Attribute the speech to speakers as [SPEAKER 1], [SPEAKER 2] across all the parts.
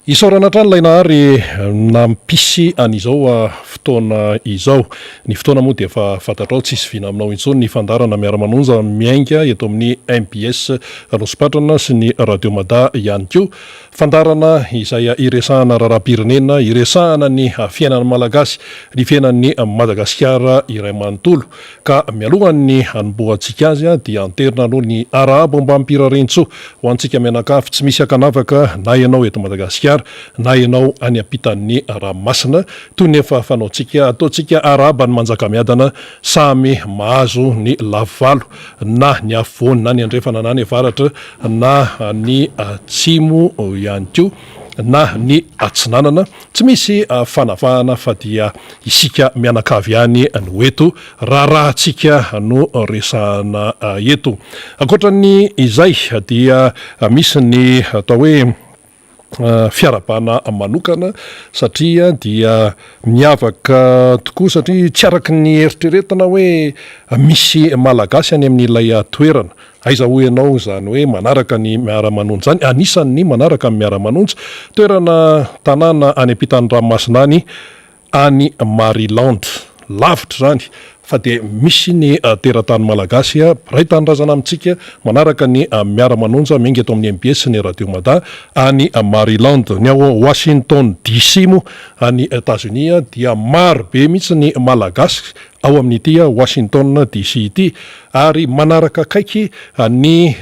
[SPEAKER 1] Isaorana trano ilay nahary nampisy an'izao fotoana izao. Ny fotoana moa dia efa fantatrao tsisy vina aminao intsony ny fandarana miara-manonja miainga eto amin'ny MPS Rosipatrana sy ny Radio Mada ihany koa. Fandarana izay iresahana raharaham-pirenena, iresahana ny fiainana malagasy, ny fiainan'ny Madagasikara iray manontolo. Ka mialohan'ny hanombohantsika azy dia anterina aloha ny arahabo ambam-pirarenitso ho antsika mianakafy tsy misy akanavaka na ianao eto Madagasikara na ianao any ampitan'ny ranomasina toy ny efa fanaontsika ataontsika araba ny manjakamiadana samy mahazo ny lavalo na ny afovoany na ny andrefana na ny avaratra na ny atsimo ihany koa na ny atsinanana tsy misy fanavahana fa dia isika mianakavy ihany no eto rahantsika no resahana eto. Ankoatran'ny izay dia misy ny atao hoe fiarabana manokana satria dia miavaka tokoa satria tsy araky ny eritreretina hoe misy malagasy any amin'ilay toerana. Aiza ho ianao zany hoe manaraka ny miara-manonjy zany, anisan'ny manaraka ny miara-manonjy toerana tanàna any ampitan'ny ranomasina any Maryland, lavitra zany fa dia misy ny teratany malagasy ray tanindrazana amintsika manaraka ny miara-manonja miainga eto amin'ny MPS ny Radio Mada any Maryland. Ny ao Washington DC mo any États-Unis dia maro be mihitsy ny malagasy ao amin'ity Washington DC ity ary manaraka kaiky ny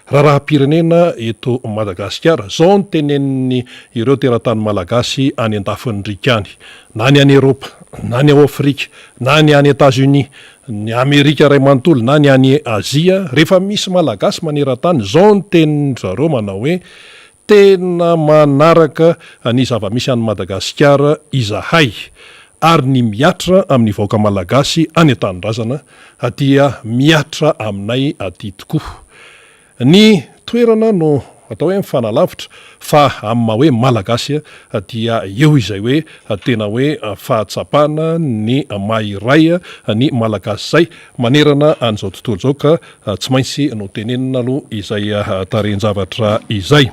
[SPEAKER 1] raharaham-pirenena eto Madagasikara. Zao ny tenen'ny ireo teratany malagasy any an-dafin'Afrika any, na ny any Eropa, na ny ao Afrika, na ny any États-Unis, ny Amerika ray manontolo, na ny any Azia. Rehefa misy malagasy maneran-tany, zao ny tenin zareo manao hoe tena manaraka ny zava-misy any Madagasikara izahay ary ny miatra amin'ny vahoaka malagasy any an-tanindrazana dia miatra aminay aty tokoa. Ny toerana no atao hoe mifanalavitra fa amin'ny maha hoe malagasy dia eo izay hoe tena hoe fahatsapana ny maha-iray ny malagasy zay manerana an'izao tontolo izao ka tsy maintsy no tenenina aloha izay tarehin-javatra izay.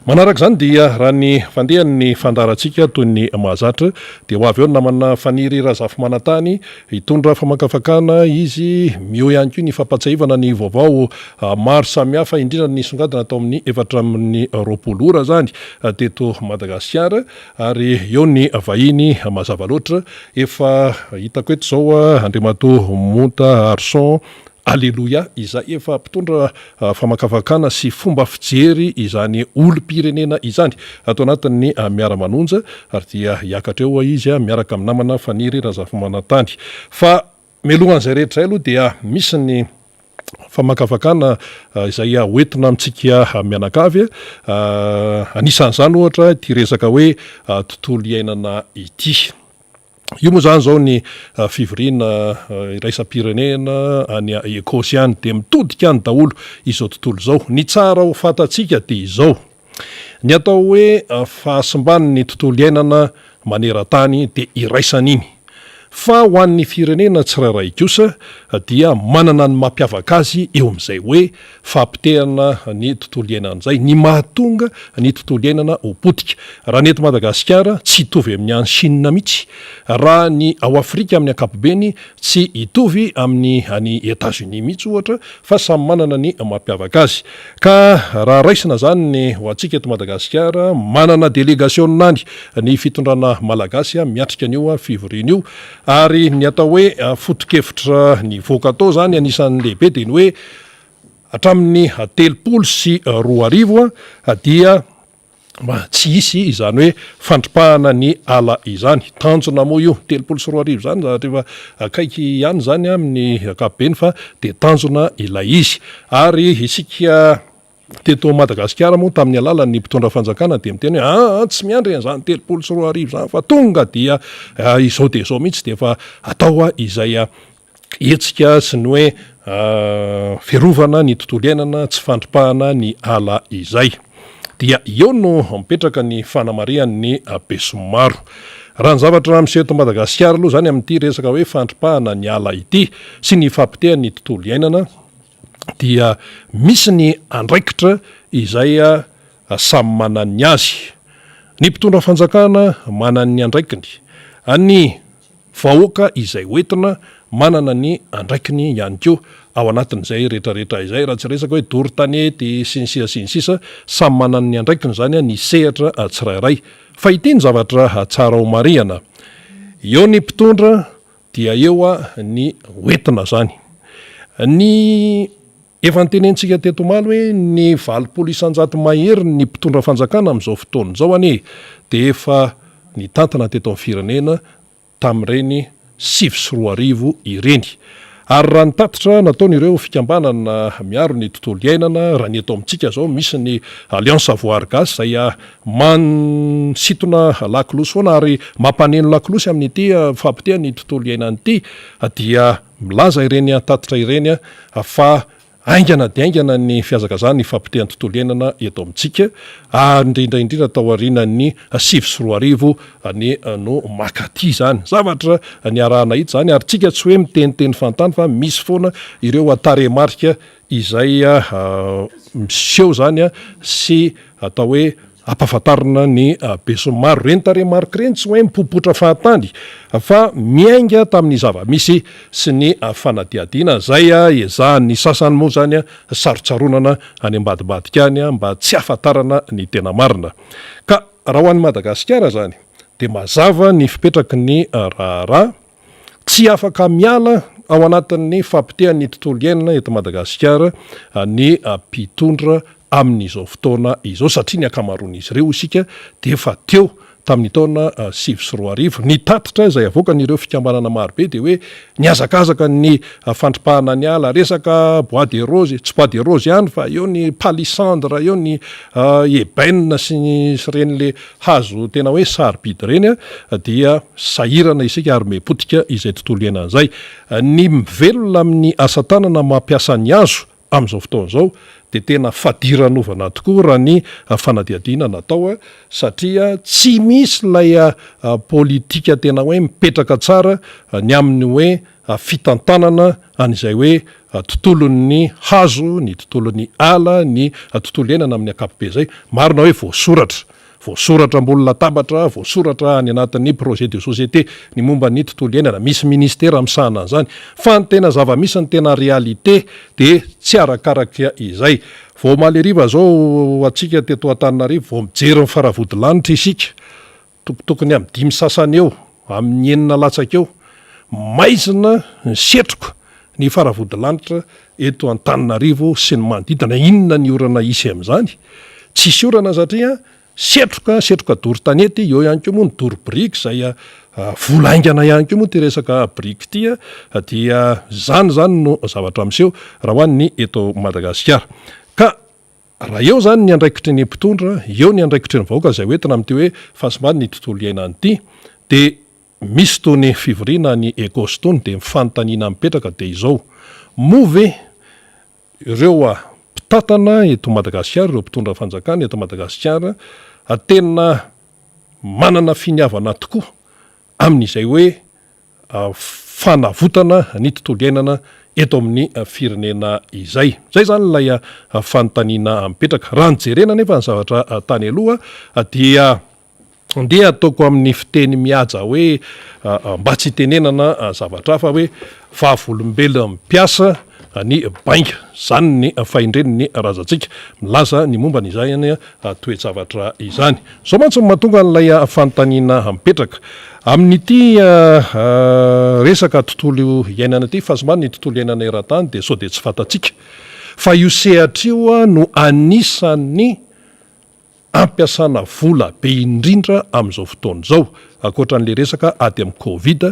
[SPEAKER 1] Manaraka zany dia raha ny fandehan'ny fandarantsika toy ny mahazatra dia ho avy eo namana faniry razafy manantany hitondra famakafakana izy mio ihany koa ny fampatsahivana ny vaovao maro samihafa indrindra ny songadina atao amin'ny 420 ora zany teto Madagasikara ary eo ny vahiny mazava loatra efa hitako eto zao Andriamatoa Monta Arson Alleluia izay efa mpitondra famakafakana sy fomba fijery izany olo-pirenena izany atao anatin'ny miara-manonja ary dia hiakatra eo izy miaraka amin'ny namana faniry razafy manantany. Fa melohan'izay rehetra izay aloha dia misy ny famakafakana izay hoentina amintsika mianakavy anisan'izany ohatra ty resaka hoe tontolo iainana ity. Io moa zany zao ny fivoriana iraisam-pirenena any Ekosy any dia mitodika any daholo izao tontolo izao. Ny tsara ho fantatsika dia izao, ny atao hoe fahasimbany ny tontolo iainana maneran-tany dia iraisan'iny. Fa ho an'ny firenena tsirairay kosa dia manana ny mampiavaka azy eo amin'izay hoe fampitehana ny tontolo iainan'izay, ny mahatonga ny tontolo iainana ho potika. Raha ny eto Madagasikara tsy hitovy amin'ny any Chine mihitsy, raha ny ao Afrika amin'ny ankapobeny tsy hitovy amin'ny any États-Unis mihitsy ohatra fa samy manana ny mampiavaka azy. Ka raha raisina zany ny ho antsika eto Madagasikara manana délégation any ny fitondrana malagasy miatrika an'io fivoriana io ary ny atao hoe foto-kevitra ny voaka atao zany anisan'ny lehibe dia ny hoe hatramin'ny 320 dia tsy hisy izany hoe fandripahana ny ala izany. Tanjona moa io 320 zany rehefa akaiky ihany zany amin'ny ankapobeny fa dia tanjona ilay izy ary isika teto Madagasikara moa tamin'ny alalan'ny mpitondra fanjakana dia miteny hoe tsy miandry an'izany 320 zany fa tonga dia izao dia izao mihitsy dia efa atao izay hetsika sy ny hoe fiarovana ny tontolo iainana tsy fandripahana ny ala izay. Dia eo no mipetraka ny fanamarian'ny Besomaro. Raha ny zavatra miseho Madagasikara aloha zany amin'ity resaka hoe fandripahana ny ala ity sy ny fampitehany tontolo iainana dia misy ny andraikitra izay samy manany azy. ny mpitondra fanjakana manana ny andraikiny, any vahoaka izay oentina manana ny andraikiny ihany koa ao anatin'izay rehetrarehetra izay, raha tsy resaka hoe dory-tanety sy ny sisa sy ny sisa, samy manana ny andraikiny zany ny sehatra tsirairay. Fa ity ny zavatra tsara ho marihana, eo ny mpitondra dia eo ny oentina zany. Ny efa nytenentsika teto malo hoe ny 900 mahery ny mpitondra fanjakana amin'izao fotoana izao anie, dia efa nitantana teto amin'ny firenena tamin'ireny 7 ireny. Ary raha nitatitra nataony ireo fikambanana miaro ny tontolo iainana, raha ny eto amintsika zao misy ny Alliance Avoir Gaz izay mansitona lakolosy foana ary mampaneno lakolosy amin'ity fampiteha ny tontolo iainana ity, dia milaza ireny tatitra ireny fa aingana dia aingana ny fiazakazany ny fampitehan'ny tontolo iainana eto amintsika, ary indrindraindrindra tao aorianany 7 ny no makaty zany zavatra ny arahana hita zany, ary tsika tsy hoe miteniteny fantany fa misy foana ireo taremarika izay miseho zany sy atao hoe ampahafantarina ny beso maro. Reny taremarika reny tsy hoe mipopotra fahatany fa miainga tamin'ny zava-misy sy ny fanadiadiana zay ezahan'ny sasany moa zany sarotsaronana any ambadibadika any mba tsy ahafantarana ny tena marina. Ka raha ho an'ny Madagasikara zany dia mazava ny fipetraky ny raharaha, tsy afaka miala ao anatin'ny fampitehan'ny tontolo iainana eto Madagasikara ny mpitondra amin'izao fotoana izao, satria ny akamaroan'izy ireo isika dia efa teo tamin'ny taona 7 nitatitra izay avoakan'ireo fikambanana marobe dia hoe niazakazaka ny fandripahana ny ala, resaka bois de rose, tsy bois de rose ihany fa eo ny palissandre, eo ny ébène sy ren'le hazo tena hoe sarbidy reny dia sahirana isika ary mepotika izay tontolo iainan'izay. Ny mivelona amin'ny asa tanana mampiasa ny hazo amin'izao fotoana izao dia tena fadiranovana tokoa raha ny fanadiadiana natao, satria tsy misy ilay politika tena hoe mipetraka tsara ny amin'ny hoe fitantanana an'izay hoe tontolon'ny hazo, ny tontolon'ny ala, ny tontolo iainana amin'ny akapobe zay. Marina hoe voasoratra ambony latabatra, voasoratra any anatin'ny projet de société ny momba ny tontolo iainana, misy ministera misahana an'izany, fa ny tena zava-misy ny tena réalité dia tsy arakaraka izay. Vao maleriva zao atsika teto Antananarivo, vao mijery ny faravodilanitra isika, tokotokony amin'ny 5 sasany eo, amin'ny 9 latsaka eo, maizina setroka ny faravodilanitra eto Antananarivo sy ny manodidina. Inona ny orana isy amin'izany? Tsisy orana satria setroka dory-tanety, eo ihany koa moa ny dory-briky izay volaingana ihany koa moa ty resaka briky ty dia zany no zavatra miseho raha hoan'ny eto Madagasikara. Ka raha eo zany ny andraikitry ny mpitondra, eo ny andraikitry ny vahoaka izay hoentina amin'ity hoe fasimbany ny tontolo iainany ity, dia misy tony fivoriana ny ekosy tony dia mifanontaniana mipetraka dia izao move ireo mpitatana eto Madagasikara, ireo mpitondra fanjakana eto Madagasikara tena manana finiavana tokoa amin'izay hoe fanavotana ny tontolo iainana eto amin'ny firenena izay. Zay zany ilay fanontaniana mipetraka. Raha nijerena nefa ny zavatra tany aloha dia ndeha ataoko amin'ny fiteny mihaja hoe mba tsy tenenana zavatra fa hoe vavolombelona mipiasa ny bainga, zany ny faindreny ny razantsika milaza ny momba n'izany toe-javatra izany. Zao mantsy mahatonga n'ilay fanontaniana mipetraka amin'ity resaka tontolo iainana ity, fasimbany ny tontolo iainana eran-tany dia sao dia tsy fantatsika fa io sehatrio no anisan'ny ampiasana vola be indrindra amin'izao fotoana izao, akoatran'le resaka ady amin'ny Covid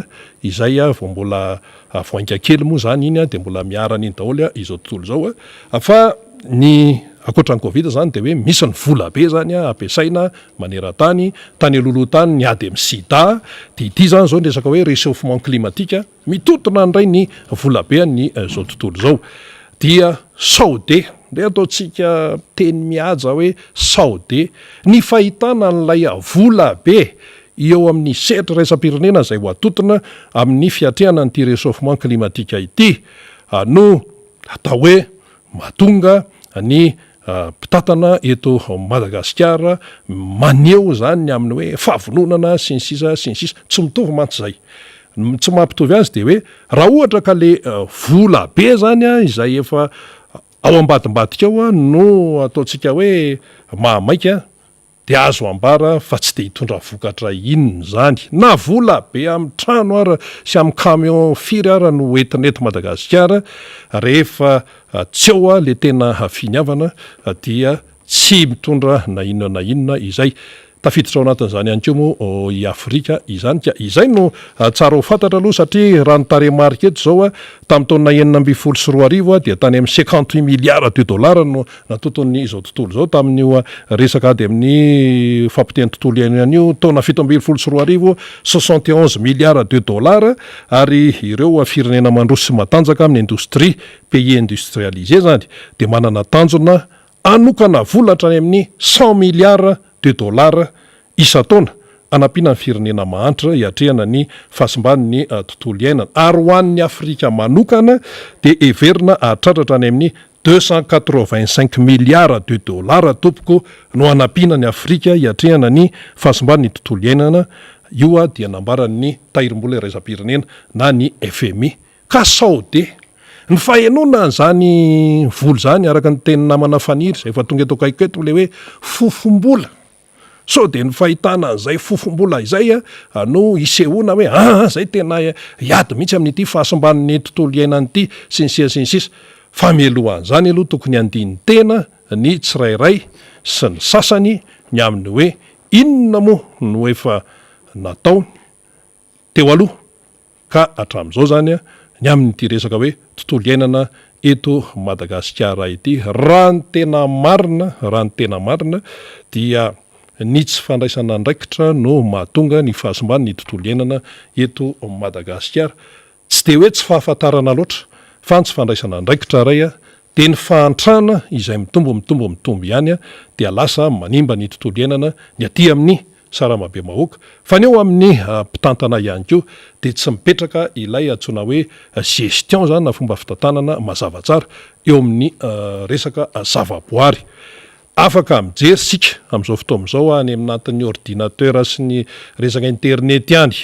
[SPEAKER 1] izay vao mbola voainga kely moa zany iny dia mbola miarana iny daholo izao tontolo izao, fa ny akoatran'ny Covid zany dia hoe misy ny vola be zany ampiasaina maneran-tany, tany aloloha-tany ny ady amin'ny sida, dia ity zany zao ny resaka hoe réchauffement climatique mitotona indray ny vola be ny zao tontolo izao. Dia saode ndeha ataontsika teny mihaja hoe saode ny fahitana n'ilay vola be eo amin'ny sehatra raisam-pirenena izay ho atotona amin'ny fiatrehana nyity réchauffement climatique ity no atao hoe mahatonga ny mpitatana eto Madagasikara maneo zany amin'ny hoe fahavononana sy ny sisa sy ny sisa tsy mitovy mantsy zay tsy mampitovy azy de hoe raha ohatra ka le vola be zany izay efa ao ambadimbadika ao no ataontsika hoe mahamaika de azo ambara fa tsy de hitondra vokatra inona zany na vola be amin'ny trano ara sy amin'ny camion firy ara no entineto Madagasikara rehefa tsy eo le tena finiavana dia tsy mitondra na inona na inona izay tafiditra ao anatin'izany ihany koa moa i Afrika izany ka izay no tsara ho fantatra aloha satria raha ny tarehimarika eto zao tamin'ny taona 2014 dia tany amin'ny 58 milliards de dollars no natotony izao tontolo zao tamin'io resaka ady amin'ny fampiteny tontolo iainana io taona 2014 71 milliards de dollars ary ireo firenena mandroso sy matanjaka amin'ny industrie pays industrialisé zany de manana tanjona anokana volatra any amin'ny 100 milliards de dollars isa-taona anampiana ny firenena mahantra hiatrehana ny fahasimban'ny tontolo iainana ary ho an'ny Afrika manokana de everina ahatratratra any amin'ny 285 milliards de dollars tompoko no anampiana ny Afrika hiatrehana ny fahasimban'ny tontolo iainana io dia nambaran'ny tahirim-bola iraisam-pirenena na ny FMI ka sao de ny fahenona zany volo zany araka ny teny namana faniry zay efa tonga eto kaiketo le hoe fofom-bola so de ny fahitana zay fofom-bola izay no isehoana hoe zay tena hiady mihitsy amin'ity fahasimban'ny tontolo iainany ity sy ny sisa fa mialohan'izany aloha tokony andiny tena ny tsirairay sy ny sasany ny amin'ny hoe inona moa no efa natao teo aloha ka hatramin'izao zany ny amin'ity resaka hoe tontolo iainana eto Madagasikara ity raha ny tena marina dia ny tsy fandraisana andraikitra no mahatonga ny fahasimban'ny tontolo iainana eto Madagasikara tsy de hoe tsy fahafantarana loatra fa ny tsy fandraisana andraikitra ray de ny fahantrana izay mitombo ihany dia lasa manimba ny tontolo iainana ny aty amin'ny saramabe mahoaka fa ny eo amin'ny mpitantana ihany koa de tsy mipetraka ilay antsona hoe gestion zany na fomba fitantanana mazava tsara eo amin'ny resaka zavaboary afaka mijery sika amin'izao fotoana izao any amin'anatin'ny ordinateur sy ny resaka internet ihany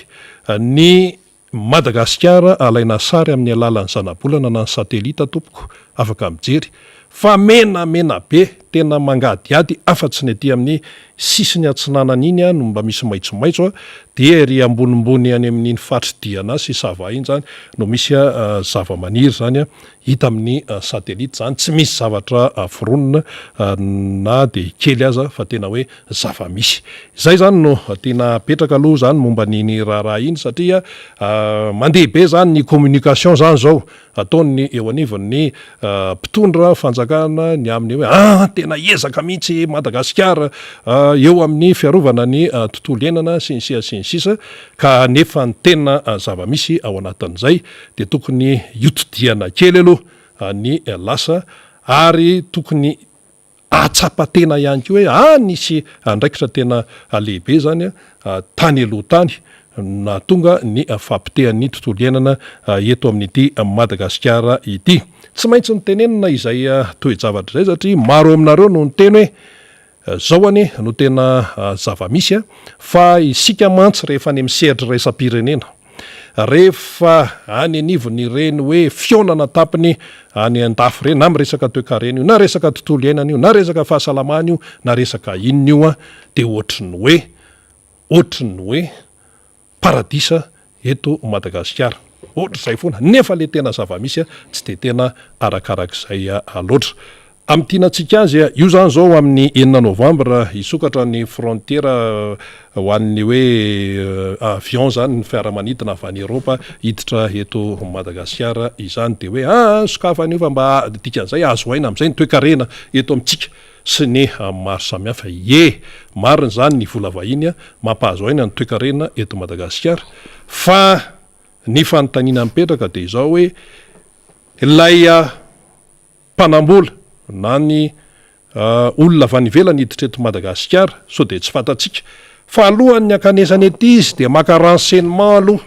[SPEAKER 1] ny Madagasikara alaina sary amin'ny alalan'ny zanabolana na ny satelita tompoko afaka mijery fa menamena be tena mangadiady afa-tsy ny aty amin'ny sisiny atsinanana iny no mba misy maitsomaitso dia ry ambonimbony any amin'iny fatridiana sy sava iny zany no misy zava-maniry zany hita amin'ny satelita zany tsy misy zavatra foronina na de kely aza fa tena hoe zava-misy zay zany no tena petraka aloha zany momba niny raharaha iny satria mandeha be zany ny communication zany zao ataony eo anivon'ny mpitondra fanjakana ny amin'ny hoe tena ezaka mihitsy Madagasikara eo amin'ny fiarovana ny tontolo iainana sy ny sisa ka nefa ny tena zava-misy ao anatin'izay de tokony iotodiana kely aloha ny lasa ary tokony atsapatena ihany koa hoe nisy andraikitra tena lehibe zany tany aloha tany na tonga ny fampitehan'ny tontolo iainana eto amin'ity Madagasikara ity tsy maintsy ny tenenina izay toe-javatra zay satria maro aminareo no ny teny hoe zao any no tena zava-misy fa isika mantsy rehefa any misehatra raisam-pirenena rehefa any anivony reny hoe fionana tapiny any andafy reny na miresaka toe-karena io na resaka tontolo iainana io na resaka fahasalamana io na resaka inona io de ohatriny hoe paradisa eto Madagasikara ohatra zay foana nefa le tena zava-misy tsy de tena arakarak'izay loatra am'tianatsika azy io zany zao amin'ny 9 novambra isokatra ny frontiera ho an'ny hoe avion zany ny fiaramanidina avy any Eropa hiditra eto Madagasikara izany de hoe sokafany io fa mba dikan'izay azo aina am'izay ny toe-karena eto amintsika sy ny maro samihafa mariny zany ny vola vahiny mampahazo aina ny toe-karena eto Madagasikara fa ny fanontaniana mipetraka de izao hoe ilay mpanambola na ny olona avy any ivelany hiditra eto Madagasikara so de tsy fantatsika fa alohan'ny akanesany ety izy de maka renseignement aloha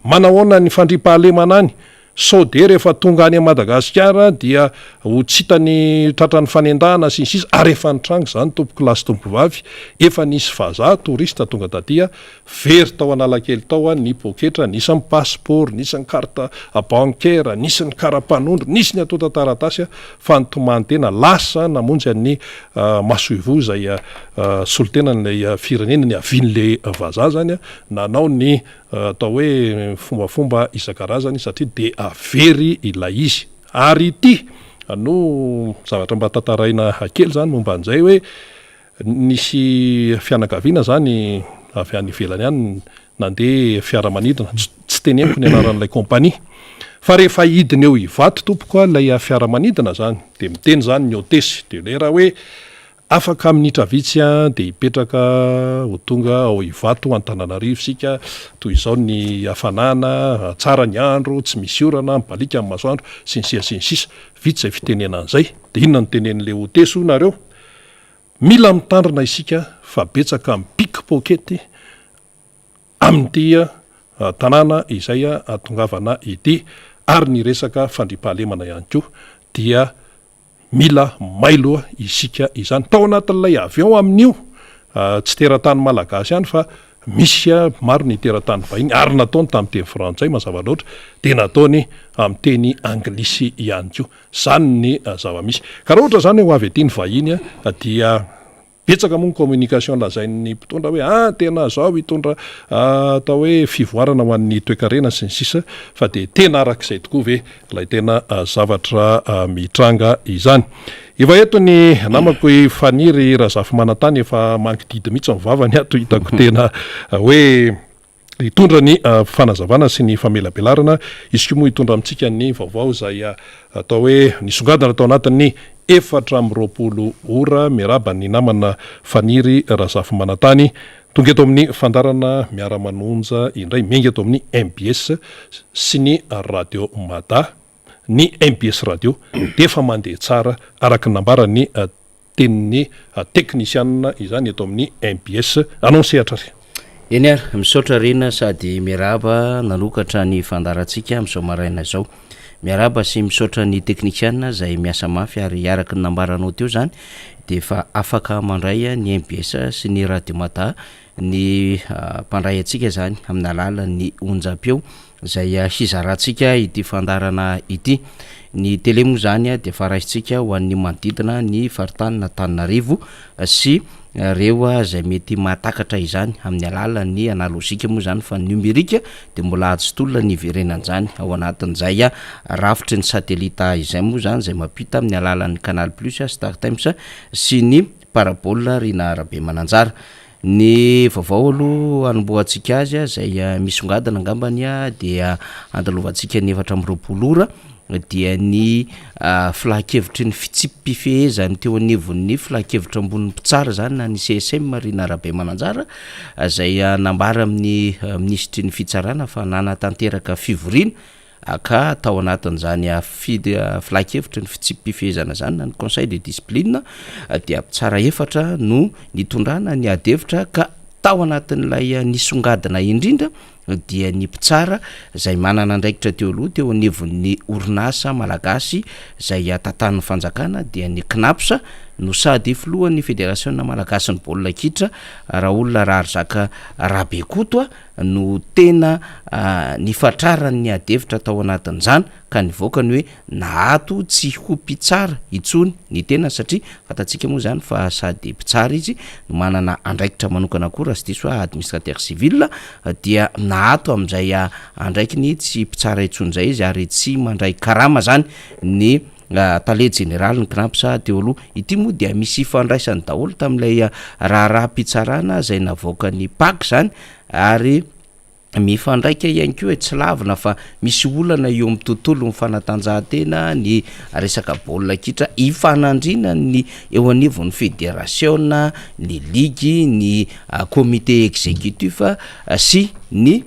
[SPEAKER 1] manahoana ny fandripahalemana any sao de rehefa tonga any a Madagasikara dia ho tsitany tratran'ny fanendahana sy ny sisa ary efa nitranga zany tompoko lasy tompovavy efa nisy vazaha torista tonga tadia very tao analakely tao ny poketra nisy ny passeport nisy ny carte bancaire nisy ny karapanondro nisy ny atao tantaratasy fa nitomany tena lasa namonjy any masoivo zay solotenan'lay firenena ny avian'le vazaha zany nanao ny atao hoe fombafomba isan-karazany satria de avery ilay izy ary ity no zavatra mba tantaraina hakely zany momba an'izay hoe nisy fianakaviana zany avy any ivelany any nandeha fiaramanidina tsy tenemiko ny anaran'ilay kompania fa rehefa hidiny eo ivato tompoko lay fiaramanidina zany de miteny zany ny hôtesy de le raha hoe afaka minitra vitsy de hipetraka ho tonga ao ivato Antananarivo sika toy izao ny hafanana tsara ny andro tsy misy orana mibalika amin'ny masoandro sy ny sisa vitsy zay fitenena an'izay de inona ny tenen'le hôtesy nareo mila mitandrina isika fa betsaka mipik pokety amin'ity tanàna izay atongavana ity ary ny resaka fandripahalemana ihany koa dia mila mailoa isika izany tao anatin'ilay avion amin'io tsy teratany malagasy ihany fa misy maro ny teratany vahiny ary nataony tamin'ny teny frantsay mazava loatra de nataony amin'ny teny anglisy ihany koa zany ny zava-misy ka raha ohatra zany ho avy ety ny vahiny dia betsaka moa ny communication lazain'ny mpitondra hoe tena zao hitondra atao hoe fivoarana ho an'ny toekarena sy ny sisa fa de tena arak'izay tokoa ve lay tena zavatra mitranga izany efa eto ny namako faniry Razafy Manantany efa manky didy mihitsy mivavany ato hitako tena hoe hitondra ny fanazavana sy ny famelabelarana izy koa moa hitondra amintsika ny vaovao zay atao hoe nisongadina atao anatin'ny 4 ora miaraba ny namana Faniry Razafy Manantany tonga eto amin'ny fandarana miara-manonja indray mengy eto amin'ny MBS sy ny radio Mada ny MBS radio de efa mandeha tsara araka nambarany tenin'ny teknisianina izany eto amin'ny MBS anao sehatra ry
[SPEAKER 2] eny ary misaotra rena sady miaraba nanokatra ny fandarantsika amin'izao maraina zao miaraba sy misaotra ny teknisianina zay miasa mafy ary araka ny nambaranao teo zany de efa afaka mandray ny MBS sy ny radio Mada ny mpandray atsika zany amin'ny alalan'ny onjam-peo zay hizarantsika ity fandarana ity ny tele moa zany de faraisitsika ho an'ny manodidina ny faritany Antananarivo sy reo zay mety mahatakatra izany amin'ny alalan'ny analozika moa zany fa numerika de mbola azo tolona ny verenan'izany ao anatin'izay rafitry ny satelita izay moa zany zay mampita amin'ny alalan'ny Canal Plus Star Times sy ny parabole rina arabe mananjara ny vaovao aloha anomboantsika azy zay misongadina angambany dia andalovantsika ny 4 ora dia ny filahakevitry ny fitsipifehezany teo anivon'ny filahakevitra ambony mpitsara zany na ny CSM rina arabe mananjara zay nambara amin'ny ministry ny fitsarana fa nanatanteraka fivoriana ka tao anatin'izany filahakevitry ny fitsipifehezana zany na ny conseil de discipline dia tsara efatra no nitondrana ny adevitra ka tao anatin'ilay nisongadina indrindra dia ny mpitsara zay manana andraikitra teo aloha teo anivon'ny orinasa malagasy zay tantan'ny fanjakana dia ny CNAPS no sady filohan'ny fédération malagasy ny baolina kitra raha olona Raharzaka Rabekoto no tena nifatrarany adevitra tao anatin'izany ka nivoaka ny hoe nahato tsy ho mpitsara itsony ny tena satria fatatsika moa zany fa sady mpitsara izy no manana andraikitra manokana koa raha sy diso administrateur civil dia nahato amin'izay andraikiny tsy mpitsara itsony zay izy ary tsy mandray karama zany ny tale général ny CNAPS teo aloha ity moa dia misy fandraisany daholo tamin'ilay raha-mpitsarana zay navoaka ny PAC zany ary mifandraika ihany koa tsy lavina fa misy olana eo amin'ny tontolo ny fanatanjahantena ny resaka baolina kitra ifanandrina ny eo anivon'ny fédération ny ligue ny comité exécutif sy ny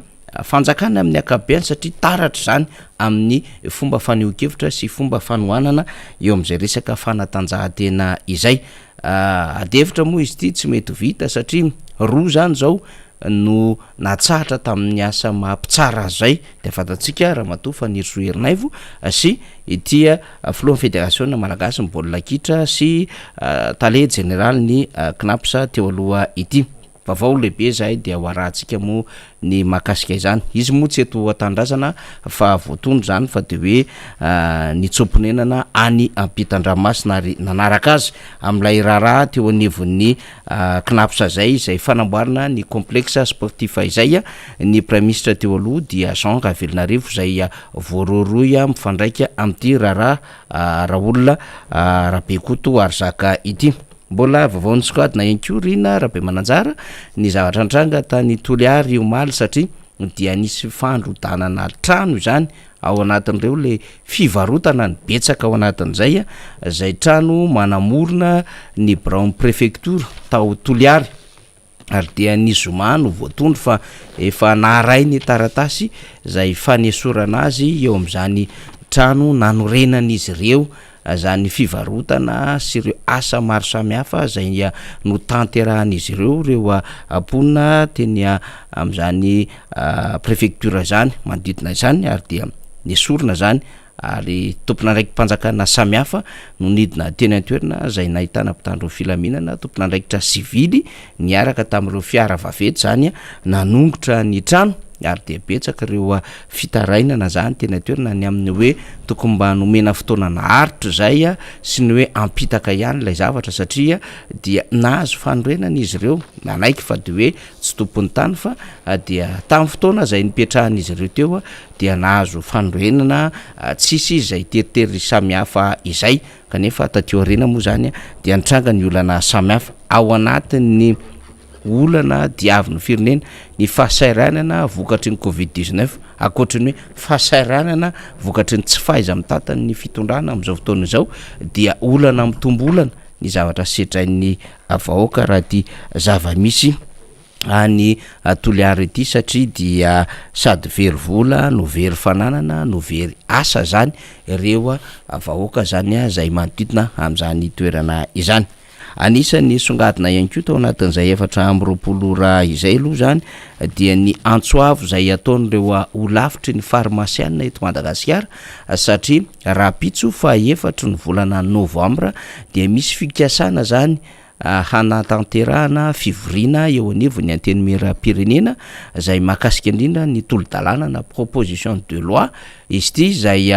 [SPEAKER 2] fanjakana amin'ny akabeany satria taratra zany amin'ny fomba faneho-kevitra sy fomba fanohanana eo amin'izay resaka fanatanjahantena izay adevitra moa izy ity tsy mety vita satria roa zany zao no natsahatra tamin'ny asa mampitsara azy zay de fantatsika raha matoa fa niroso herinaivo sy itya filohan'ny fédération malagasy ny baolina kitra sy tale général ny knapsa teo aloha ity vaovao lehibe zay dia hoarahantsika moa ny mahakasika izany izy moa tsy eto atandrazana fa voatondro zany fa de hoe ny tsomponenana any ampitan-dranomasina ary nanaraka azy amin'ilay raharaha teo anivon'ny knapsa zay fanamboarana ny complexe sportif izay ny prime ministre teo aloha dia Jean Ravelonarivo zay voaroroy mifandraika amin'ity raharaha Raoul Rabekoto Arzaka ity mbola vaovao squadna inkurina raha be mananjara ny zavatra antranga tany Toliary omaly satria dia nisy fandrodanana trano izany ao anatin'ireo le fivarotana ny betsaka ao anatin'izay zay trano manamorona ny Braon préfecture tao Toliary ary dia ny zoma no voatondro fa efa naharay ny taratasy zay fanesorana azy eo amin'izany trano nanorenan'izy ireo zany fivarotana sy ireo asa maro samihafa zay no tanterahan'izy ireo aponina teny amin'izany préfecture zany manodidina izany ary dia nesorina zany ary tompona ndraiky mpanjakana samihafa no nidina teny an-toerana zay nahitana mpitandro filaminana tompona ndraikitra sivily niaraka tamin'ireo fiara vaventy zany nanongotra ny trano ary dia betsaka ireo fitarainana zany tena toerana ny amin'ny hoe tokony mba nomena fotoana naharitra zay sy ny hoe ampitaka ihany ilay zavatra satria dia nahazo fanorenana izy ireo nanaiky fa de hoe tsy tompony tany fa dia tamin'ny fotoana zay nipetrahan'izy ireo teo dia nahazo fanorenana tsisy zay teritery samihafa izay kanefa tateo arena moa zany dia nitranga ny olana samihafa ao anatin'ny olana diavin'ny firenena ny fahasairanana vokatry ny covid-19 akoatrany hoe fahasairanana vokatry ny tsy fahaiza mitantany ny fitondrana amin'izao fotoana izao dia olana mitombo olana ny zavatra setrain'ny vahoaka raha ty zava-misy any Toliary ity satria dia sady very vola no very fananana no very asa zany ireo vahoaka zany zay manodidina amin'izany toerana izany anisany songadina ihany koa tao anatin'izay 420 raha izay aloha zany dia ny antsoavo zay ataon'ireo olavitry ny farmasiana eto Madagasikara satria raha pitso fa 4 ny volana novambra dia misy fikasana zany hanatanterahana fivorina eo anivony anteny mera-pirenena zay mahakasika indrindra ny tolo-dalàna na proposition de loi izy ty zay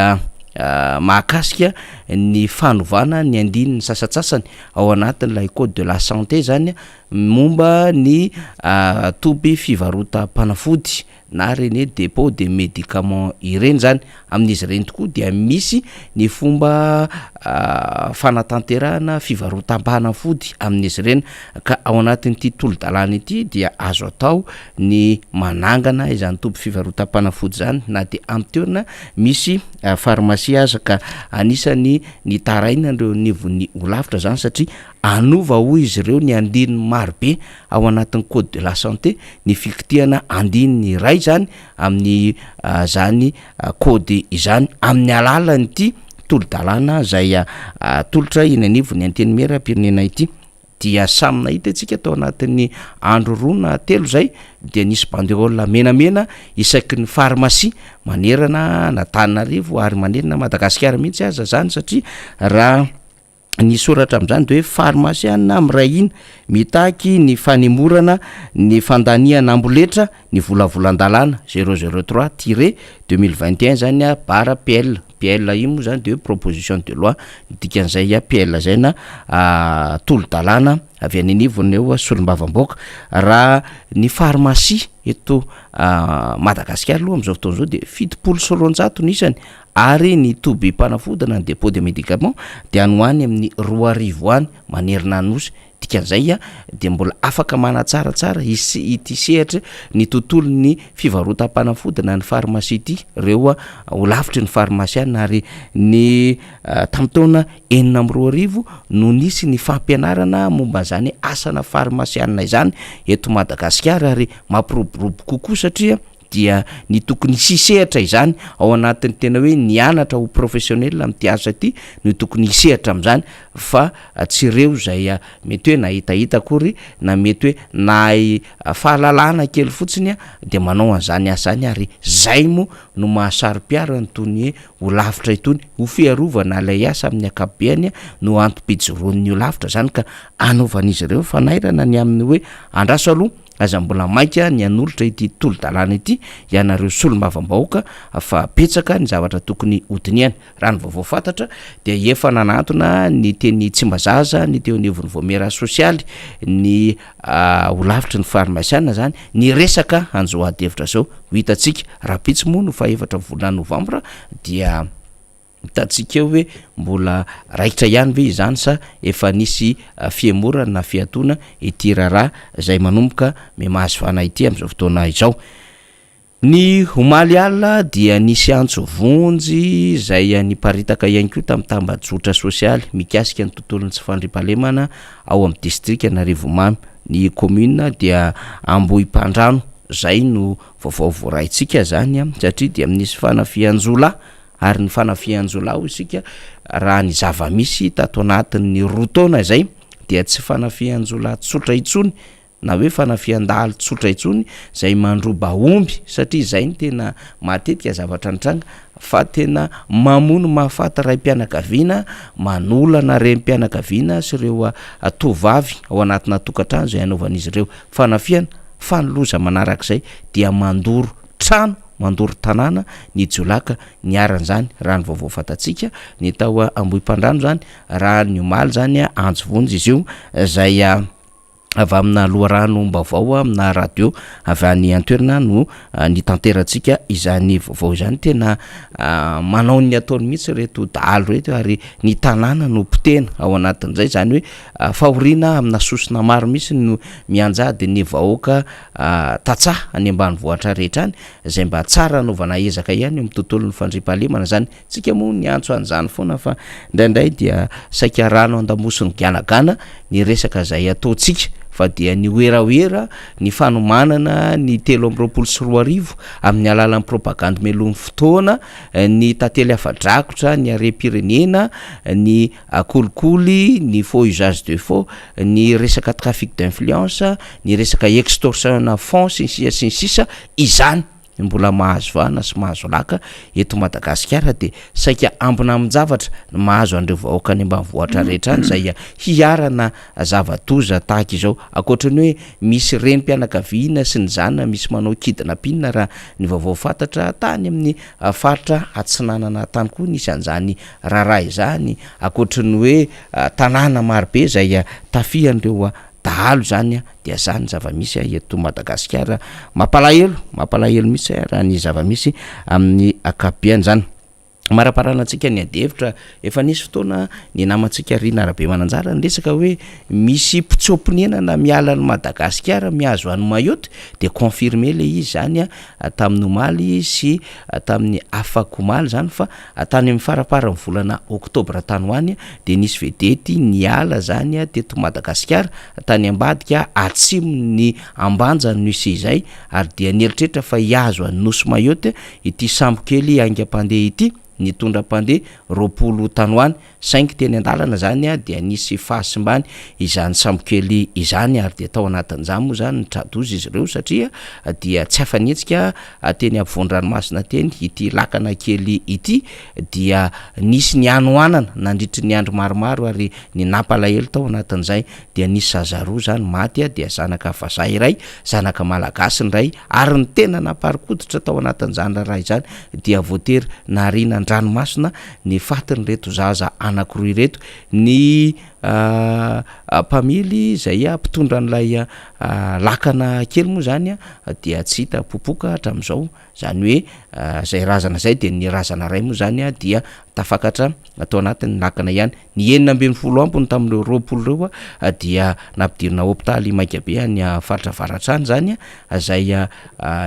[SPEAKER 2] mahakasika ny fanovana ny andininy sasatsasany ao anatin'ilay code de la santé zany momba ny toby fivarotam-panafody na reny dépôt de médicaments ireny zany amin'izy ireny tokoa dia misy ny fomba fanatanterahana fivarotam-panafody amin'izy ireny ka ao anatin'ity tolo-dalàna ity dia azo atao ny manangana izany toby fivarotam-panafody zany na de am'toerana misy pharmacie aza ka anisany ny taraina ireo nivony olavitra zany satria anova hoy izy ireo ny andininy marobe ao anatin'ny code de la santé ny fikitiana andininy ray zany amin'ny zany code izany amin'ny alalany ity tolo-dalàna zay tolotra iny anivony anteny mera-pirenena ity dia samy nahita antsika tao anatin'ny andro roa na telo zay dia nisy banderole menamena isaky ny pharmacie manerana n'Antananarivo ary manerana Madagasikara mihitsy aza zany satria raha ny soratra amin'izany de hoe pharmaciana amiray iny mitaky ny fanemorana ny fandaniana amboletra ny volavolan-dalàna 003-2021 zany bara PL io moa zany de proposition de loi dikan'izay PL zay na tolo-dalàna avy any anivony eo solombavam-boaka raha ny pharmacie eto Madagasikara aloha am'izao fotoana zao de 700 nisany ary ny toby mpanafodina ny dépôt de médicaments de anoany amin'ny 2,000 any manerina anosy dikan'izay de mbola afaka manatsaratsara ity sehatra ny tontolo ny fivarotam-panafodina ny pharmacie ity reo olavitry ny pharmaciana ary ny tamin'taona 4,200 no nisy ny fampianarana momba zany asana pharmaciana izany eto Madagasikara ary mampiroborobo kokoa satria dia ny tokony sisehatra izany ao anatin'ny tena hoe nianatra ho professionnel amin'ity asa ty no tokony hisehatra am'izany fa tsy ireo zay mety hoe nahitahita akory na mety hoe nahay fahalalana kely fotsiny de manao an'izany asa any ary zay mo no mahasary-piara ny tony ho lavitra itony ho fiarovana lay asa amin'ny akabeany no antom-pijoroan'ny ho lavitra zany ka anaovan'izy ireo fanairana ny amin'ny hoe andraso aloha aza mbola mainka ny anolotra ity tolo-dalàna ity ianareo solombavam-bahoaka fa petsaka ny zavatra tokony hodiniany raha ny vaovao fantatra dia efa nanatona ny teny Tsimbazaza ny teo anivon'ny voamera sosialy ny ho lavitry ny farmasiana zany ny resaka anjoady hevitra zao ho hitantsika raha pitsy moa no fa 4 volana Novambra dia hitantsika hoe mbola raitra ihany ve izany sa efa nisy fiemorana na fiatona ity raharaha zay manomboka mahazo fanahy ity amin'izao fotoana izao. Ny omaly alina dia nisy antso vonjy zay niparitaka ihany koa tamin'ny tambajotra sosialy mikasika ny tontolon'ny tsy fandriam-pahalemana ao amin'ny distrika Anarivomamy. Ny commune dia Ambohipandrano zay no vaovao voaraitsika zany satria dia nisy fanafian-jola ary ny fanafian-jolao isika raha ny zava-misy tato anatin'ny roa taona zay dia tsy fanafian-jola tsotra itsony na hoe fanafian-daly tsotra itsony zay mandroba omby satria zay ny tena matetika zavatra nitranga fa tena mamono mahafata raim-pianakaviana manolana rem-pianakaviana sy ireo tovavy ao anatina tokantrano zay anaovan'izy ireo fanafiana fanoloza manarak'izay dia mandoro trano mandoro tanàna ny jolaka niaran'izany raha ny vaovao fantatsika ny tao Ambohipandrano zany raha ny omaly zany anjo vonjy izy io zay avy amina loharano mbavao amina radio avy any antoerana no ny tanterantsika izany vaovao izany tena manao ny ataony mihitsy reto dahalo reto ary ny tanàna no potena ao anatin'izay zany hoe fahoriana amina sosina maro mihitsy no mianjady ny vahoaka tatsaha any ambanivohitra rehetra any zay mba tsara anaovana ezaka ihany amin'ny tontolon'ny fandriam-pahalemana zany tsika moa ny antso an'izany foana fa indraindray dia saika rano andamosiny ganagana ny resaka zay ataotsika fa dia ny oeraoera ny fanomanana ny 324 amin'ny alalan'ny propagande melon'ny fotoana ny tantely afadrakotra ny arem-pirenena ny kolikoly ny faux usage de faux ny resaka trafic d'influence ny resaka extorsion na fonds sy ny sisa izany mbola mahazo vana sy mahazo laka eto Madagasikara de saika ambina amin'ny zavatra mahazo andreo vahoaka any ambanivohitra rehetra any zay hiarana zavatoza tahaka izao akoatrany hoe misy renim-pianakaviana sy ny zanana misy manao kidnapping raha ny vaovao fantatra tany amin'ny faritra Atsinanana tany koa nisy an'izany raharaha izany akoatrany hoe tanàna marobe zay tafiandreo dahalo zany dia zany zava-misy eto Madagasikara mampalahelo mihitsy raha ny zava-misy amin'ny akabeany zany. Maraparanantsika ny adevitra efa nisy fotoana ny namantsika Rina Rabe Mananjara resaka hoe misy mpitsopinenana miala ny Madagasikara mihazo any Mayotte de confirmer le izy zany tamin'ny omaly sy tamin'ny afakomaly zany fa tany amin'ny faraparan'ny volana oktobra tany hoany de nisy vedety niala zany teto Madagasikara tany ambadika atsimony ambanja no isy izay ary dia nieritreritra fa hihazo any Nosy Mayotte ity sambo kely aingam-pandeha ity ny tondram-pandeha 20 tanoany 5 teny andalana zany dia nisy fahasimbany izany sambokely izany ary dia tao anatin'izany moa zany ny tradozy izy ireo satria dia tsy afanetsika teny ampovoan-dranomasina teny ity lakana kely ity dia nisy ny anoanana nandritry ny andro maromaro ary ny nampalahelo tao anatin'izay dia nisy zazaroa zany maty dia zanaka vazaha iray zanaka malagasy iray ary ny tena namparikoditra tao anatin'izany raha izany dia voatery narina ranomasina ny fatiny reto zaza anankiroa reto ny mpamily zay mpitondra an'ilay lakana kely moa zany dia tsy hita popoka hatramin'izao zany hoe zay razana zay de ny razana ray moa zany dia tafakatra atao anatin'ny lakana ihany ny 19 ambiny tamin'ireo 20 reo dia nampidirina hôpitaly Maikabe any faritra avaratrany zany zay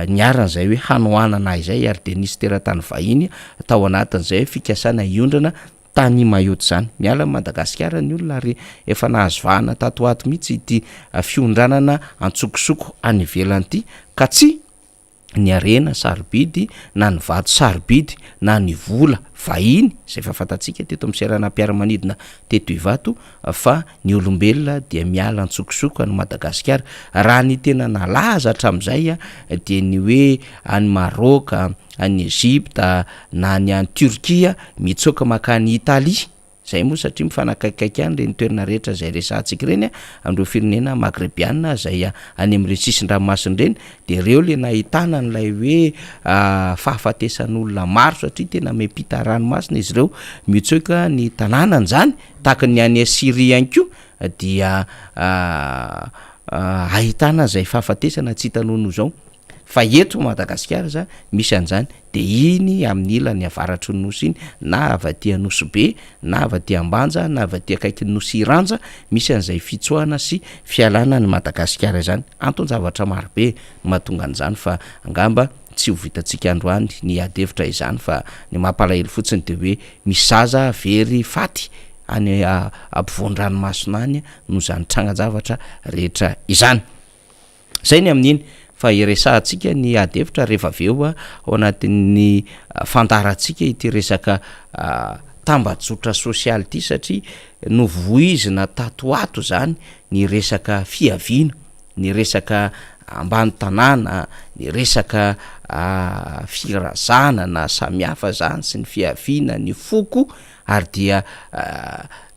[SPEAKER 2] niarana zay hoe hanoanana izay ary de nisy teratany vahiny tao anatin'izay fikasana iondrana tany Mayotte zany miala Madagasikara ny olona ary efa nahazo vahana tato ato mihitsy ity fiondranana antsokosoko any ivelany ity ka tsy ny arena sarobidy na ny vato sarobidy na ny vola vahiny zay fahafantatsika teto amin'ny seranam-piaramanidina teto ivato fa ny olombelona dia miala antsokosoko any Madagasikara. Raha ny tena nalaza hatramin'izay dia ny hoe any Maroka, any Egypta na ny any Turkia mitsoaka makany Italia. Zay moa satria mifanakaikaiky any reny toerana rehetra zay resantsika reny amindreo firenena magrebiana zay any amin'ireny sisin-dranomasiny reny, de reo le nahitana n'lay hoe fahafatesan'olona maro satria tena miampita ranomasina izy reo mitsoaka ny tanànan zany tahaka ny any Syrie ihany koa dia ahitana zay fahafatesana tsy hitanao zao. Fa eto Madagasikara za misy an'izany de iny amin'ny ilany avaratry ny nosy iny na avy aty Nosy-be na avy aty Ambanja na avy aty akaiky ny Nosy Iranja misy an'izay fitsoahana sy fialana ny Madagasikara zany. Anton-javatra marobe mahatonga an'izany fa angamba tsy ho vitantsika androany ny adevitra izany fa ny mampalahelo fotsiny de hoe misy zaza very faty any ampovoan-dranomasina any no zany trangan-javatra rehetra izany. Zay ny amin'iny fa iresahantsika ny adevitra rehefa aveo ao anatin'ny fandarantsika ity resaka tambajotra sosialy ity satria novoizina tatoato zany ny resaka fiaviana, ny resaka ambany tanàna, ny resaka firazana na samihafa zany sy ny fiaviana, ny foko ary dia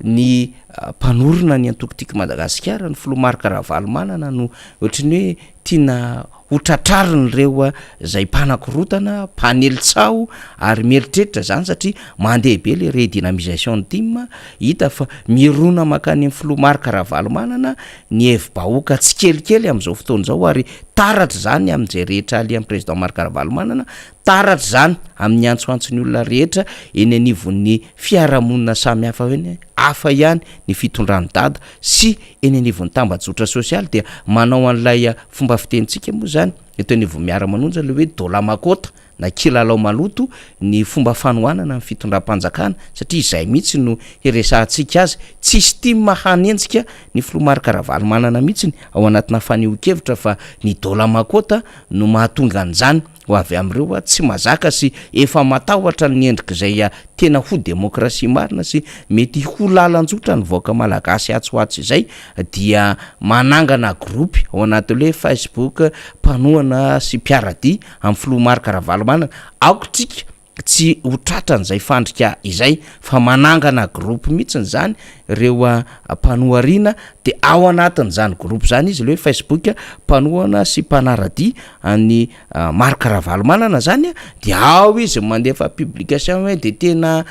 [SPEAKER 2] ny mpanorona ny antokotiky Madagasikara ny Filomarka Ravalomanana no ohatrany hoe tiana hotratrariny reo zay mpanakorotana mpanelitsao ary mieritreritra zany satria mandeha be le redynamisation team hita fa mirona makany amin'ny Filomarka Ravalomanana ny hevi-bahoaka tsy kelikely amin'izao fotoana zao ary taratra zany amin'izay rehetra ali amin'ny président Marka Ravalomanana, taratra zany amin'ny antsoantsony olona rehetra eny anivon'ny fiarahamonina samihafa eny hafa ihany ny fitondrany dada sy eny anivon'ny tambajotra sosialy dia manao an'ilay fomba fitenitsika moa zany eto anivon'ny miara-manonja le hoe dolamakota na kilalao maloto ny fomba fanohanana ny fitondram-panjakana satria izay mihitsy no hiresahantsika azy tsisy tia mahanenjika ny Filomarka Ravalomanana mihitsy ao anatina fanehoan-kevitra fa ny dolamakota no mahatonga an'izany ho avy am'ireo tsy mazaka sy efa matahotra ny endrika izay tena ho demokrasia marina sy mety ho lalan-jotra ny vahoaka malagasy atsoatso izay dia manangana gropy ao anatin'le Facebook mpanohana sy mpiaradia amin'ny Filomarka Ravalomanana. Aokotsika tsy ho tratran'izay fandrika izay fa manangana gropy mihitsiny zany reo mpanoharina de ao anatin'izany gropy zany izy le hoe Facebook mpanohana sy mpanaradia any Marka Ravalomanana zany de ao izy mandefa publication hoe de tena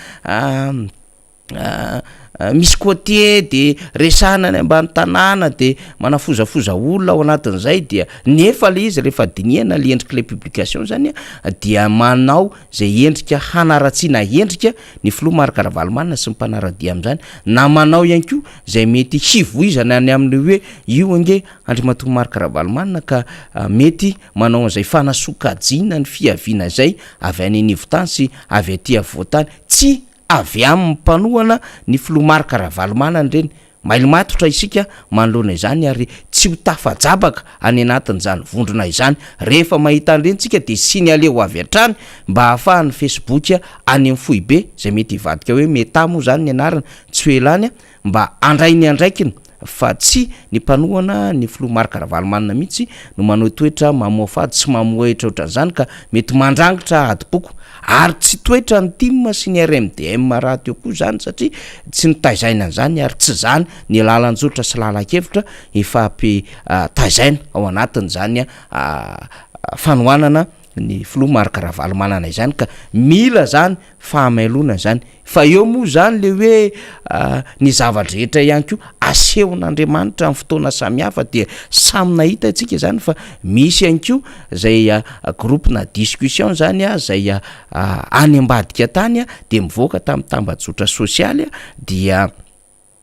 [SPEAKER 2] misy côté de resana ny ambany tanàna de manafozafoza olona ao anatin'izay dia nefa le izy rehefa dinihana le endrika le publication zany dia manao zay endrika hanaratsiana endrika ny Filomarka Ravalomanana sy ny mpanaradia amin'izany na manao ihany koa zay mety hivoizana any amin'ny hoe io ange Andriamatoa Marka Ravalomanana ka mety manao an'izay fanasokajiana ny fiaviana zay avy any anivotany sy avy aty avoatany tsy avy amin'ny mpanohana ny Filomarka Ravalomanana reny. Mailomatotra isika manoloana izany ary tsy ho tafajabaka any anatin'izany vondrona izany rehefa mahita an'ireny tsika de signalé ho avy hatrany mba ahafahan'ny Facebook any amin'ny foibe zay mety hivadika hoe metamo zany ny anarany tsy ho elany mba andrainy andraikiny fa tsy ny mpanohana ny Filomarka Ravalomanana mihitsy no manao toetra mamoafady sy mamoahitra ohatran'izany ka mety mandrangitra adipoko ary tsy toetra ny team sy ny RMDM raha teo koa zany satria tsy nitaizaina an'izany ary tsy zany ny lalan-jotra sy lalan-kevitra efa taizaina ao anatin'izany fanohanana ny Filomarka Ravalomanana izany ka mila zany fahamailona zany fa eo moa zany le hoe ny zavadrehetra ihany koa asehon'Andriamanitra amin'ny fotoana samihafa dia samy nahita antsika zany fa misy ihany koa zay groupe na discussion zany zay any ambadika tany de mivoaka tamin'ny tambajotra sosialy dia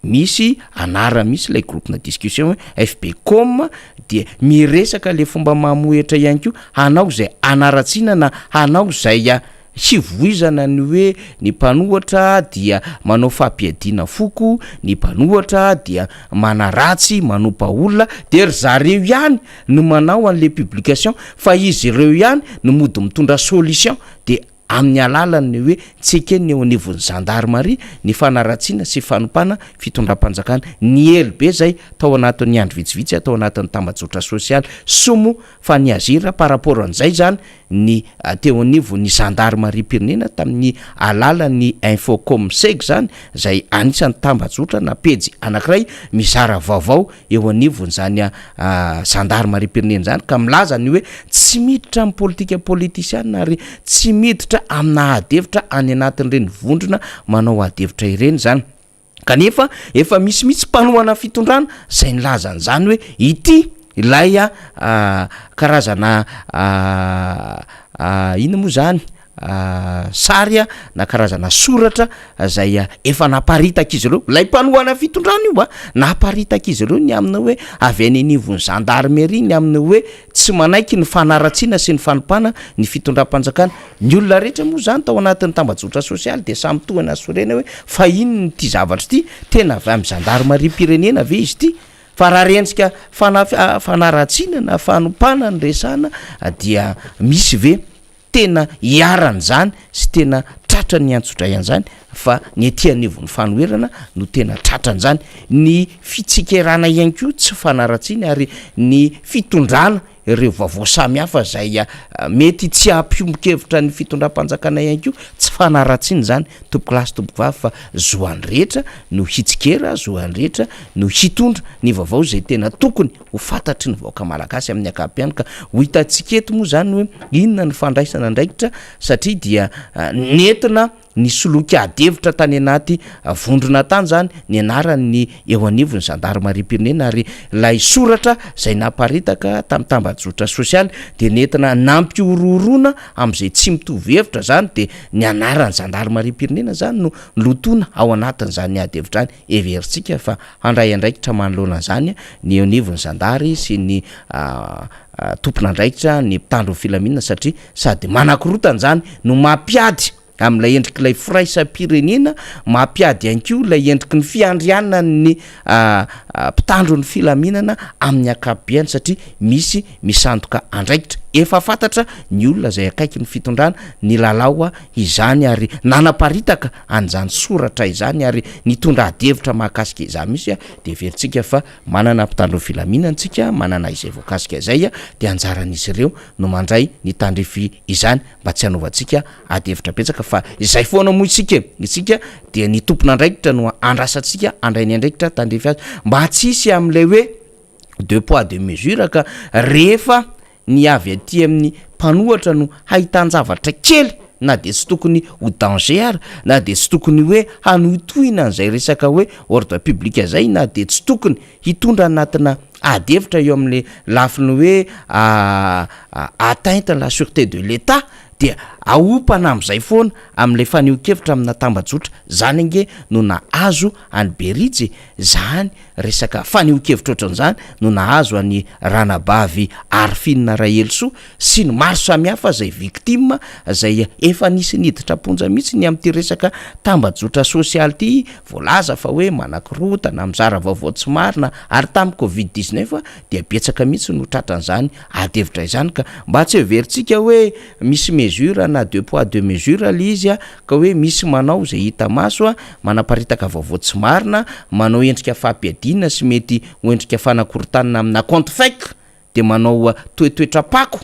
[SPEAKER 2] misy anara misy lay groupe na discussion FBcom dia miresaka le fomba mamoetra ihany koa hanao zay anaratsiana na hanao zay hivoizana ny hoe ny mpanohatra dia manao fampiadiana foko, ny mpanohatra dia manaratsy manompa olona, de ry zareo ihany no manao an'le publication fa izy ireo ihany no mody mitondra solution. De amin'ny alalany hoe tsekeny eo anivon'ny gendarmerie ny fanaratsiana sy fanompana fitondram-panjakana ny elobe zay tao anatin'ny andro vitsivitsy atao anatin'ny tambajotra sosialy somo fa ny azira par rapport an'izay zany ny teo anivon'ny gendarmerie pirenena tamin'ny alalany infocom seg zany zay anisan'ny tambajotra na pejy anankiray mizara vaovao eo anivony zany gendarmerie pirenena zany ka milaza ny hoe tsy miditra amin'ny politika politisiana ary tsy miditra amina adevitra any anatin'ireny vondrona manao adevitra ireny zany. Kanefa efa misy mpanohana fitondrana zay nilazan'izany hoe ity ilay karazana ino moa zany sary na karazana soratra zay efa naparitaka izy ireo lay mpanohana fitondrana io naparitaka izy ireo ny amina hoe avy any anivon'ny gendarmerie ny amina hoe tsy manaiky ny fanaratsiana sy ny fanompana ny fitondram-panjakana. Ny olona rehetra moa zany tao anatin'ny tambajotra sosialy de samy tohana sorena hoe fa ino ty zavatra ty tena avy amin'ny gendarmerie pirenena ve izy ty fa raha rentsika fanaratsiana na fanompana ny resana dia misy ve tena hiarany zany sy tena tratra ny antsotra ian'zany fa ny ety anivon'ny fanoherana no tena tratrany zany. Ny fitsikerana ihany koa tsy fanaratsiana ary ny fitondrana ireo vaovao samihafa zay mety tsy ampiombokevitra ny fitondram-panjakana ihany koa tsy fanaratsiana zany tompoko lasy tompoko vavy fa zoany rehetra no hitsikera, zoany rehetra no hitondra ny vaovao zay tena tokony ho fantatry ny vaoaka malagasy amin'ny ankapobeny. Ka ho hitantsika eto moa zany hoe inona ny fandraisana andraikitra satria dia nentina ny soloky adevitra tany anaty vondrona tany zany ny anarany eo anivon'ny gendarmerie pirenena ary lay soratra zay naparitaka tamin'ny tambajotra sosialy de nentina nampiororona am'izay tsy mitovy hevitra zany de ny anaran'ny gendarmerie pirenena zany no lotona ao anatin'izany adevitra zany. Everitsika fa handray andraikitra manoloana zany ny eo anivon'ny gendary sy ny tompon'andraikitra ny mpitandro ny filaminana satria sady manakorotana zany no mampiady am'ilay endriky lay firaisam-pirenena mampiady ihany koa lay endriky ny fiandrianana ny mpitandro ny filaminana amin'ny ankapobeny satria misy misandoka andraikitra efa fantatra ny olona zay akaiky ny fitondrana ny lalao izany ary nanaparitaka an'izany soratra izany ary nitondra adevitra mahakasika izany misy de veritsika fa manana mpitandro ny filaminantsika manana izay voakasika izay de anjaran'izy ireo no mandray ny tandrify izany mba tsy hanaovantsika adevitra petsaka fa izay foana moa isika de ny tompon'andraikitra no andrasantsika andray ny andraikitra tandrify azy mba tsy hisy am'lay hoe deux poids deux mesures ka rehefa ny avy aty amin'ny mpanohatra no hahitan-javatra kely na de tsy tokony ho danger na de tsy tokony hoe hanotohina an'izay resaka hoe ordre public zay na de tsy tokony hitondra anatina adevitra eo amin'le lafiny hoe atteinte la sûreté de l'État de aopana am'izay foana am'le faneho-kevitra amina tambajotra zany ange no nahazo any Beritsy zany resaka faneho-kevitra ohatran'izany no nahazo any Ranabavy Arfinina Rahelsoa sy ny maro samihafa zay victime zay efa nisy niditra ponja mihitsy ny am'ty resaka tambajotra sosialy ty voalaza fa hoe manakorotana mizara vaovao tsy marina ary tamin'ny covid-19 dia betsaka mihitsy no tratran'izany adevitra izany ka mba tsy everitsika hoe misy mesure na deux poids deux mesures le izy ka hoe misy manao zay hita maso manaparitaka vaovao tsy marina manao endrika fampiadiana sy mety hoendrika fanakorotanana amina compte fake de manao toetoetra-pako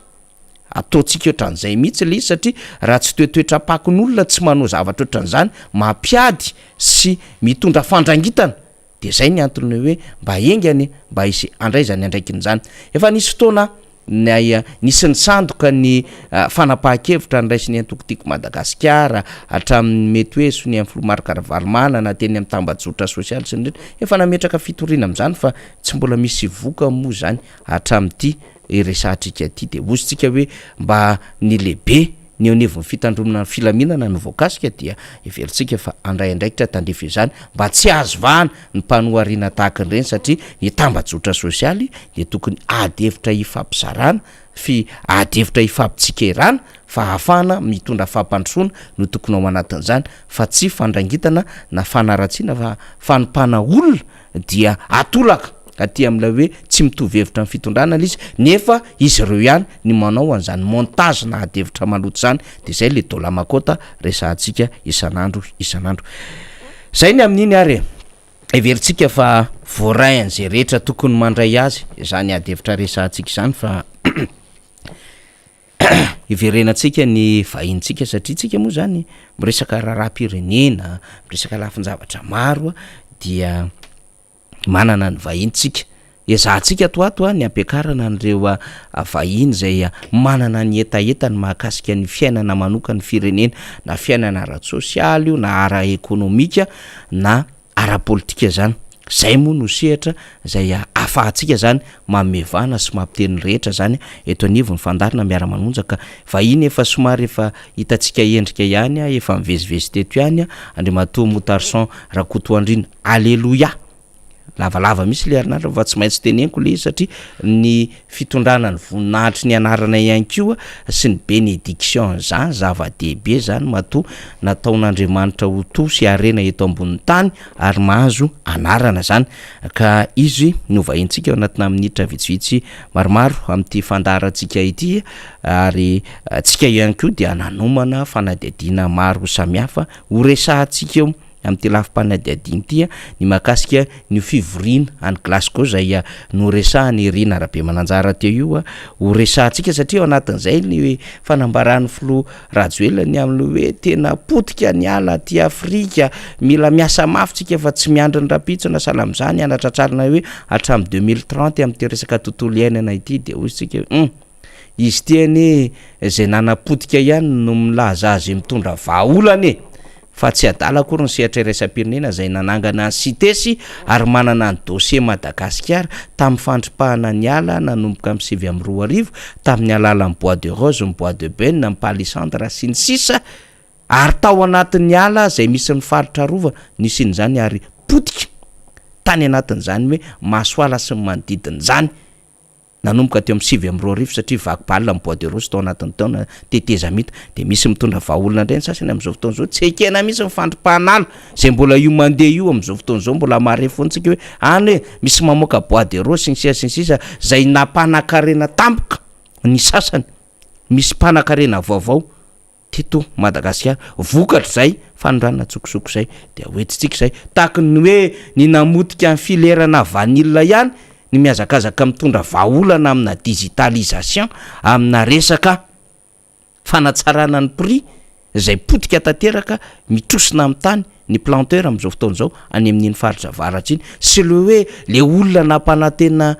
[SPEAKER 2] ataontsika ohatran'izay mihitsy le izy satria raha tsy toetoetra-pakon'olona tsy manao zavatra ohatran'izany mampiady sy mitondra fandrangitana de zay ny antony hoe mba engany mba hisy andraizany andraikin'izany. Efa nisy fotoana nisy ny sandoka ny fanapahan-kevitra niraisiny antokotiko Madagasikara hatramin'ny mety hoe sony amin'ny Filomarokaravalomana na teny amin'ny tambajotra sosialy sy ny rehetra efa nametraka fitoriana am'izany fa tsy mbola misy voka moa zany hatramin'ity resahatrika ty de ozytsika hoe mba ny lehibe ny anevon'ny fitandromana filaminana ny voakasika dia everitsika fa andray andraikitra tandrefy izany mba tsy azo vahana ny mpanoariana tahaka nyreny satria ny tambajotra sosialy de tokony adevitra ifampizarana adevitra ifampitsikerana fa hafana mitondra fampandrosoana no tokony ao anatin'izany fa tsy fandrangitana na fanaratsiana fa fanompana olona dia atolaka aty am'ilay hoe tsy mitovy hevitra ny fitondrana l izy nefa izy ireo ihany ny manao an'izany montage na adevitra maloto zany de zay le dolamakota resantsika isan'andro zay ny amin'iny ary everitsika fa voaray an'izay rehetra tokony mandray azy zany adevitra resantsika izany fa iverenantsika ny vahintsika satria tsika moa zany miresaka raharam-pirenena miresaka lafin-javatra maro dia manana ny vahintsika ezahantsika toato ny ampiakarana an'ireo vahiny zay manana ny etaetany mahakasika ny fiainana manoka ny firenena na fiainana ara-tsosialy io na ara-ekônomika na ara-politika zany zay moa no sehatra zay afahantsika zany mamevana sy mampiteny rehetra zany eto anivo ny fandarina miara-manonjaka vahiny efa somary efa hitatsika endrika ihany efa mivezivezy teto ihany Andriamatoa Motarson Rakotoandrina aleloia lavalava misy le arinandro fa tsy maintsy teneniko le izy satria ny fitondrana ny voninahitry ny anarana ihany koa sy ny bénédiction zany zava-dehibe zany matoa nataon'Andriamanitra ho to sy arena eto ambonin'ny tany ary mahazo anarana zany ka izy no vahintsika ao anatina minitra vitsivitsy maromaro amin'ity fandarantsika ity ary tsika ihany koa dia nanomana fanadihadiana maro samihafa ho resahantsika eo am'ty lafim-panadihadiana ty ny mahakasika ny fivoriana any Glasgow zay no resahany Irina Rabe Mananjara teo io ho resahantsika satria ao anatin'izay ny fanambarany filo rajoelany amin'ny hoe tena potika ny ala ty Afrika mila miasa mafy tsika fa tsy miandry ny rapitsona salam'izany anatratrarina hoe hatramin'ny 2030 am'ty resaka tontolo iainana ity de hoy tsika izy tiany zay nanapotika ihany no milaza azy mitondra vahaolany fa tsy adala akory ny sehatra iraisam-pirenena zay nanangana ny sitesy ary manana ny dossier Madagasikara tamin'ny fandripahana ny ala nanomboka amin'ny 7 tamin'ny alalan'ny Bois de Rose, ny Bois de Benne, ny Palissandre sy ny sisa ary tao anatin'ny ala zay misy ny faritra rova nisy n'izany ary potika tany anatin'izany hoe masoala sy ny manodidina zany nanomboka teo amin'ny 7 satria vakibalina amin'ny Bois de Rose tao anatin'ny taona teteza mita de misy mitondra vahaolona ndray ny sasany amin'izao fotoana zao tsy ekena misy mifandripahana ala zay mbola io mandeha io amin'izao fotoana zao mbola mare fontsika hoe any hoe misy mamoaka Bois de Rose sy ny sisa zay napanakarena tampoka ny sasany misy panakarena vaovao teto Madagasikara vokatra zay fanondrana tsokosoko zay de hoetitsika zay tahaka ny hoe ny namotika ny filerana vanilla ihany ny miazakazaka mitondra vahaolana amina digitalisation amina resaka fanatsarana ny prix zay potika tanteraka mitrosina amin'ny tany ny planteur amin'izao fotoana zao any amin'iny faritra avaratra iny sy le hoe le olona nampanantena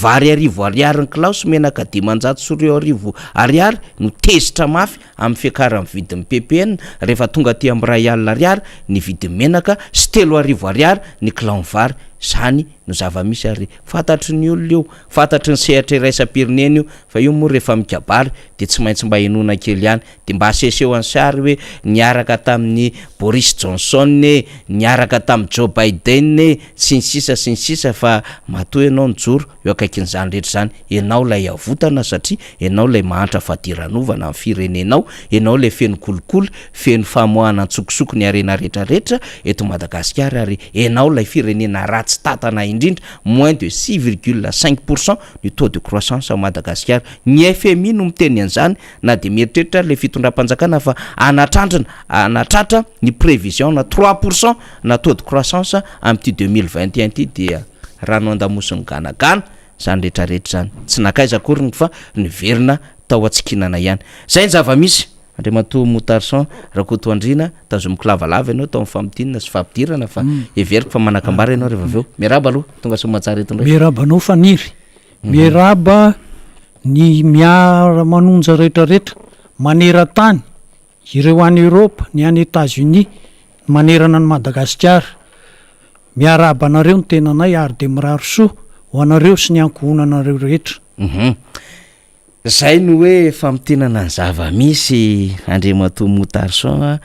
[SPEAKER 2] vary arivo ariary ny klaosy menaka 500 ariary no tezitra mafy amin'ny fiakaran'ny vidin'ny PPN rehefa tonga ty amin'ny ray alina ariary ny vidin'ny menaka sy 3 ariary ny clan vary zany no zava-misy ary fantatry ny olona io fantatry ny sehatra iraisam-pirenena io fa io moa rehefa mikabary de tsy maintsy mba enona kely ihany de mba aseseo any sary hoe niaraka tamin'ny Boris Johnson niaraka tamin'ny Joe Biden sy ny sisa fa matoa ianao nijoro eo akaikin'izany rehetra zany ianao lay avotana satria ianao lay mahantra fadiranova na amin'ny firenenao ianao lay feno kolokolo feno famoahana tsokosoko ny arena rehetrarehetra eto Madagasikara ary ianao lay firenena ratsy tatana indrindra moins de 6,5% du taux de croissance à Madagascar ny FMI no miteny an'izany na de mieritreritra le fitondram-panjakana fa anatratra ny prévision na 3% na taux de croissance amin'ty 2021 ty dia rano andamosiny ganagana zany rehetrarehetra zany tsy nakaiza akory fa niverina tao atsikinana ihany zay ny zava-misy Andriamatoa Motarson Rakotoandrina tazomiko lavalava ianao tao amin'ny famidinana sy fampidirana fa everiko fa manakambara ianao rehefa aveo miaraba aloha tonga somatsara eto ndray
[SPEAKER 3] miaraba anao faniry miaraba ny miara-manonja rehetrarehetra manera-tany ireo any Europe ny any États-Unis manerana ny Madagasikara miaraba anareo ny tenanay ary de miraro soa ho anareo sy ny ankohonanareo rehetra
[SPEAKER 2] zay no hoe famitenana ny zava-misy Andriamato Motarson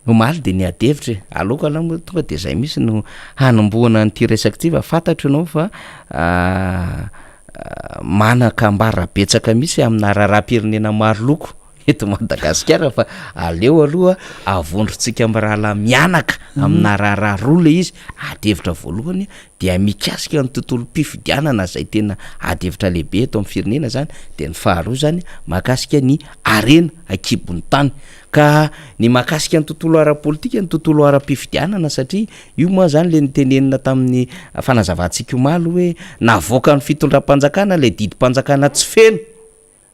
[SPEAKER 2] omaly de ny adevitra aloka aloha tonga de zay misy no hanamboana nyty resaka ty fa fantatro ianao fa manakambara betsaka misy amina raharam-pirenena maro loko eto Madagasikara fa aleo aloha avondrotsika amin'ny rahala mianaka amina raharaha roa le izy adevitra voalohany dia mikasika ny tontolo mpifidianana zay tena adevitra lehibe eto amin'ny firenena zany de ny faharoa zany mahakasika ny arena akibon'ny tany ka ny mahakasika ny tontolo ara-politika ny tontolo ara-pifidianana satria io moa zany le nitenenina tamin'ny fanazavantsika omaly hoe navoaka ny fitondram-panjakana le didim-panjakana tsy feno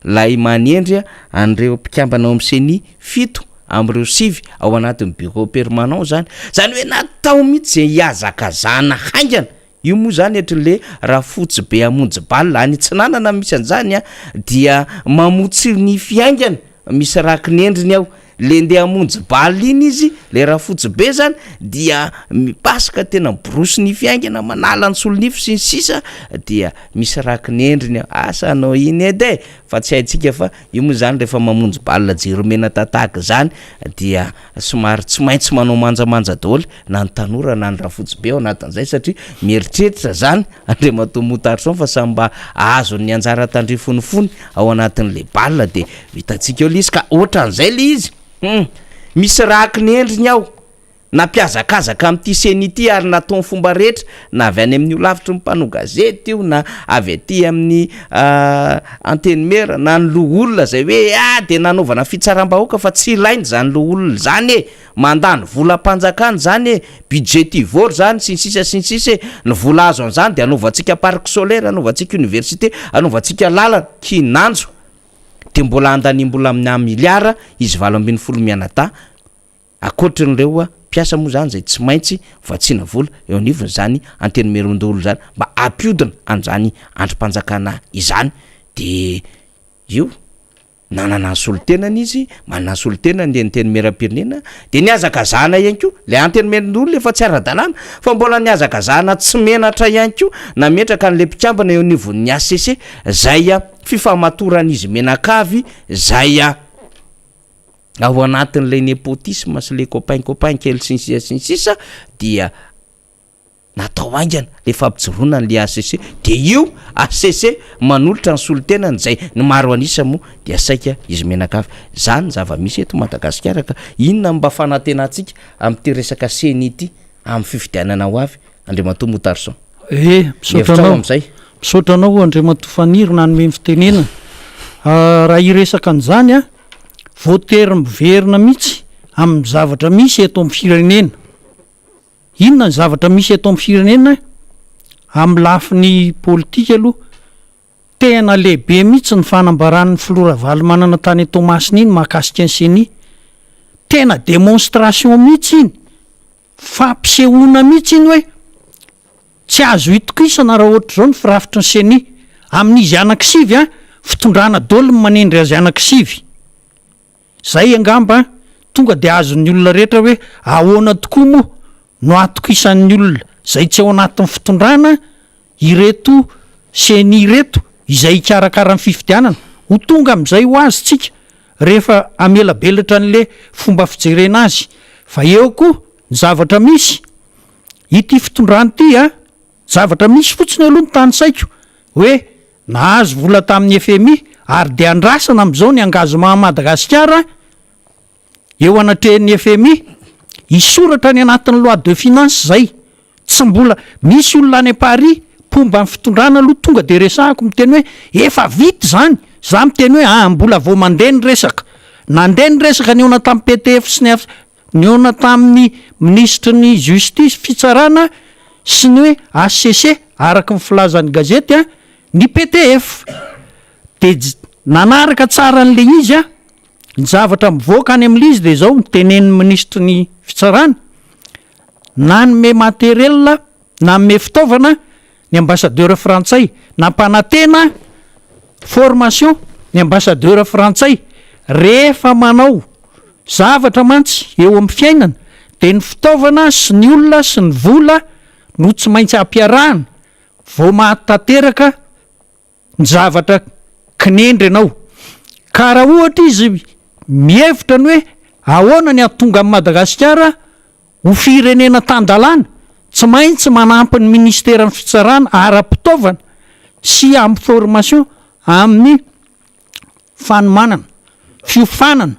[SPEAKER 2] lay manendry an'ireo mpikambana ao amin'ny seny 7 am'ireo 5 ao anatin'ny bureau permanent zany hoe natao mihitsy zay hiazakazana haingana io moa zany hatrin'le raha fotsy be amonjy balina any tsinanana misy an'izany dia mamotsy ny fiaingana misy rakinendriny ao le ndeha amonjy balina iny izy le raha fotsy be zany dia mipasaka tena miborosy ny fiaingana manala ny solonify sy ny sisa dia misy rakinendriny asa anao iny edy fa tsy haitsika fa io moa zany rehefa mamonjy balina jeromena tataka zany dia somary tsy maintsy manao manjamanja daholo na ny tanora na ny raha fotsy be ao anatin'izay satria mieritreritra zany Andriamato Motarson fa samba azo ny anjara tandrifonifony ao anatin'le balina de vitantsika eo le izy ka ohatran'izay le izy misy rakinendriny ao nampiazakazaka amin'ity seny ity ary natao fomba rehetra na avy any amin'ny olavitry ny mpano gazety io na avy aty amin'ny antenne mera na ny loha olona zay hoe de nanaovana fitsaram-bahoaka fa tsy ilainy zany loha olona zany mandany volam-panjakana zany budget tivôry zany sy ny sisa ny vola azo an'izany de anaovantsika parc solaire anaovantsika université anaovantsika lalana kinanjo de mbola andanimbola amin'ny miliara izy 7.7 mianata akoatrin'ireo piasa moa zany zay tsy maintsy vatsiana vola eo anivony zany anteny merondolo zany mba ampiodina an'izany androm-panjakana izany de io nanana solotenany izy manana solotenany le nyteny meram-pirenena de niazakazana ihany ko le anteny merondolo efa tsy ara-dalàna fa mbola niazakazana tsy menatra ihany ko na metraka n'le mpikambana eo anivon'ny ACC zay fifamatoran'izy menakavy zay ao anatin'le nepotisme sy le copain kely sy ny sisa dia natao aingana le fampijoroana n'le ACC de io ACC manolotra ny solotenany zay ny maro anisa moa dia saika izy menakavy zany zava-misy eto Madagasikara ka inona mba fanatenantsika amin'ity resaka seny ity amin'ny fifidianana ho avy Andriamato Motarson
[SPEAKER 3] misaotranao Andriamato Faniry nanome fitenena raha iresaka an'izany voatery miverina mihitsy amin'ny zavatra misy eto amin'ny firenena inona ny zavatra misy eto amin'ny firenena amin'ny lafiny politika aloha tena lehibe mihitsy ny fanambaran'ny filora valy manana tany Tomasina iny mahakasika ny seny tena démonstration mihitsy iny fampisehoana mihitsy iny hoe tsy azo itokisana raha ohatra zao ny firafitry ny seny amin'izy anankisivy fitondrana daholo ny manendry azy anankisivy zay angamba tonga de azon'ny olona rehetra hoe ahoana tokoa moa no atokisan'ny olona zay tsy ao anatin'ny fitondrana ireto seny ireto izay ikarakara ny fifidianana ho tonga amin'izay ho azy tsika rehefa amelabelatra n'le fomba fijerena azy fa eo koa ny zavatra misy ity fitondrany ity zavatra misy fotsiny aloha ny tany saiko hoe nahazo vola tamin'ny FMI ary de andrasana amin'izao ny angazoma Madagasikara eo anatrehan'ny FMI isoratra ny anatin'ny loi de finance zay tsy mbola misy olona any Paris pomba ny fitondrana aloha tonga de resahako miteny hoe efa vita zany za miteny hoe mbola vao mandeha ny resaka nandeha ny resaka ny ona tamin'ny PTF sy ny ona tamin'ny ministre ny justice fitsarana sy ny hoe ACC araky ny filazan'ny gazety ny PTF de nanaraka tsara n'le izy ny zavatra mivoaka any amin'le izy de zao mitenen'ny ministre ny fitsarana nanome matériel nanome fitaovana ny ambassadeur frantsay nampanantena formation ny ambassadeur frantsay rehefa manao zavatra mantsy eo amin'ny fiainana de ny fitaovana sy ny olona sy ny vola no tsy maintsy ampiarahana vao mahatateraka ny zavatra kinendry ianao ka raha ohatra izy mihevitra ny hoe ahoana ny atonga amin'ny Madagasikara ho firenena tan-dalàna tsy maintsy manampy ny ministera ny fitsarana ara-pitaovana sy amin'ny formation amin'ny fanomanana fiofanana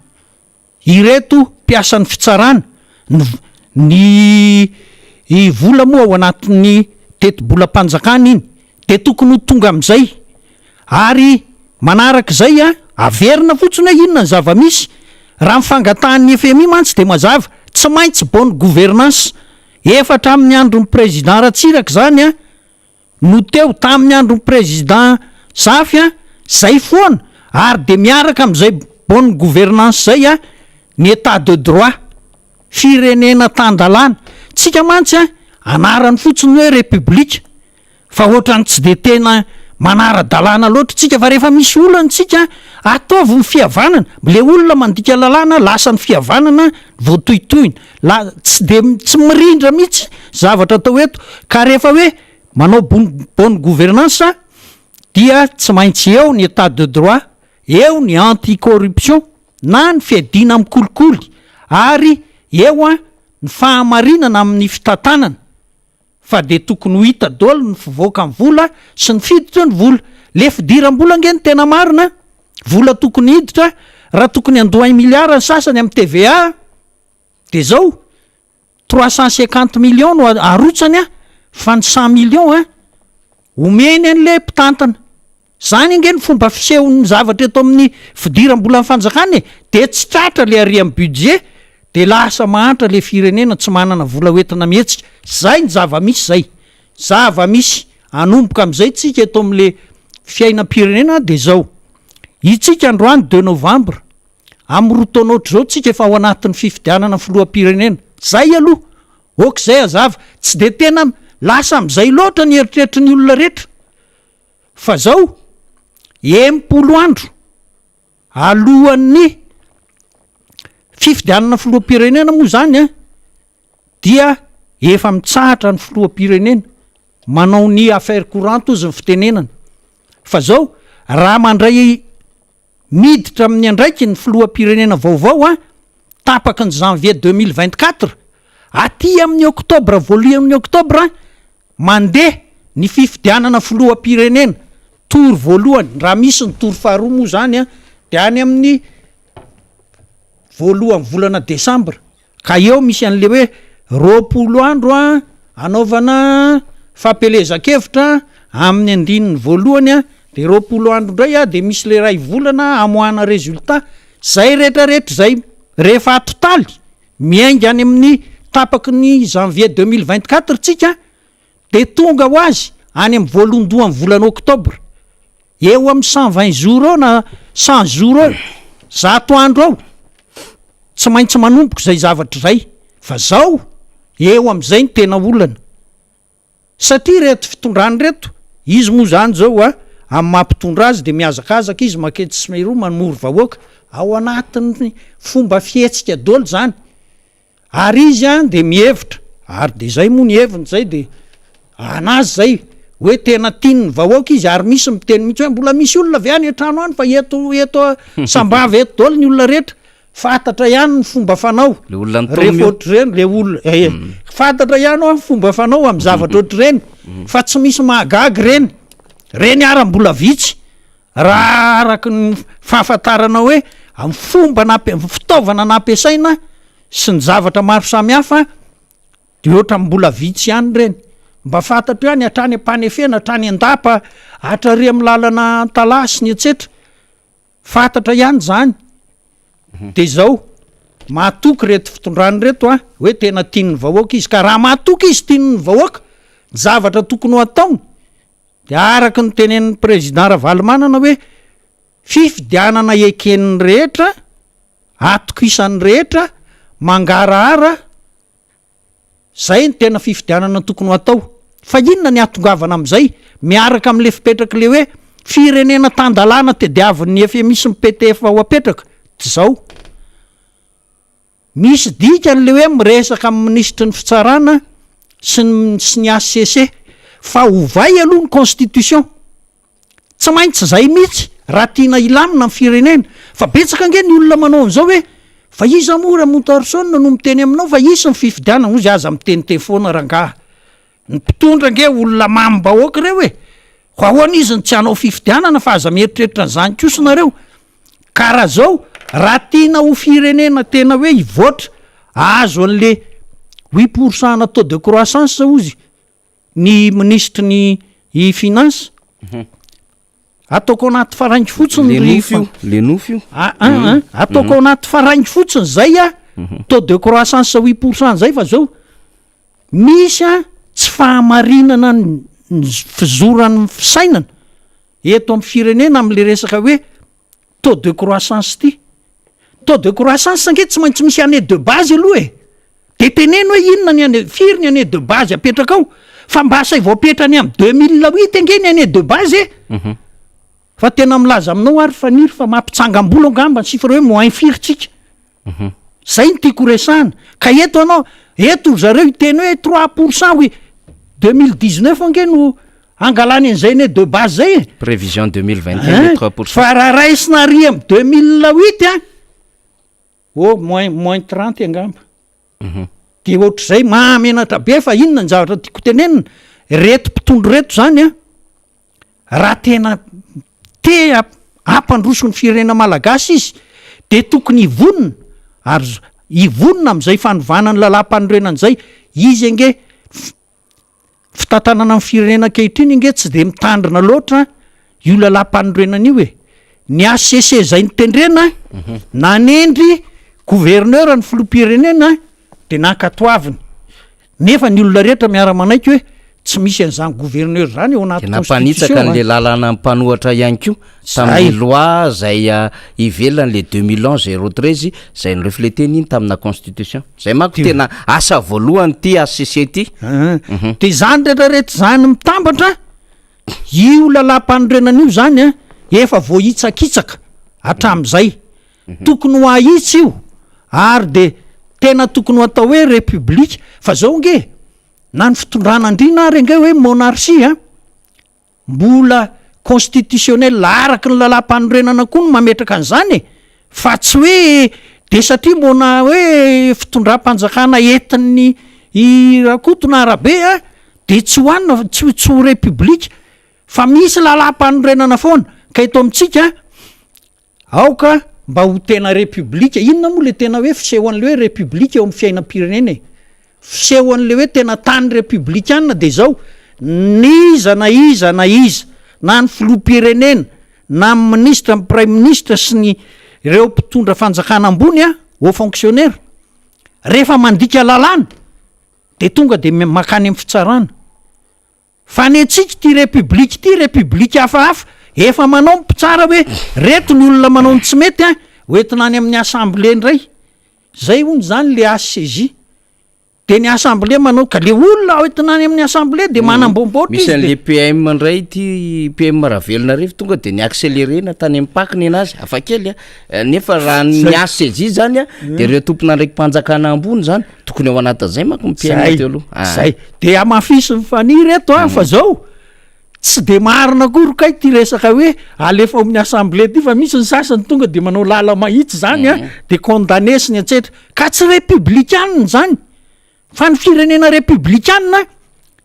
[SPEAKER 3] ireto mpiasan'ny fitsarana ny vola moa ao anatin'ny teti-bolam-panjakana iny de tokony ho tonga amin'izay ary manarak'izay averina fotsiny hoe inona ny zava-misy raha mifangatahany FMI mantsy de mazava tsy maintsy bonne gouvernance efatra amin'ny andron'ny président Ratsiraka zany no teo tamin'ny andron'ny président Zafy zay foana ary de miaraka amin'izay bonne gouvernance zay ny état de droit firenena tan-dalàna tsika mantsy anarany fotsiny hoe république fa ohatrany tsy de tena manara-dalàna loatra tsika fa rehefa misy olana tsika ataovy ny fihavanana le olona mandika lalàna lasa ny fihavanana voatohitohina tsy de tsy mirindra mihitsy zavatra atao eto ka rehefa hoe manao bonne gouvernance dia tsy maintsy eo ny état de droit eo ny anti-corruption na ny fiadina amin'ny kolikoly ary eo ny fahamarinana amin'ny fitantanana fa de tokony ho hita daholo ny fivoaka ny vola sy ny fiditra ny vola le fidiram-bola angeny tena marina vola tokony hiditra raha tokony andoha 1 milliard ny sasany amin'ny TVA de zao 350 millions no arotsany fa ny 100 millions omeny an'le mpitantana zany angeny fomba fisehon'ny zavatra eto amin'ny fidiram-bola ny fanjakana de tsy tratra le ary amin'ny budget de lasa mahantra le firenena tsy manana vola hoentina mihetsika zay ny zava-misy zay zava-misy anomboka amin'izay tsika eto amin'le fiainam-pirenena de zao itsika androany 2 novembre amin'ny rotaona ohatr' zao tsika efa ao anatin'ny fifidianana filoham-pirenena zay aloha ok'izay azava tsy de tena lasa amin'izay loatra ny eritreritry ny olona rehetra fa zao 10 andro alohan'ny fifidianana filoham-pirenena moa zany dia efa mitsahatra ny filoham-pirenena manao ny affaire courante ozy ny fitenenana fa zao raha mandray miditra amin'ny andraiky ny filoham-pirenena vaovao tapaka ny janvier 2024 aty amin'ny oktobra voalohan'ny oktobra mandeha ny fifidianana filoham-pirenena tory voalohany raha misy ny tory faharoa moa zany de any amin'ny voalohan'ny volana desambra ka eo misy an'le hoe 20 andro anaovana fampelezan-kevitra amin'ny andininy voalohany de 20 andro indray de misy le ray volana amoahana résultat zay rehetrarehetra zay rehefa atotaly miainga any amin'ny tapaky ny janvier 2024 tsika de tonga ho azy any amin'ny voalondohan'ny volana oktobra eo amin'ny 120 jours eo na 100 jours eo 100 andro ao tsy maintsy manomboka zay zavatra zay fa zao eo amin'izay ny tena olana satria reto fitondrany reto izy moa zany zao amin'ny mampitondra azy de miazakazaka izy makety sy mairoa mamory vahoaka ao anatin'ny fomba fihetsika daholo zany ary izy de mihevitra ary de zay moa ny heviny zay de anazy zay hoe tena tiany vahoaka izy ary misy miteny mihitsy hoe mbola misy olona avy any an-trano any fa eto sambava eto daholo ny olona rehetra fantatra ihany ny fomba fanao rehefa ohatr'ireny le olona fantatra ihany ny fomba fanao amin'ny zavatra ohatr'ireny fa tsy misy mahagagy reny ara-mbola vitsy raha araky ny fahafantarana hoe amin'ny fomba fitaovana nampiasaina sy ny zavatra maro samihafa de ohatra mbola vitsy ihany reny mba fantatra ihany hatrany ampanefena hatrany andapa hatrary amin'ny lalana talasy ny etsetra fantatra ihany zany de zao mahatoky reto fitondrany reto hoe tena tiany vahoaka izy ka raha mahatoky izy tiany vahoaka zavatra tokony ho ataony de araky ny tenen'ny président Ravalomanana hoe fifidianana eken'ny rehetra atokisan'ny rehetra mangarahara zay ny tena fifidianana tokony ho atao fa inona ny atongavana amin'izay miaraka amin'le fipetraka le hoe firenena tan-dalàna tediavin'ny FMI sy ny PTF ao apetraka zao misy dikan'le hoe miresaka amin'ny ministra ny fitsarana sy ny ACC fa ovay aloha ny constitution tsy maintsy zay mihitsy raha tiana ilamina ny firenena fa betsaka nge ny olona manao an'izao hoe fa iza mora motarsona no miteny aminao fa isy ny fifidianana ozy aza miteniteny foana rangaha ny mpitondra nge olona mamim-bahoaka reo hoe ho ahoana izy ny tsy hanao fifidianana fa aza mieritreritra n'izany kosinareo karaha zao raha tiana ho firenena tena hoe ivoatra azo an'le 8% taux de croissance ozy ny ministre ny finance ataoko anaty faraingy fotsiny
[SPEAKER 2] le nofo io
[SPEAKER 3] ataoko anaty faraingy fotsiny zay a taux de croissance 8% zay fa zao misy a tsy fahamarinana ny fizorany fisainana eto amin'ny firenena am'le resaka hoe taux de croissance ty taux de croissance nge tsy maintsy misy année de base aloha de teneny hoe inona ny année firy ny année de base apetraka ao fa mba asay voapetrany am 2008 nge ny année de base fa tena milaza aminao ary faniry fa mampitsangam-bolo angamba ny sifra hoe moin firitsika zay ny tiako resahana ka eto anao eto zareo iteny hoe 3% hoe 2019 nge no angalany an'izay année de base zay
[SPEAKER 2] prévision 2021 3%.
[SPEAKER 3] fa raha raisina ary am 2008 moins 30 angamba de ohatr'izay mahamenatra be fa inona ny zavatra tiako tenenina reto mpitondro reto zany raha tena te ampandroso ny firenena malagasy izy de tokony ivonina ary ivonina am'izay fanovana ny lalam-panorenan'izay izy nge fitantanana amin'ny firenena kehitriny nge tsy de mitandrina loatra io lalam-panorenana io ny ACC zay nitendrena nanendry gouverneur ny filoham-pirenena de nankatoaviny nefa ny olona rehetra miara-manaiky hoe tsy misy an'izany gouverneur zany eo anaty
[SPEAKER 2] nampanitsaka n'le lalana mpanohatra ihany ko tamin'ny loi zay ivelany le 2011 013 zay ny refleteny iny tamina constitution zay manko tena asa voalohany ty ACC ty de
[SPEAKER 3] zany rehetrarehetra zany mitambatra io lalam-panorenana io zany efa voahitsakitsaka hatram'izay tokony ho ahitsy io ary de tena tokony ho atao hoe république fa zao nge na ny fitondrana andrina ary nge hoe monarchie mbola constitutionnel araky ny lalam-panorenana koa no mametraka an'izany fa tsy hoe de satria mona hoe fitondram-panjakana entin'ny rakotona arabe de tsy hoanina tsy ho république fa misy lalam-panorenana foana ka eto amintsika aoka mba ho tena république inona moa le tena hoe fiseho an'le hoe république eo amin'ny fiainam-pirenena fiseho an'le hoe tena tany républicaine de zao niza na iza na ny filoham-pirenena na ny ministre ny prime ministre sy ny ireo mpitondra fanjakana ambony au fonctionnaire rehefa mandika lalàna de tonga de makany amin'ny fitsarana fa ny antsika ty république hafahafa efa manao mpitsara hoe reto ny olona manao ny tsy mety hoentinany amin'ny assemblée ndray zay hony zany le ACJ de ny assemblée manao ka le olona hoentinany amin'ny assemblée de manambomboatra
[SPEAKER 2] misy an'le PM ndray ty PM Ravelona refa tonga de ny accélérena tany amin'ny pakiny anazy afakely nefa raha ny ACJ zany de reo tompona ndraiky mpanjakana ambony zany tokony ao anatin'izay manko PM teo aloha
[SPEAKER 3] zay de amafisy mifaniry eto fa zao tsy de marina korokay ty resaka hoe alefa amin'ny assemblée ty fa misy ny sasany tonga de manao lala mahitsy zany de condamné sy ny etsetra ka tsy républicaine zany fa ny firenena républicaine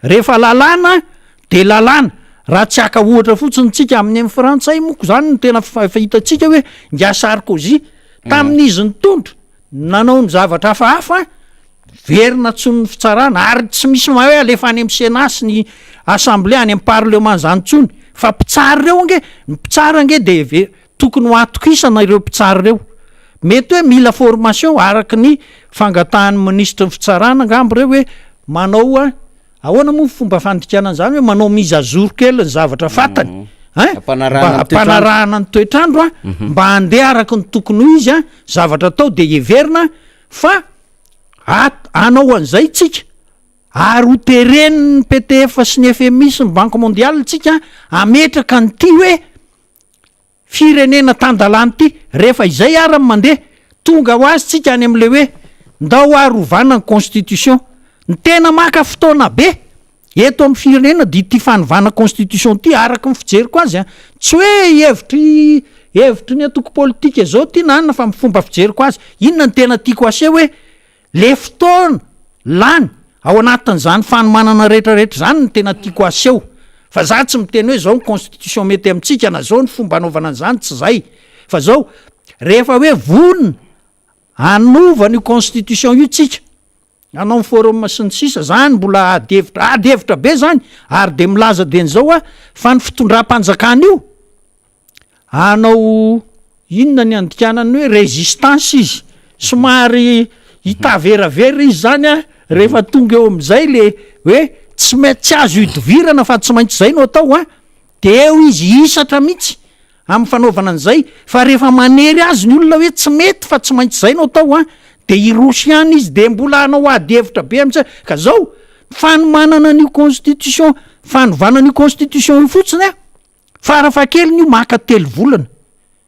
[SPEAKER 3] rehefa lalàna de lalàna raha tsy aka ohatra fotsiny tsika amin'ny amin'ny frantsay moko zany ny tena fahitatsika hoe ngia Sarkozy tamin'izy nitondra nanao ny zavatra hafahafa verina tsony ny fitsarana ary tsy misy hoe alefa any amin'ny Sénat sy ny assemblée any amin'ny parlement zany tsony fa mpitsara reo nge ny mpitsara nge de tokony ho atokisana ireo mpitsara reo mety hoe mila formation araky ny fangatahan'ny ministre ny fitsarana ngambo reo hoe manao ahoana moa fomba fandikana zany hoe manao mise à jour kely ny zavatra fatany ampanarahana ny toetrandro mba handeha araky ny tokony ho izy zavatra atao de heverina fa anao an'izay tsika ary ho tereniny PTF sy ny FMI sy ny banque mondiale tsika ametraka ny ty hoe firenena tandalany ty rehefa izay ara mandeha tonga ho azy tsika any am'le hoe ndao ary ovana ny constitution ny tena maka fotoana be eto amin'ny firenena dia ty fanovana constitution ty araka ny fijeriko azy a tsy hoe hevitry ny atoko politika zao ty nanina fa mifomba fijeriko azy inona ny tena tiako aseho hoe le fotoana lany ao anatin'izany fanomanana rehetrarehetra zany ny tena tiako aseho fa za tsy miteny hoe zao ny constitution mety amintsika na zao ny fomba anaovana an'izany tsy zay fa zao rehefa hoe vonina anovany io constitution io tsika anao ny forum sy ny sisa zany mbola adihevitra be zany ary de milaza de n'zao a fa ny fitondram-panjakana io anao inona ny andikanany hoe résistance izy somary hitaveravera izy zany a rehefa tonga eo am'izay le hoe tsy maintsy azo idivirana fa tsy maintsy zay no atao a de eo izy isatra mihitsy amin'ny fanaovana an'izay fa rehefa manery azy ny olona hoe tsy mety fa tsy maintsy zay no atao a de irosy any izy de mbola anao adihevitra be amitsy ka zao fanomanana n'io constitution fanovana n'io constitution io fotsiny a farafakely n'io maka telo volana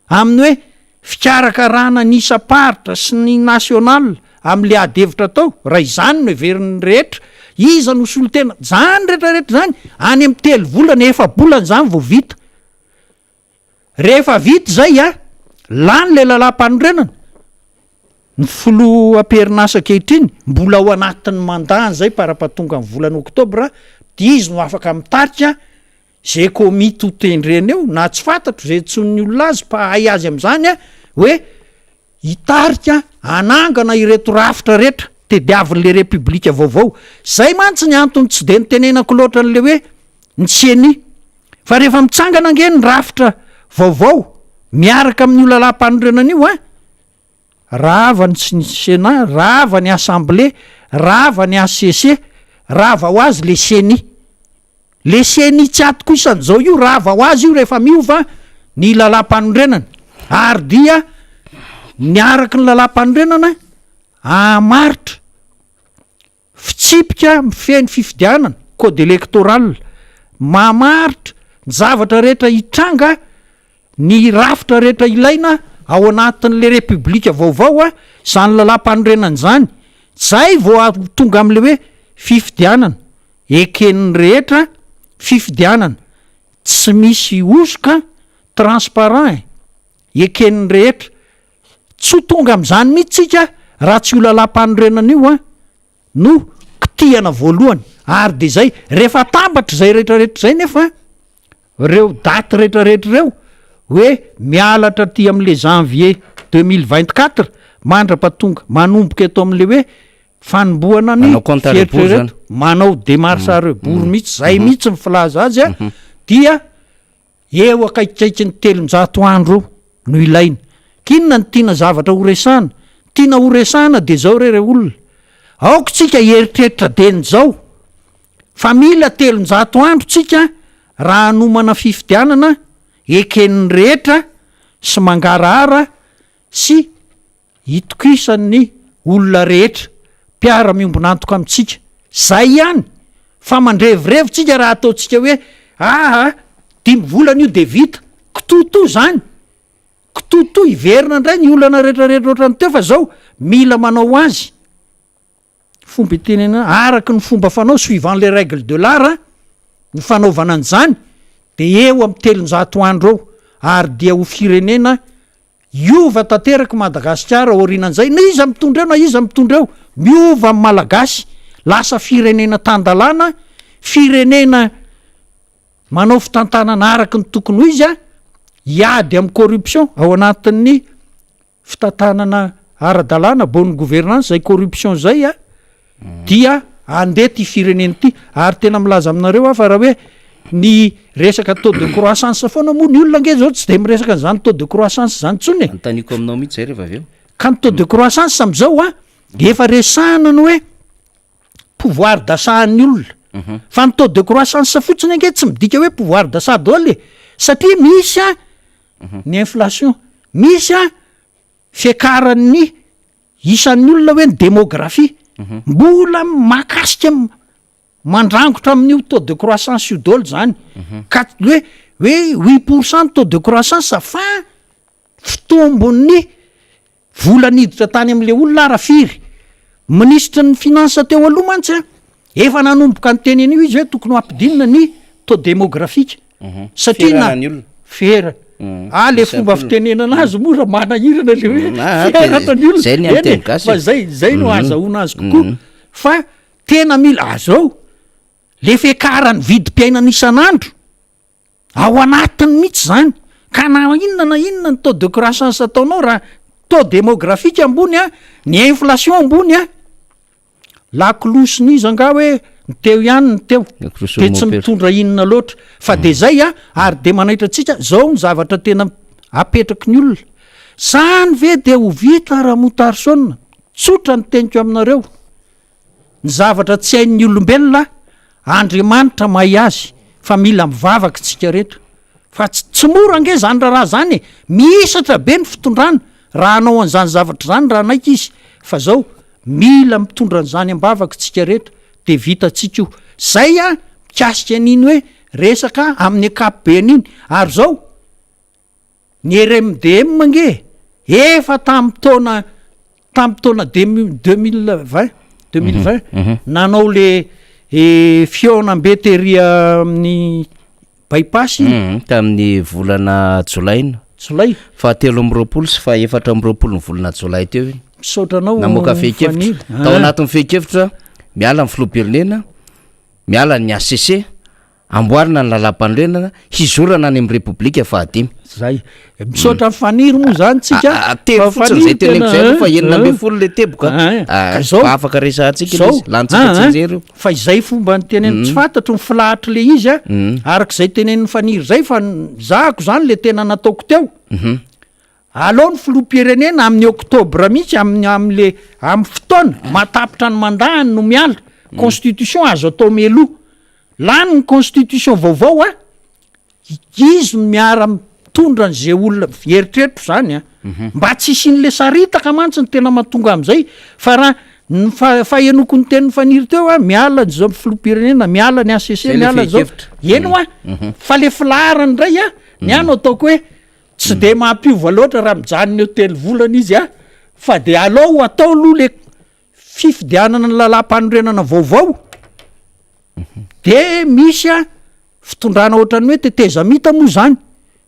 [SPEAKER 3] amin'ny hoe fikarakarana ny isa-paritra sy ny national am'le adihevitra atao raha izany no everiny rehetra iza no solotena zany rehetrarehetra zany any amin'ny telo volana efa bolana zany vao vita rehefa vita zay a lany le lalam-panorenana ny folo aperinasa kehitriny mbola ao anatin'ny mandany zay parapatonga ny volana oktobra de izy no afaka mitarika zay komity hotendreny eo na tsy fantatro zay tson'ny olona azy mpahay azy am'izany a hoe hitarika anangana ireto rafitra rehetra tediavin'le republika vaovao zay mantsy ny antony tsy de nitenenako loatra n'le hoe ny seny fa rehefa mitsangana ange ny rafitra vaovao miaraka amin'ny olalam-panorenana io a rava ny sena rava ny assemblée rava ny ACC rava ho azy le seny tsy atoko isan'izao io rava ho azy io rehefa miova ny lalam-panorenana ary dia niaraka ny lalam-panorenana amaritra fitsipika mifeny fifidianana code électoral mamaritra ny zavatra rehetra hitranga ny rafitra rehetra ilaina ao anatin'le republika vaovao a zany lalam-panorenana zany zay vao tonga am'le hoe fifidianana eken'ny rehetra fifidianana tsy misy osoka transparent eken'ny rehetra tsy ho tonga am'izany mihitsy tsika raha tsy io lalam-panorenana io a no kitihana voalohany ary de zay rehefa tambatra zay rehetrarehetra zay nefa reo daty rehetrarehetra reo hoe mialatra ty am'le janvier 2024 mandra-patonga manomboka eto am'le hoe fanomboana ny fieritrereto manao démarche rebours mihitsy zay mihitsy ny filaza azy a dia eo akaikikaiky ny 300 andro no ilaina kinona ny tiana zavatra horesana tiana horesana de zao re olona aoko tsika heritreritra deny zao fa mila 300 andro tsika raha anomana fifidianana eken'ny rehetra sy mangarahara sy hitokisan'ny olona rehetra mpiara miombonantoka amitsika zay ihany fa mandrevirevitsika raha ataotsika hoe dimy volana io de vita kitoto zany kitoto iverina indray ny olana rehetrarehetra ohatrany teo fa zao mila manao azy fomba itenena araky ny fomba fanao suivant les règles de l'art ny fanaovana an'izany de eo amin'ny 300 andro eo ary dia ho firenena iova tanteraka Madagasikara orinan'izay na iza mitondra eo na iza mitondra eo miova amin'ny malagasy lasa firenena tandalana firenena manao fitantanana araky ny tokony ho izy a hiady amin'ny corruption ao anatin'ny fitantanana ara-dalàna bonne gouvernance zay corruption zay a dia andeha ty firenena ty ary tena milaza aminareo a fa raha hoe ny resaka taux de croissance foana moa ny olona nge zao tsy de miresaka an'izany taux de croissance zany tsony
[SPEAKER 2] antaniko aminao mihitsy zay rehefa avy eo
[SPEAKER 3] ka ny taux de croissance am'izao a efa resahana ny hoe pouvoir d'achat-ny olona fa ny taux de croissance fotsiny ange tsy midika hoe pouvoir d'achat daholo satria misy a ny inflation misy a fiakaran'ny isan'ny olona hoe ny démographie mbola makasika mandrangotra amin'io taux de croissance io daholo zany ka hoe 8% taux de croissance fa fitombon'ny vola niditra tany am'le olona rafiry ministra ny finance teo aloha mantsy a efa nanomboka ny tenen'io izy hoe tokony ho ampidinina ny taux démographique satria na fiera le fomba fitenenana azy mora manahirana le hoe fiaratany olona fa zay no azahoana azy kokoa fa tena mila azao le fiakarany vidim-piainana isan'andro ao anatiny mihitsy zany ka na inona ny taux de croissance ataonao raha taux démographique ambony ny inflation ambony lakolosiny izy anga hoe nyteo ihany ny teo de tsy mitondra inona loatra fa de zay ary de manaitra atsika zao ny zavatra tena apetraky ny olona zany ve de ho vita raha motarsona tsotra ny teniko aminareo ny zavatra tsy hain'ny olombelona Andriamanitra mahay azy fa mila mivavaka tsika rehetra fa tsy mora nge zany raha zany miisatra be ny fitondrana raha anao an'izany zavatra zany raha naika izy fa zao mila mitondra n'izany ambavaka tsika rehetra de vitatsika io zay mikasika an'iny hoe resaka amin'ny akapobeany iny ary zao ny RMDM nge efa tamin'ny taona 2020 nanao le fiona-be teria amin'ny bypass
[SPEAKER 2] tamin'ny volana jolaina fa 3 sy fa 4 ny volana jolay teo
[SPEAKER 3] misaotranao
[SPEAKER 2] namoaka fehikevitra tao anatin'ny fehikevitra miala ny filoha-pirenena miala ny ACC amboarina ny lalam-panorenana hizorana any amin'ny repoblika fahadimy
[SPEAKER 3] zay misaotra faniry moa zany tsika
[SPEAKER 2] telo fotsiny zay teneko zay fa 9 le teboka afaka resahantsika lantsika tsinjery
[SPEAKER 3] fa izay fomba ny teneny tsy fantatro ny filahatra le izy arak'izay tenen'ny faniry zay fa zahako zany le tena nataoko teo alao ny filoha-pirenena amin'ny oktobra mihitsy amin'ny fotoana matapitra ny mandahany no miala constitution azo atao meloa lany ny constitution vaovao izy miara mitondra n'zay olona eritreritro zany mba tsy isin'le saritaka mantsy ny tena mahatonga am'izay fa raha ny fahenoko ny tenin'ny faniry teo miala zao filoha-pirenena miala ny ACC miala zao eny fa le filaharany ray ny ano ataoko hoe tsy de mampiova loatra raha mijanony eo telo volana izy fa de alao atao aloha le fifidianana ny lalam-panorenana vaovao de misy fitondrana ohatrany hoe tetezamita moa zany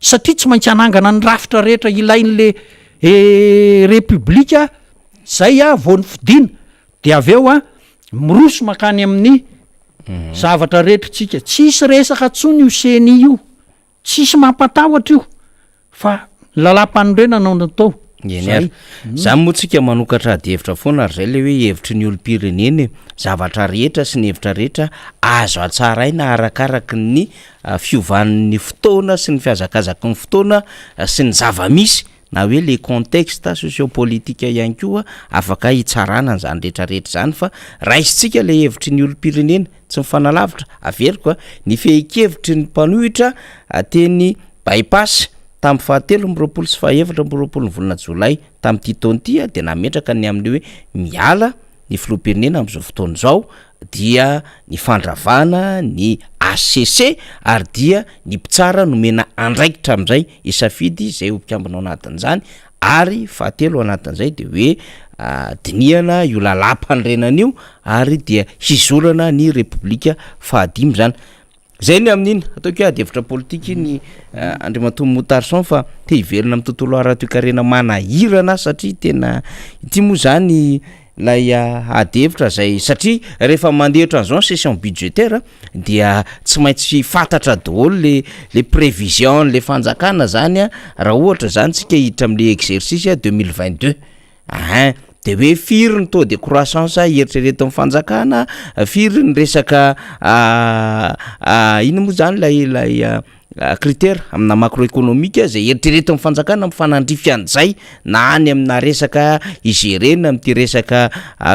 [SPEAKER 3] satria tsy maintsy anangana ny rafitra rehetra ilain'le repoblika zay vao ny fidina de aveo miroso makany amin'ny zavatra rehetra tsika tsisy resaka tsony io seny io tsisy mampatahotra io fa lalam-panorenana natao
[SPEAKER 2] eny zany moa tsika manokatra de hevitra foana ary zay le hoe hevitry ny olo-pirenena zavatra rehetra sy ny hevitra rehetra azo atsaraina arakaraky ny fiovan'ny fotoana sy ny fiazakazaky ny fotoana sy ny zava-misy na hoe le contexte sociopolitika ihany koa afaka hitsarana n'izany rehetrarehetra zany fa raisitsika le hevitry ny olo-pirenena tsy mifanalavitra averiko ny fehikevitry ny mpanohitra teny bypass tamin'ny 13 sy 14 ny volana jolay tamin'ity taona ity de nametraka ny amin'ny hoe miala ny filoha-pirenena amin'izao fotoana zao dia ny fandravana ny ACC ary dia ny mpitsara nomena andraikitra amin'izay isafidy zay ho mpikambana anatin'izany ary 13 anatin'izay de hoe diniana io lalam-panorenana io ary dia hizorana ny repoblika fahadimy zany zay ny amin'iny ataoko ady hevitra politika ny Andriamatoa Motarson fa te hiverina amin'ny tontolo ara-toekarena manahirana satria tena ity moa zany lay ady hevitra zay satria rehefa mandehitra an'izao session budgétaire dia tsy maintsy fantatra daholo le prévision le fanjakana zany raha ohatra zany tsika hiditra amin'le exercice 2022 de hoe firy ny taux de croissance eritrereto amin'ny fanjakana firy ny resaka ino moa zany lay critère amina macroéconomique zay eritrereto amin'ny fanjakana mifanandrify an'izay na any amina resaka igerena am'ty resaka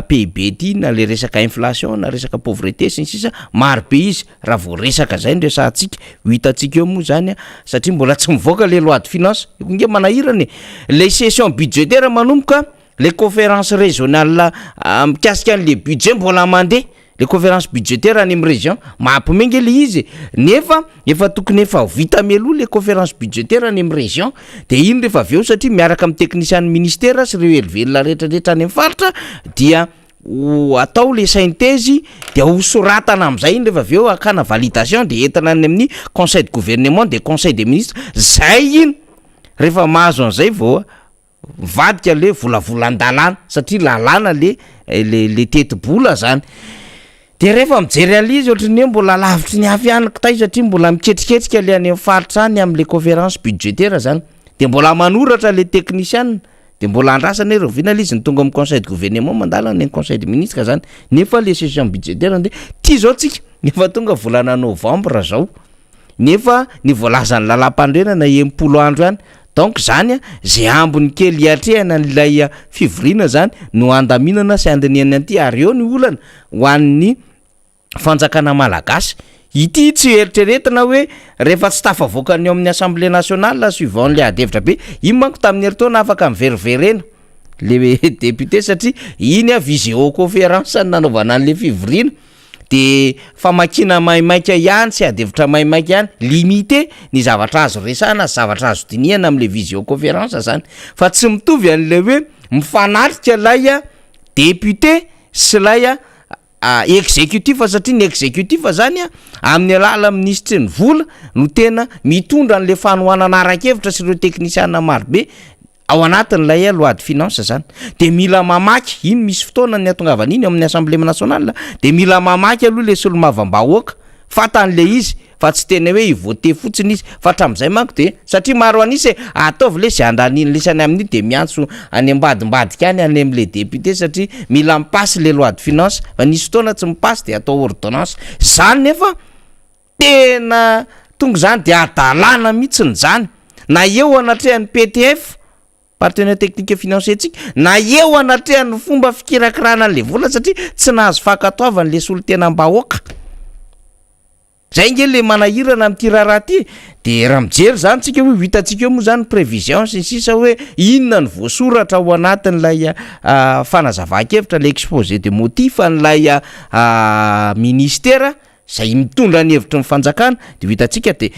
[SPEAKER 2] PIB ty na le resaka inflation na resaka pauvreté sy ny sisa maro be izy raha vao resaka zay ny resahantsika ho hitatsika eo moa zany satria mbola tsy mivoaka le loi de finance nge manahirany le session budgétaire manomboka les conférences régionales mikasika an'le budget mbola mandeha le conférence budgétaire any amin'ny région mahampimenge le izy nefa efa tokony efa vita meloa le conférence budgétaire any amin'ny région de iny rehefa aveo satria miaraka amin'ny technicien ministère sy reo elivelona rehetrarehetra any amin'ny faritra dia atao le synthèse de hosoratana am'izay iny rehefa avy eo akana validation de entana any amin'ny conseil de gouvernement de conseil des ministres zay iny rehefa mahazo an'izay vao vadika le volavolan-dalàna satria lalàna le teti-bola zany de rehefa mijery an'izy ohatran'ny hoe mbola lavitry ny avy ihany tay satria mbola miketriketrika le any amin'ny faritra any am'le conférence budgétaire zany de mbola manoratra le technicien de mbola andrasana ireo vinala izy ny tonga amin'ny conseil de gouvernement mandala ny conseil des ministres zany nefa le session budgétaire de ty zao tsika nefa tonga volana novembre zao nefa ny voalazany lalam-pandrenana empolo andro ihany donc zany zay ambony kely hiatrehana n'ilay fivorina zany no andaminana sy andiniany anty ary eo ny olana ho an'ny fanjakana malagasy ity tsy eritreretina hoe rehefa tsy tafavoakany eo amin'ny assemblée nationale suivant le adevitra be iny manko tamin'ny heritaona afaka miveriverena le député satria iny a visioconférence nanaovana an'le fivorina de famakina maimaika ihany sy adevitra maimaika ihany limité ny zavatra azo resana zavatra azo dinihana am'le visioconférence zany fa tsy mitovy an'le hoe mifanatrika lay député sy lay exécutif satria ny exécutif zany amin'ny alala ministre ny vola no tena mitondra an'le fanohanana arakevitra sy ireo techniciana marobe ao anatin'ilay loi de finance zany de mila mamaky iny misy fotoana ny atongavana iny amin'ny assemblée nationale de mila mamaky aloha le solo-mavambahoaka fatan'le izy fa tsy tena hoe ivote fotsiny izy fa hatram'izay manko de satria maro anisy ataovy le sy andaniny lesany amin'iny de miantso any ambadimbadika any any am'le député satria mila mipasy le loi de finance fa nisy fotoana tsy mipasy de atao ordonnance zany nefa tena tonga zany de adalana mihitsiny zany na eo anatrehan'ny PTF partenaire technique et financier tsika na eo anatrehan'ny fomba fikirakirana an'le vola satria tsy nahazo fankatoavany le solo tena mbahoaka zay nge le manahirana am'ty raharaha ty de raha mijery zany tsika hoe hitantsika eo moa zany prévision sy sisa hoe inona ny voasoratra ao anatin'ilay fanazava-kevitra le exposé de motif an'ilay ministère zay mitondra ny hevitry ny fanjakana de hitantsika de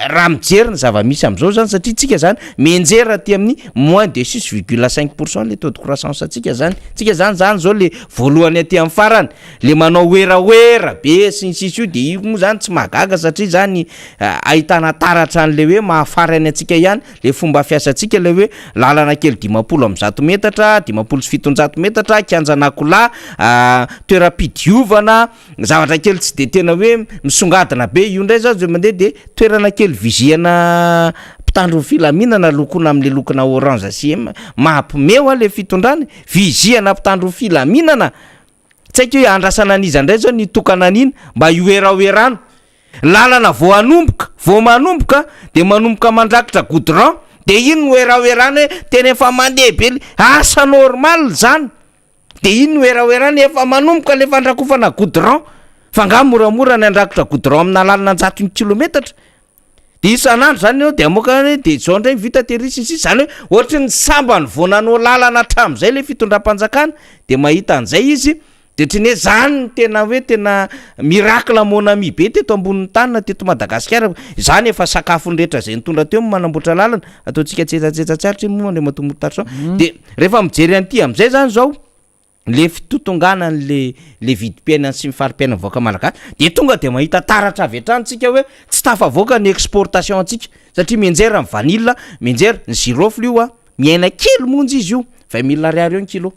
[SPEAKER 2] raha mijery ny zava-misy am'izao zany satria tsika zany menjera ty amin'ny moins de 6,5% le taux de croissance tsika zany zao le voalohany aty amin'ny farany le manao oeraoera be sy ny sisy io de io moa zany tsy mahagaga satria zany ahitana taratra an'le hoe mahafara any atsika ihany le fomba fiasantsika le hoe lalana kely 500 metatra 570 metatra kianjanakola toera-pidiovana zavatra kely tsy de tena hoe misongadina be io ndray zao zay mandeha de toerana kely viziana mpitandro filaminana lokona am'le lokona orange sy mahampimeo le fitondrany viziana mpitandro filaminana tsy haiko hoe andrasana an'izy andray zao ny tokana an'iny mba ioeraoerano lalana vao manomboka de manomboka mandrakitra goudron de iny no oeraoerano hoe tena efa mandeha be asa normal zany de iny no oeraoerano efa manomboka le fandrakofana goudron fa nga moramora ny andrakitra goudron amina lalana 100 kilometatra de isan'andro zany eo de amoka de zao ndray vita terisy zany hoe ohatry ny sambany vonanao lalana hatram'izay le fitondram-panjakana de mahita an'izay izy de triny hoe zany tena hoe tena miracle mon ami be teto ambonin'ny tanina teto Madagasikara zany efa sakafony rehetra zay nitondra teo manamboatra lalana ataontsika tsetsatsetsatsaritry moa le matomotatra de rehefa mijery an'ity am'izay zany zao le fitotongana le vidim-piainany sy mifari-piainany voaka malagasy de tonga de mahita taratra avy hatranytsika hoe tsy tafavoaka ny exportation antsika satria menjera ny vanille menjera ny girofle io miaina kely monjy izy io 20 000 ariary eo ny kilo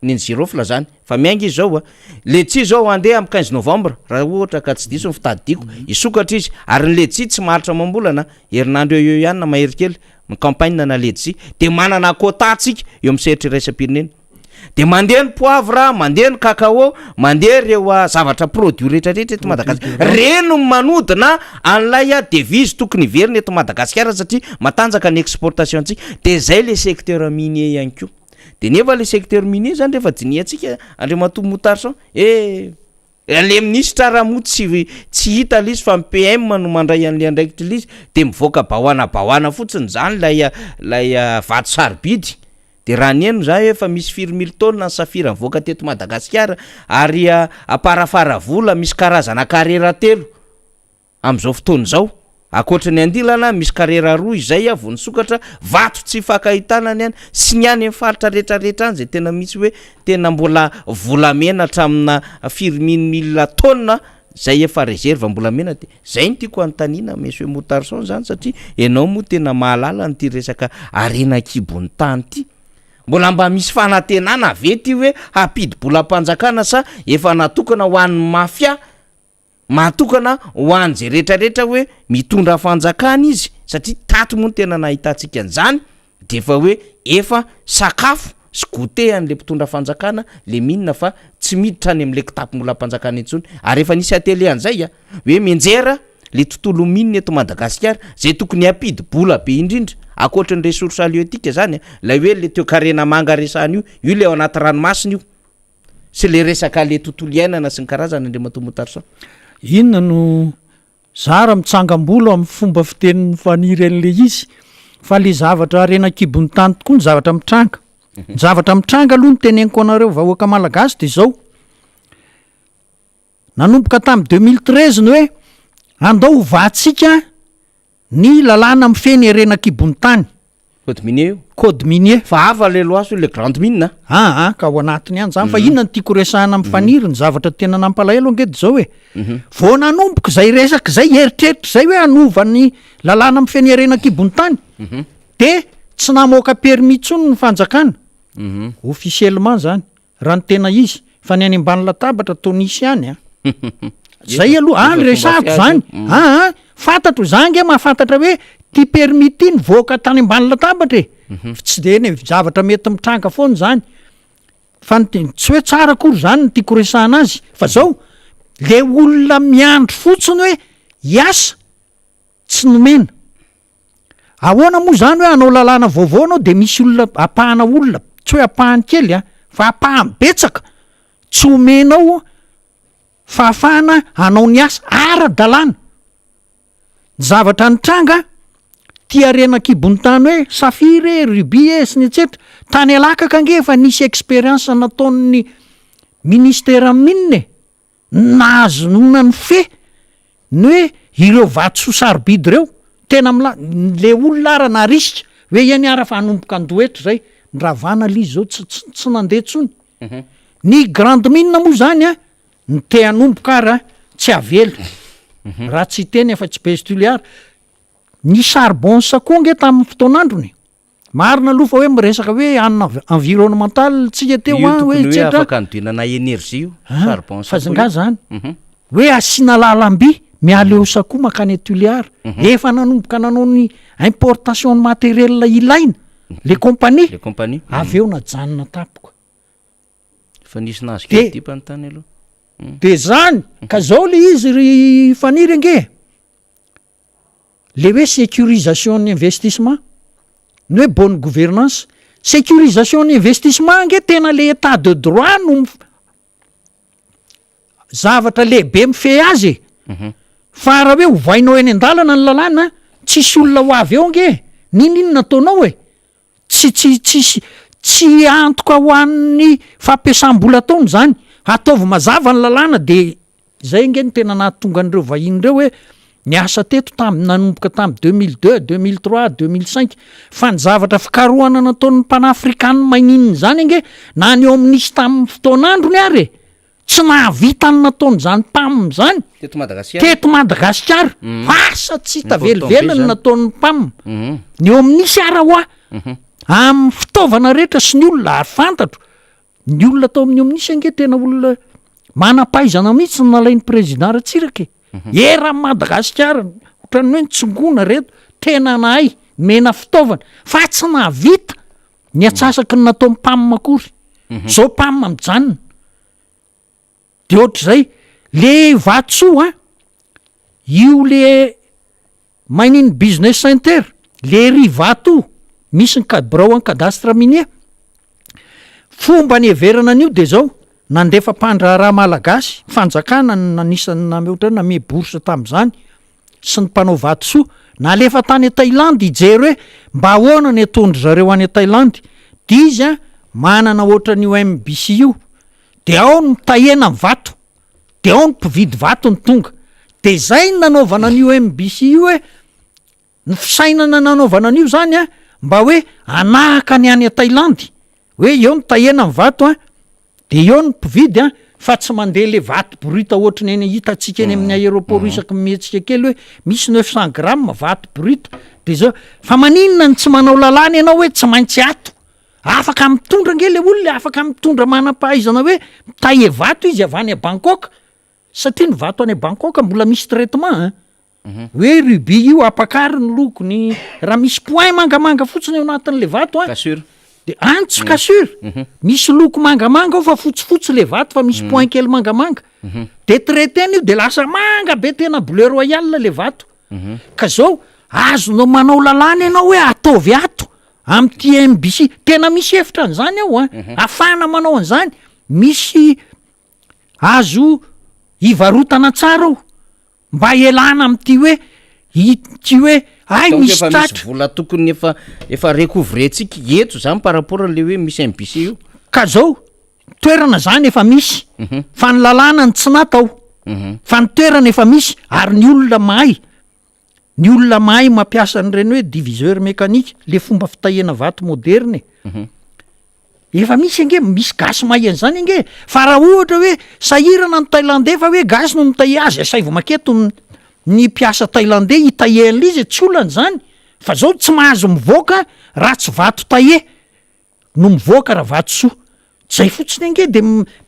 [SPEAKER 2] ny girofle zany fa miainga izy zao letchi zao andeha am 15 novembre raha ohatra ka tsy diso ny fitadidiko isokatra izy ary ny letchi tsy maharitra mambolana herinandro eo ihany na mahery kely ny campagne na letchi de manana quota tsika eo amin'ny sehatra iraisam-pirenena de mandeha ny poivre mandeha ny cacao mandeha reo zavatra produit rehetrarehetra eto Madagasikara reno manodina an'ilay devise tokony iverina eto Madagasikara satria matanjaka ny exportation antsika de zay le secteur minier ihany koa de nefa le secteur minier zany rehefa diniantsika andre matomotarisa le ministre raha tsy hita lizy fa PM no mandray an'le andraikitra lizy de mivoaka bahoana fotsiny zany lay vato sarobidy de raha ny eno za efa misy 4 tonnes ny safira mivoaka teto Madagasikara ary aparafara vola misy karazana karera telo am'izao fotoana zao akoatra ny andilana misy karera roa izay vony sokatra vato tsy fakahitana ny any sy ny any faritra rehetrarehetra any zay tena misy hoe tena mbola volamena hatramina firiminy taona zay efa reserve mbolamena de zay ny tiako antanina monsieur Motarson zany satria ianao moa tena mahalala nyty resaka arena kibony tany ty mbola mba misy fanantenana vety hoe hapidy-bolam-panjakana sa efa natokana ho an'ny mafia matokana ho any zay rehetrarehetra hoe mitondra fanjakana izy satria tato moa tena nahitantsika an'izany de efa hoe efa sakafo sy goûter an'le mpitondra fanjakana le minina fa tsy miditra any am'le kitapo-molam-panjakana intsony ary efa nisy atele an'izay hoe menjera le tontolo minina eto Madagasikara zay tokony hapidy-bola be indrindra akoatra ny ressource halietika zany la hoe le teo karena manga resahana io le ao anaty ranomasina io sy le resaka le tontolo iainana sy ny karazana Andriamato Motarson
[SPEAKER 3] inona no zara mitsangam-bolo amin'ny fomba fitenin'ny faniry an'le izy fa le zavatra arena kibony tany tokoa ny zavatra mitranga ny zavatra mitranga aloha ny teneniko anareo vahoaka malagasy de zao nanomboka tamin'ny 2013 ny hoe andao hovatsika ny lalàna mifeny arena kibony tany
[SPEAKER 2] code minier io
[SPEAKER 3] code minier
[SPEAKER 2] fa ava le loaso le grande mine
[SPEAKER 3] ka ao anatiny any zany fa inona ny tiako resahana amin'ny faniry ny zavatra tena nampalahelo angety zao hoe vao nanomboka zay resaka zay eritreritra zay hoe anovan'ny lalàna mifeny arena kibony tany de tsy namoaka permis tsony ny fanjakana officiellement zany raha ny tena izy fa ny any ambany latabatra tonisy any zay aloha ny resahako zany fantatro zange mahafantatra hoe ty permis ty ny voaka tany ambany latabatra tsy de ny zavatra mety mitranga foana zany fa tsy hoe tsara akory zany ny tiako resahana azy fa zao le olona miandro fotsiny hoe hiasa tsy nomena ahoana moa zany hoe anao lalàna vaovao anao de misy olona apahana olona tsy hoe apahany kely fa apahany betsaka tsy omenao fa afahana anao ny asa ara-dalàna zavatra nitranga ty arena kibony tany hoe safire ruby sy ny etsetra tany alakaka ange fa nisy expérience nataon'ny ministera minne nazonona ny fe ny hoe ireo vato sosarobidy reo tena le olona ara narisitra hoe iany ara fa hanomboka andoetra zay nravana lizy zao tsy nandeha tsony ny grande mine moa zany ny te hanomboka ara tsy avelo raha tsy teny efa tsy bestuliara ny charbon sakoa nge tamin'ny fotoanandrony marina aloha fa hoe miresaka hoe anina environnemental tsika teo hoe etsetra
[SPEAKER 2] afaka nodinana energie io charbon
[SPEAKER 3] fa zanga zany hoe asiana lalamby miala eo sakoa makany atuliara efa nanomboka nanao ny importation ny matériel ilaina le compagnie avy eo najanona tapoka
[SPEAKER 2] fa nisy nazo kely ty mpanontany aloha
[SPEAKER 3] de zany ka zao le izy ry faniry ange le hoe sécurisation ny investissement ny hoe bonne gouvernance sécurisation ny investissement nge tena le état de droit no zavatra lehibe mife azy fa raha hoe hovainao eny an-dalana ny lalàna tsisy olona ho avy eo nge ninona nataonao hoe tsy antoka ho an'ny fampiasam-bola taony zany ataovy mazava ny lalàna de zay nge ny tena nahatonga an'ireo vahiny reo hoe niasa teto nanomboka tamin'ny 2002 2003 2005 fa ny zavatra fikarohana nataon'ny panafrikany mainininy zany nge na ny eo amin'nisy tamin'ny fotoanandrony ary tsy nahavitany nataony zany pam zany teto Madagasikara asa tsy hitavelivelyny nataon'ny pam ny eo amin'nisy ara hoa amin'ny fitaovana rehetra sy ny olona ary fantatro ny olona atao amin'ny eo amin'nisy ange tena olona manampaizana mihitsy ny nalain'ny président Ratsiraka era Madagasikara ohatrany hoe nitsongona reto tena nahay mena fitaovana fa tsy nahavita ny atsasaky ny nataon'ny pam akory zao pam mijanona de ohatr'izay le vatsoa io le maininy business center le ry vato misy ny brao ny cadastre minier fomba ny everana an'io de zao nandefa mpandraraha malagasy fanjakana nanisany nameotra name borsa tam'izany sy ny mpanao vatosoa nalefa tany Tailandy ijery hoe mba ahoana ny atondry zareo any Tailandy de izy manana ohatra n'io MBC io de ao ny mitahena ny vato de ao ny mpividy vato ny tonga de zay ny nanaovana n'io MBC io hoe ny fisainana nanaovana an'io zany a mba hoe anahaka ny any Tailandy hoe eo ny tahena ny vato a de eo ny mpividy a fa tsy mandeha le vato brut ohatrany eny hitantsika eny amin'ny aéroport isaky mihetsika kely hoe misy 900 grammes vato brut de zao fa maninona ny tsy manao lalàna ianao hoe tsy maintsy ato afaka mitondra nge le olona afaka mitondra manam-pahaizana hoe mitahe vato izy avy any a Bangkok satria ny vato any a Bangkok mbola misy traitement hoe ruby io apakary ny lokony raha misy point mangamanga fotsiny ao anatin'le vato a
[SPEAKER 2] kasura
[SPEAKER 3] de antso kasura misy loko mangamanga ao fa fotsifotsy le vato fa misy point kely mangamanga de traitena io de lasa manga be tena bleu royal le vato ka zao azonao manao lalàna ianao hoe ataovy ato am'ty MBC tena misy efitra an'izany ao a afana manao an'izany misy azo ivarotana tsara ao mba elana am'ty hoe ity hoe ay misy
[SPEAKER 2] efa
[SPEAKER 3] tratra
[SPEAKER 2] misy vola tokony efa recouvrer-tsika eto zany par rapport an'le hoe misy MBC io
[SPEAKER 3] ka zao toerana zany efa misy fa ny lalàna ny tsy natao fa ny toerana efa misy ary ny olona mahay mampiasa an'ireny hoe diviseur mécanique le fomba fitahena vato moderne efa misy ange misy gasy mahay an'izany ange fa raha ohatra hoe sahirana ny Tailandais fa hoe gasy no mitahe azy asay vo maketo ny mpiasa Tailandais hitahe an'le izy tsy olana zany fa zao tsy mahazo mivoaka raha tsy vato tahe no mivoaka raha vato soa zay fotsiny ange de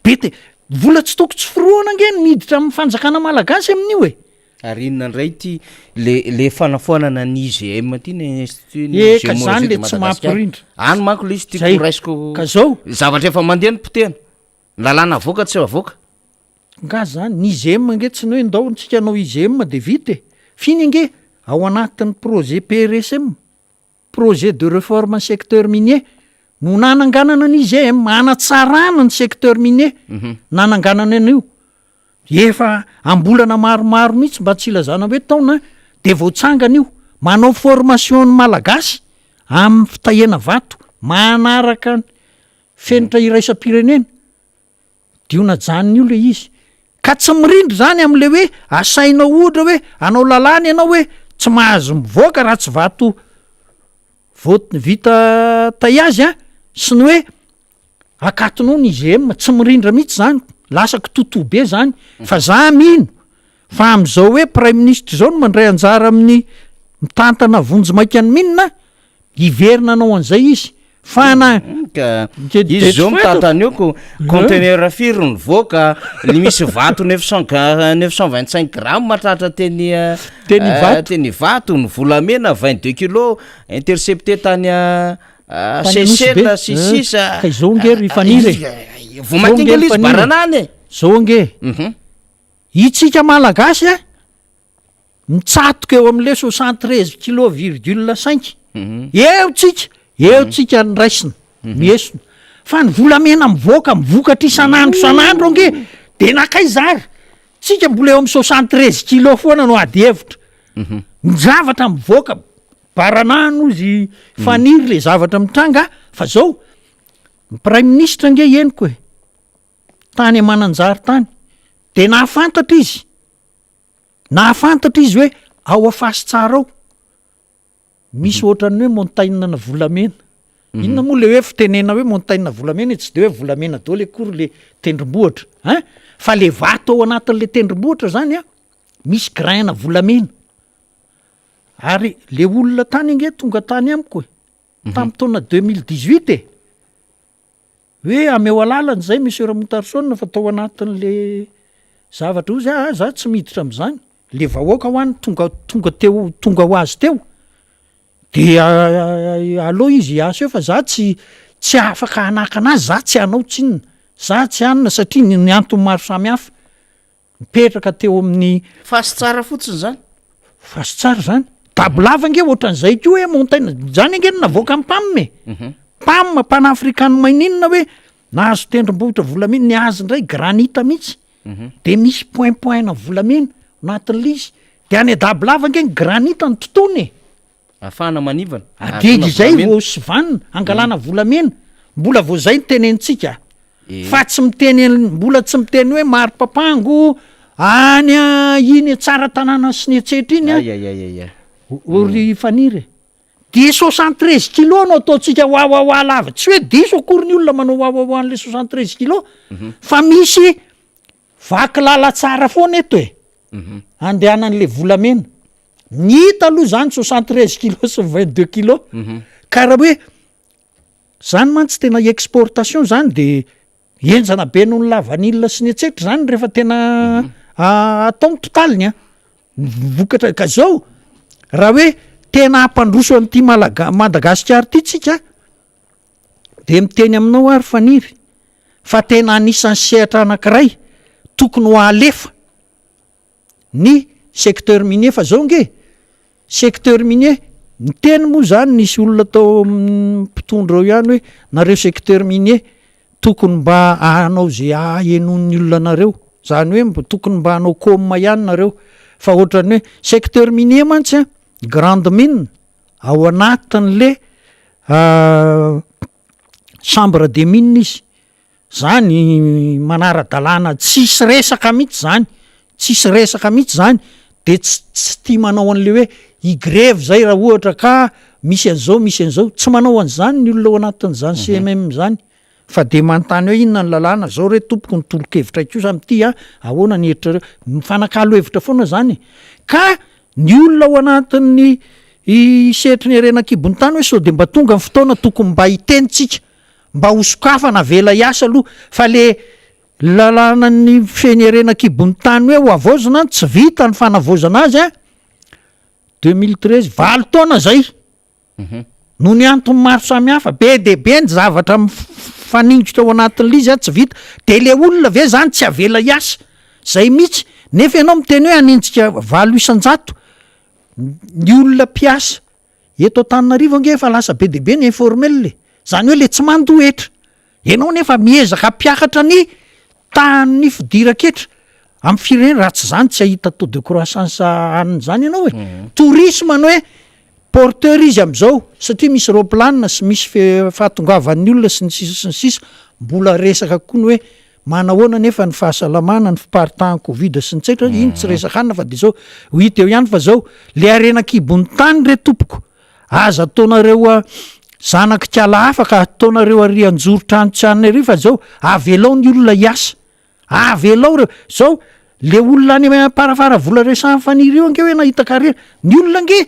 [SPEAKER 3] bety vola tsy toko tsy firoana ange ny miditra amin'ny fanjakana malagasy amin'io e
[SPEAKER 2] ary inona ndray ty le fanafoanana ny IGM ty ny
[SPEAKER 3] ka zany le tsy mampirindra
[SPEAKER 2] any manko le izy tiako raisiko
[SPEAKER 3] ka zao
[SPEAKER 2] zavatra efa mandeha ny potena lalàna avoaka tsy avoaka
[SPEAKER 3] nga zany ny IGM nge tsy hoe ndao ntsika anao IGM de vite finy nge ao anatin'ny projet PRSM projet de réforme secteur minier no nananganana ny IGM anatsarana ny secteur minier nananganana an'io efa ambolana maromaro mihitsy mba tsy ilazana hoe taona de voatsangana io manao formation ny malagasy amin'ny fitahena vato manaraka ny fenitra iraisam-pirenena diona janony io le izy ka tsy mirindry zany am'le hoe asainao ohatra hoe anao lalàna ianao hoe tsy mahazo mivoaka raha tsy vato vita taiazy a sy ny hoe akatonao ny IGM tsy mirindra mihitsy zany lasako totoa be zany fa za mino fa am'izao hoe prime ministre zao no mandray anjara amin'ny mitantana vonjy maika ny minina hiverina anao an'izay izy fa
[SPEAKER 2] ka izy zao mitantany eo ko conteneur firy ny voaka le misy vato 925 grammes matratra teny vato ny volamena 22 kilo intercepté tany Seychelles sisisa
[SPEAKER 3] ka izao nge ry fanire
[SPEAKER 2] vo matingely izy baranany
[SPEAKER 3] zao nge itsika malagasy a mitsatoka eo am'le 73 kilo virgule 5 eo tsika ny raisina miesona fa ny volamena mivokatra isan'andro nge de nakaizary tsika mbola eo amy 73 kilo foana no ady hevitra ny zavatra mivoaka baranano izy faniry le zavatra mitranga fa zao ny prime ministre nge eniko e tany amananjary tany de nahafantatra izy hoe ao afasy tsara ao misy ohatrany hoe montagne na volamena inona moa le hoe fitenena hoe montagne volamena tsy de hoe volamena dao le kory le tendrombohatra fa le vato ao anatin'le tendrombohatra zany a misy grain na volamena ary le olona tany nge tonga tany amiko e tamin'ny taona 2018 e hoe ameo alalany zay monsieur Ramotarsona fa tao anatin'le zavatra io zay za tsy miditra am'izany le vahoaka ho any tonga ho azy teo de aloha izy aso eo fa za tsy afaka hanaka anazy za tsy hanao tsinona za tsy anina satria ny antony maro samy hafa mipetraka teo amin'ny
[SPEAKER 2] fasy tsara fotsiny zany
[SPEAKER 3] fasy tsara zany dabolava nge ohatran'izay ko hoe montagne zany nge navoaka amin'ny pamme pamme panafrikany maininona hoe nahazo tendrombohitra volamena ny azy ndray granita mihitsy de misy point na volamena anatin'le izy de any dabolava nge ny granita ny tontony
[SPEAKER 2] afana manivana
[SPEAKER 3] adedy zay vo sivanina angalana volamena mbola vo zay ny tenentsika fa tsy mbola tsy miteny hoe maro-papango any iny tsara tanàna sy ny etsetra iny ory faniry de 73 kilo anao ataontsika hoahoahoa lava tsy hoe diso akory ny olona manao hoahoahoa an'le 73 kilo fa misy vaky lala tsara foana eto e andehanan'le volamena ny hita aloha zany 73 kilo sy 22 kilo ka raha hoe zany mantsy tena exportation zany de enjana be noho ny lavanila sy ny etsetra zany rehefa tena atao ny totaliny a vokatra ka zao raha hoe tena ampandroso an'ity Madagasikara ty tsika de miteny aminao ary faniry fa tena anisan'ny sehatra anankiray tokony ho alefa ny secteur minier fa zao nge secteur minier ny teny moa zany nisy olona tao mpitondra ao ihany hoe nareo secteur minier tokony mba anao zay enon'ny olona nareo zany hoe tokony mba anao koma ihany nareo fa ohatrany hoe secteur minier mantsy a grande mine ao anatin'le chambre de mine izy zany manara-dalàna tsisy resaka mihitsy zany de tsy tia manao an'le hoe igreve zay raha ohatra ka misy an'izao tsy manao an'izany ny olona ao anatin'izany CMM zany fa de manontany hoe inona ny lalàna zao re tompoko ny tolo-kevitra kosa am'ty ahoana ny hetrareo mifanakalo hevitra foana zany ka ny olona ao anatin'ny setry ny arenan-kibony tany hoe sao de mba tonga ny fotoana tokony mba hitenitsika mba hosokafana vela iasa aloha fa le lalàna ny feny arenan-kibony tany hoe ho avaozana tsy vita ny fanavaozana azy 2013 valo taona zay no ny antony maro samihafa be de be ny zavatra faningitra ao anatin'le izy tsy vita de le olona ve zany tsy avela iasa zay mihitsy nefa ianao miteny hoe anenjika 800 ny olona mpiasa eto Antananarivo nge fa lasa be de be ny informel zany hoe le tsy mandohetra ianao nefa miezaka mpiakatra ny tany fidiraketra amin'ny firenena raha tsy zany tsy ahita taux de croissance aniny zany ianao hoe tourisme no hoe porteur izy am'izao satria misy roplanina sy misy fahatongavan'ny olona sy ny sisa mbola resaka koa ny hoe manahoana nefa ny fahasalamana ny fiparitahan'ny covid sy ny tsetra iny tsy resaka anina fa de zao ho hita eo ihany fa zao le arenan-kibony tany re tompoko aza ataonareo zanak'ikala hafa ka ataonareo arianjorotra anytsanina ery fa zao avelao ny olona hiasa avelao reo zao le olona any parafara vola resan'ny faniry io ange hoe nahita karera ny olona nge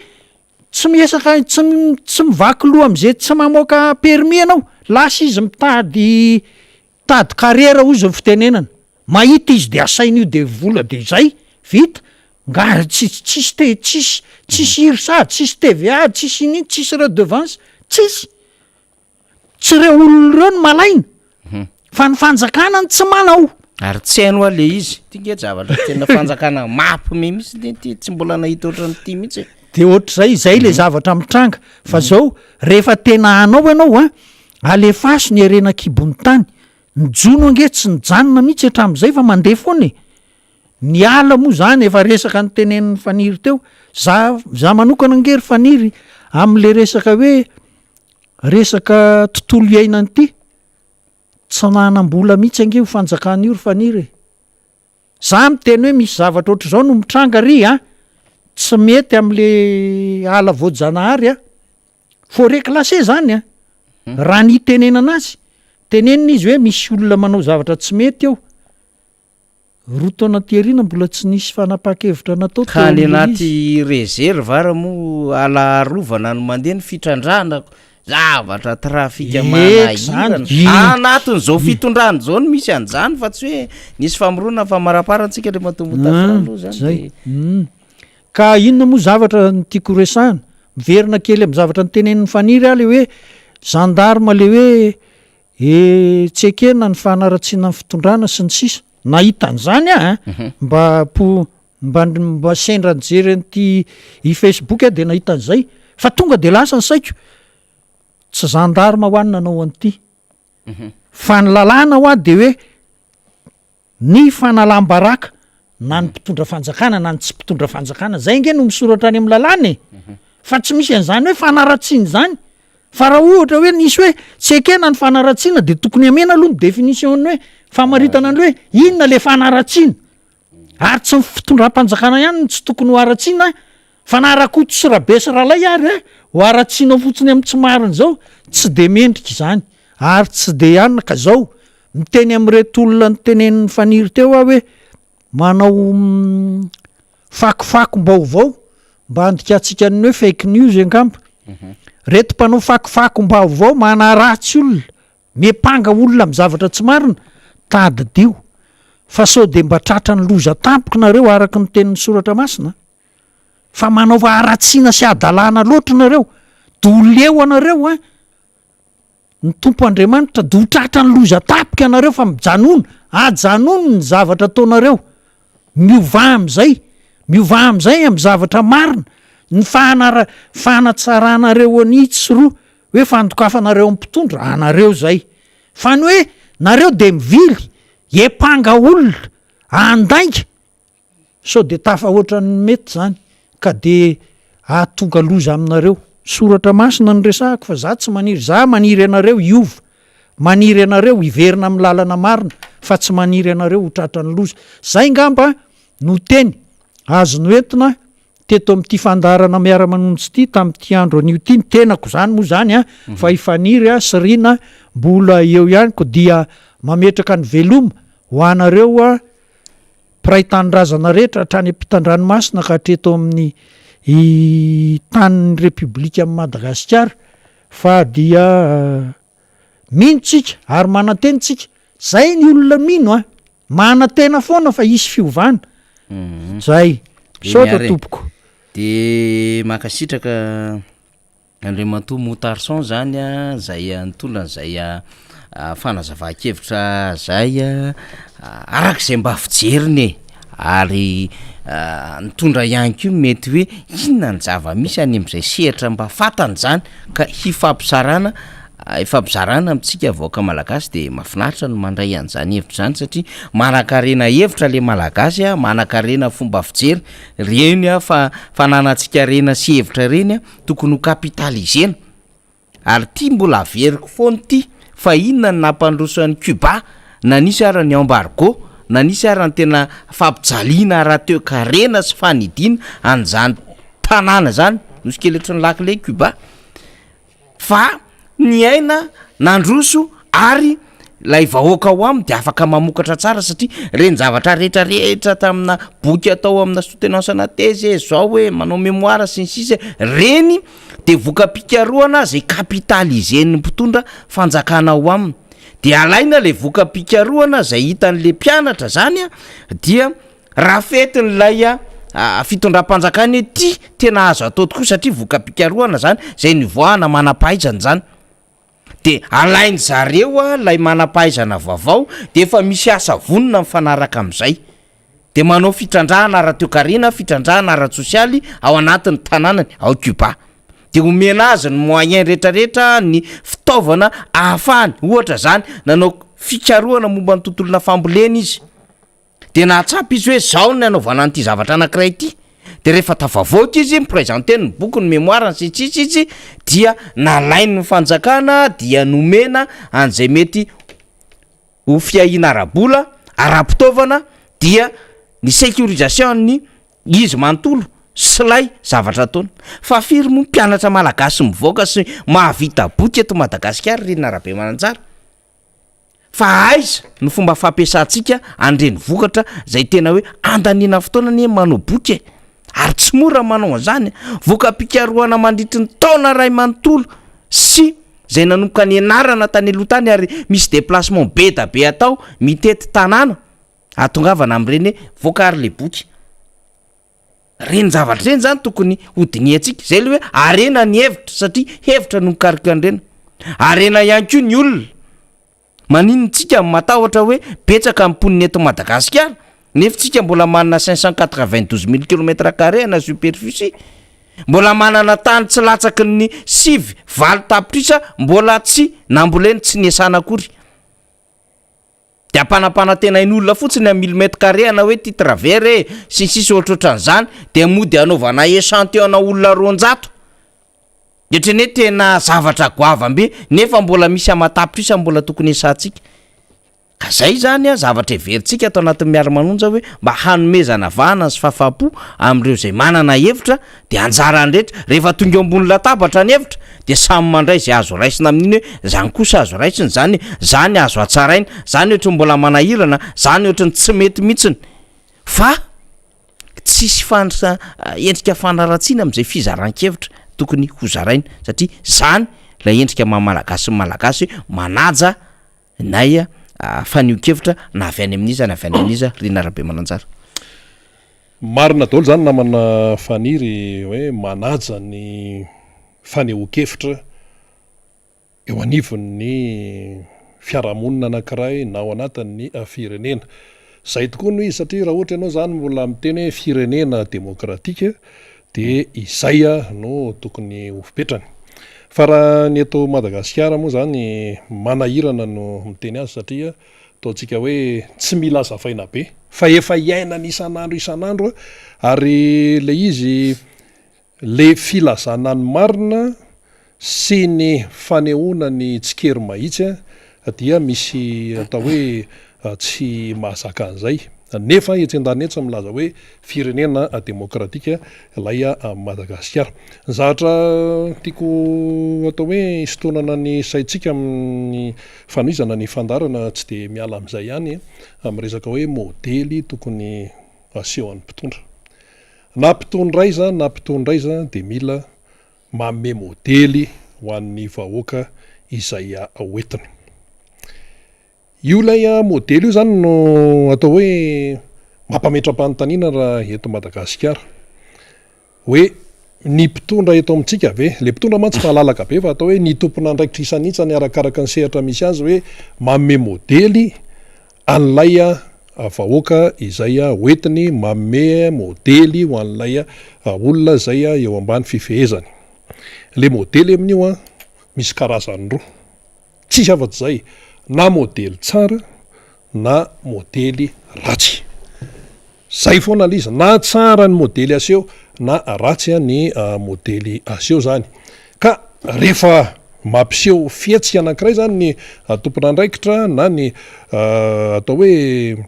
[SPEAKER 3] tsy miesaka tsy mivaky loha am'izay tsy mamoaka permis anao lasa izy mitady karera ozy ny fitenenana mahita izy de asaina io de vola de zay vita ngary tsisy irsa tsisy TVA tsisy ininy tsisy redevance tsy reo olona reo ny malaina fa ny fanjakana ny tsy manao
[SPEAKER 2] ary tsy haino ale izy ty nge zavatra tena fanjakana mampime mihitsy de ty tsy mbola nahita ohatranyty mihitsy
[SPEAKER 3] de ohatra zay le zavatra mitranga fa zao rehefa tena anao ianao alefaso ny arenan-kibony tany ny jono ange tsy nijanona mihitsy hatram'izay fa mandeha foana ny ala moa zany efa resaka ny tenen'ny faniry teo za manokana ngery faniry am'le resaka hoe resaka tontolo iainany ty tsy nanam-bola mihitsy ange ho fanjakany io ry faniry za miteny hoe misy zavatra ohatra zao no mitranga ry tsy mety am'le ala voajanahary forêt classé zany raha ny tenenana azy tenenina izy hoe misy olona manao zavatra tsy mety eo rotona tiarina mbola tsy nisy fanapa-kevitra natao
[SPEAKER 2] ka ny anaty réserve ara moa ala rovana no mandeha ny fitrandrana zavatra trafika anatin'izao fitondrany zao no misy an'izany fa tsy hoe nisy famorona fa maraparantsika re matombotafiranlo zany
[SPEAKER 3] ka inona moa zavatra ny tiako resahana miverina kely am' zavatra ny tenen'ny faniry le hoe gendarme le hoe tsekena ny fanaratsiana ny fitondrana sy ny sisa nahitan'zany mba sendra nijery n'ty i Facebook de nahitan'zay fa tonga de lasa ny saiko tsy gendarme ho any nanao an'ity fa ny lalàna ho a de hoe ny fanalam-baraka na ny mpitondra fanjakana na ny tsy mpitondra fanjakana zay nge no misoratra any amin'ny lalàna fa tsy misy an'izany hoe fanaratsiany zany fa raha ohatra hoe nisy hoe tsy ekena ny fanaratsiana de tokony amena aloha ny définition hoe famaritana an'le hoe inona le fanaratsiana ary tsy fitondram-panjakana ihany tsy tokony ho aratsiana fanarakoto sy rabe sy rahalay ary ho ara-tsianao fotsiny amin'ny tsy mariny zao tsy de mendrika izany ary tsy de anina ka zao miteny am'reto olona ny tenen'ny faniry teo ah hoe manao fakofako mbaovao mba andikatsika ny hoe fake news angamba reto mpanao fakofako mbaovao manaratsy olona mepanga olona amin'ny zavatra tsy marina tadidio fa sao de mba tratra ny loza tampoka nareo araky ny tenin'ny soratra masina fa manaova aratsiana sy adalàna loatra nareo doleo anareo a ny tompo andriamanitra do tratra ny loza tapika anareo fa mijanono ajanono ny zavatra ataonareo miova am'zay amin'ny zavatra marina ny fanatsarahnareo anitsy roa hoe fandokafanareo amin'ny mpitondra anareo zay fa ny hoe nareo de mivily epanga olona andainga sao de tafa oatra ny mety zany ka de atonga loza aminareo soratra masina ny resahako fa za tsy maniry za maniry anareo iova maniry anareo iverina amin'ny lalana marina fa tsy maniry anareo ho tratra ny loza zay ngamba no teny azo no entina teto amin'ity fandarana miara-manontsy ity tamin'ity andro an'io ty ny tenako zany moa zany a fa ifaniry a syrina mbola eo ihanyko dia mametraka ny veloma ho anareo a piraitanydrazana rehetra hatrany ampitan-dranomasina ka hatreto amin'ny tanin'ny repoblika amin'ny Madagasikara fa dia minotsika ary manatenitsika zay ny olona mino a manatena foana fa isy fiovana zay saotra tompoko
[SPEAKER 2] de makasitraka Andriamantoa Motarson zany a zay nitondra zay fanazava-kevitra zay arak'izay mba fijeriny ary nitondra ihany ko mety hoe inona ny zava-misy any am'izay sehatra mba fatany zany ka hifampizarana amintsika vaoaka malagasy de mahafinaritra no mandray an'izany hevitra zany satria manan-karena hevitra le malagasy a manan-karena fomba fijery reny a fa fananantsika rena sy hevitra reny a tokony ho kapitalizena ary ty mbola averiko foany ty fa inona ny nampandrosoan'ny Cuba na nisy ara ny embargo na nisy ara ny tena fampijaliana raha teo karena sy fanidina an'izany tanàna zany nosy keletry ny lakile Cuba fa ny aina nandroso ary lay vahoaka ao aminy de afaka mamokatra tsara satria reny zavatra rehetrarehetra tamina boky atao amina soutenance-na thèse zao hoe manao mémoire sy ny sisa reny de voka-pikaroana zay kapitalizen'ny mpitondra fanjakana ao aminy de alaina le voka-pikaroana zay hitan'le mpianatra zany a dia raha fetin'lay fitondram-panjakana ety tena azo atao tokoa satria voka-pikaroana zany zay nivoahana manam-pahaizana zany de alainy zareo lay manam-pahaizana vaovao de efa misy asa vonona mifanaraka am'izay de manao fitrandrahana ara-toekarena fitrandrahana ara-tsosialy ao anatin'ny tanànany ao Cuba de omena azy ny moyen rehetrarehetra ny fitaovana ahafahany ohatra zany nanao fikaroana momba ny tontolona fambolena izy de nahatsapy izy hoe zao ny anaovana an'ity zavatra anankiray ity de rehefa tafavoaka izy miprezante ny boky ny mémoire sy tsitsy izy dia nalainy ny fanjakana dia nomena an'izay mety ho fiahina ara-bola ara-pitaovana dia ny sécurisation ny izy manontolo slay zavatra ataony fa firy moa mpianatra malagasy mivoaka sy mahavita boky eto Madagasikara reny arabe mananjara fa aiza ny fomba fampiasantsika andreny vokatra zay tena hoe andanina fotoana ny manao boky ary tsy mora manao an'izany voka-pikaroana mandritry ny taona ray manontolo sy zay nanomboka ny anarana tany aloha tany ary misy déplacement be da be atao mitety tanàna atongavana am'ireny voakary le boky reny zavatra reny zany tokony hodiniantsika zay le hoe arena ny hevitra satria hevitra no mikarika an'ireny arena ihany koa ny olona maninontsika matahotra hoe betsaka amponiny eto Madagasikara nefa tsika mbola manana 592 000 km² na superficie mbola manana tany tsy latsaky ny sivy valo tapitrisa mbola tsy namboleny tsy niasana akory de ampanapana tena in'olona fotsiny a 1000 m² na hoe ty travers sy sisy ohatrohatran'izany de mody anaovana échantillon olona 200 detreny tena zavatra goavambe nefa mbola misy amatapitrisa mbola tokony esantsika ka zay zany a zavatra everitsika atao anatin'ny miara-manonja hoe mba hanomezana vana sy fahafapo am'ireo zay manana hevitra de anjarany rehetra rehefa tonga eo ambony latabatra ny hevitra de samy mandray zay azo raisina amin'iny hoe zany kosa azo raisiny zany azo atsaraina zany ohatra mbola manahirana zany ohatrany tsy mety mihitsiny fa tsisy endrika fanaratsiana am'izay fizaran-kevitra tokony hozaraina satria zany la endrika mahamalagasy ny malagasy manaja nay fanio-kevitra na avy any amin'iza na avy any amin'iza rina rabe mananjara
[SPEAKER 1] marina daholo zany namana faniry hoe manaja ny faneho-kevitra eo anivon'ny fiarahamonina anankiray na ao anatin'ny firenena zay tokoa noho izy satria raha ohatra ianao zany mbola miteny hoe firenena demokratika de izay no tokony hofipetrany fa raha ny eto Madagasikara moa zany manahirana no miteny azy satria ataontsika hoe tsy mila zafaina be fa efa iainany isan'andro ary le izy le filazana ny marina sy ny fanehoana ny tsikery mahitsy dia misy atao hoe tsy mahazaka an'izay nefa etsi-an-danetsy milaza hoe firenena demokratika ilay Madagasikara ny zavatra tiako atao hoe istonana ny saitsika amin'ny fanoizana ny fandarana tsy de miala am'izay ihany am'resaka hoe modely tokony aseho an'ny mpitondra na mpitondra de mila manome modely ho an'ny vahoaka izay hoentiny io lay modely io zany no atao hoe mampametra-panontaniana raha eto Madagasikara hoe ny mpitondra eto amintsika ve le mpitondra mantsy fahalalaka be fa atao hoe ny tompona andraikitra isanitsany arakaraka ny sehatra misy azy hoe manome modely an'lay vahoaka izay hoentiny manome modely ho an'lay olona zay eo ambany fifehezany le modely amin'io misy karazany roa tsisy afa-tsy zay na modely tsara na modely ratsy zay foana liza na tsara ny modely aseho na ratsy ny modely aseho zany ka rehefa mampiseho fietsika anankiray zany ny tompona andraikitra na ny atao hoe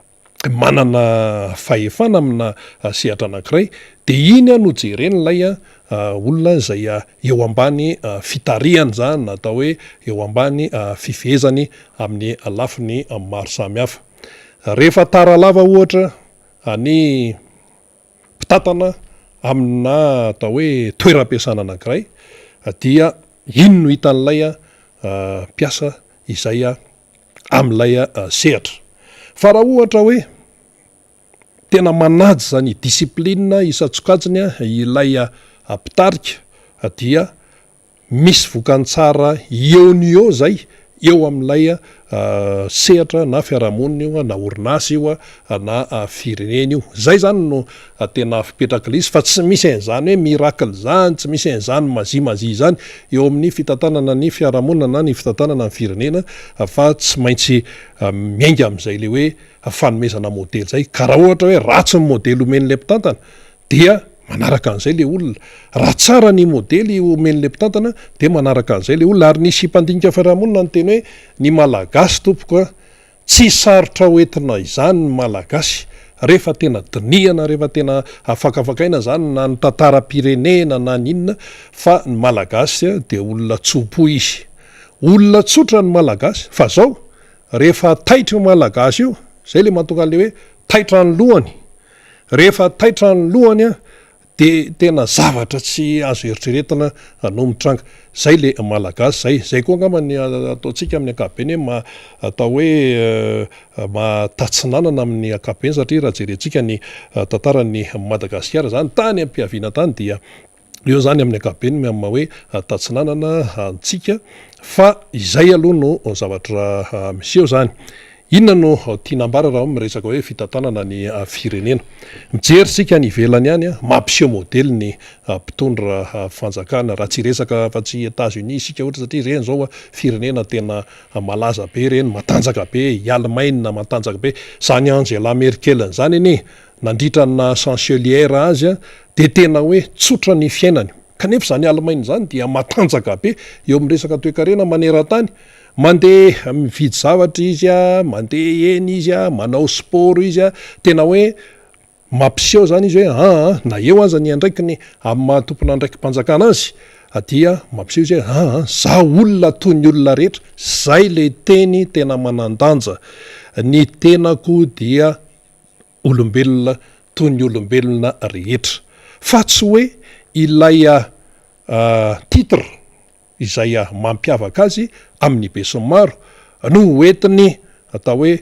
[SPEAKER 1] manana fahefana amina sehatra anankiray de iny no jereny lay olona zay eo ambany fitarihany zany natao hoe eo ambany fifehezany amin'ny lafiny maro samihafa rehefa taralava ohatra any mpitatana amina atao hoe toeram-piasana anankiray dia iny no hitan'lay mpiasa izay am'lay sehatra fa raha ohatra hoe tena manady zany disiplinina isatsokajiny ilay mpitarika dia misy vokan-tsara eo ny eo zay eo am'lay sehatra na fiarahamonina io na orinasa io na firenena io zay zany no tena fipetraka lizy fa tsy misy an'izany hoe miracle zany tsy misy an'izany mazimazi zany eo amin'ny fitantanana ny fiarahamonina na ny fitantanana ny firenena fa tsy maintsy miainga am'izay le hoe fanomezana modely zay ka raha ohatra hoe ratsy ny modely omen'le mpitantana dia manaraka an'izay le olona raha tsara ny modely omen'le mpitantana de manaraka an'izay le olona ary nisy mpandinika fiarahamonina ny teny hoe ny malagasy tompoka tsy sarotra hoentina izany ny malagasy rehefa tena dinihana rehefa tena afakafakaina zany na ny tantaram-pirenena na ny inona fa ny malagasy de olona tsopo izy olona tsotra ny malagasy fa zao rehefa taitra io malagasy io zay le mahatonga an'le hoe taitra ny lohany rehefa taitra ny lohany de tena zavatra tsy azo eritreretina no mitranga zay le malagasy zay koa angambany ataontsika amin'ny akapeny hoe atao hoe matatsinanana amin'ny akapeny satria raha jerentsika ny tantarany Madagasikara zany tany ampiaviana tany dia eo zany amin'ny akapeny ama hoe tatsinanana antsika fa izay aloha no zavatra miseho zany inona no tianambara raha miresaka hoe fitantanana ny firenena mijery sika ny ivelany ihany mampiseho modely ny mpitondra fanjakana raha tsy resaka fa tsy États-Unis sika ohatra satria reny zao firenena tena malaza be reny matanjaka be Allemagne matanjaka be zany Angela Merkel zany anie nandritra na chancelière azy de tena hoe tsotra ny fiainany kanefa zany Allemagne zany dia matanjaka be eo amin'ny resaka toe-karena maneran-tany mandeha mividy zavatra izy a, mandeha eny izy a, manao sport izy a, tena hoe mampiseho zany izy hoe na eo aza ny andraikiny amin'ny mahatompona andraiky mpanjakana azy dia mampiseho izy hoe za olona toy ny olona rehetra, zay le teny tena manandanja. Ny tenako dia olombelona toy ny olombelona rehetra, fa tsy hoe ilay titre izay mampiavaka azy amin'ny be sy maro no hoentiny atao hoe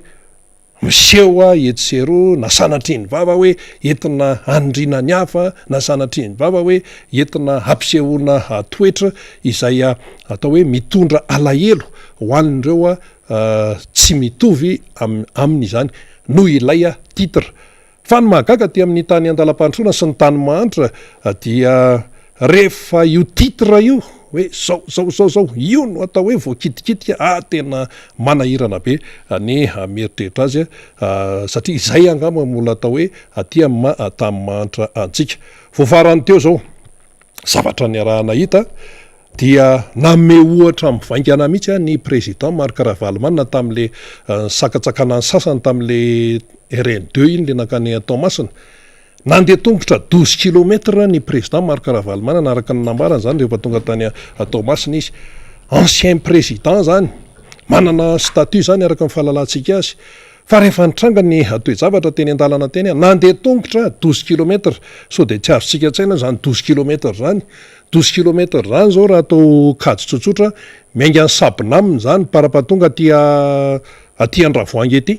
[SPEAKER 1] miseho etsero na sanatriny vava hoe entina andrina ny hafa, na sanatriny vava hoe entina hampisehoana toetra izay atao hoe mitondra alahelo ho an'ireo tsy mitovy amin'izany no ilay titre. Fa ny mahagaga ty amin'ny tany andalam-pandrosoana sy ny tany mahantra dia rehefa io titre io hoe zao io no atao hoe voakitikitika tena manahirana be ny mieritreritra azy satria izay angamba mola atao hoe aty tamy mahantra antsika. Voafarany teo zao zavatra ny arahana hita dia name ohatra mivaingana mihitsy ny président Marc Ravalomanana tam'le sakatsakana ny sasany tam'le RN2 iny le nakany Toamasina, nandeha tongotra 12 kilometre ny président Marc Ravalomanana araka ny nambarany zany rehefa tonga tany Toamasina izy. Ancien président zany, manana statut zany araka ny fahalalantsika azy. Fa rehefa nitranga ny toe-javatra teny an-dalana teny nandeha tongotra 12 kilometre, so de tsy azontsika an-tsaina zany 12 kilometre zany. 12 kilometre zany zao raha atao kajy tsotsotra miainga ny Sabonaminy zany parapatonga aty Andravoahangy ety.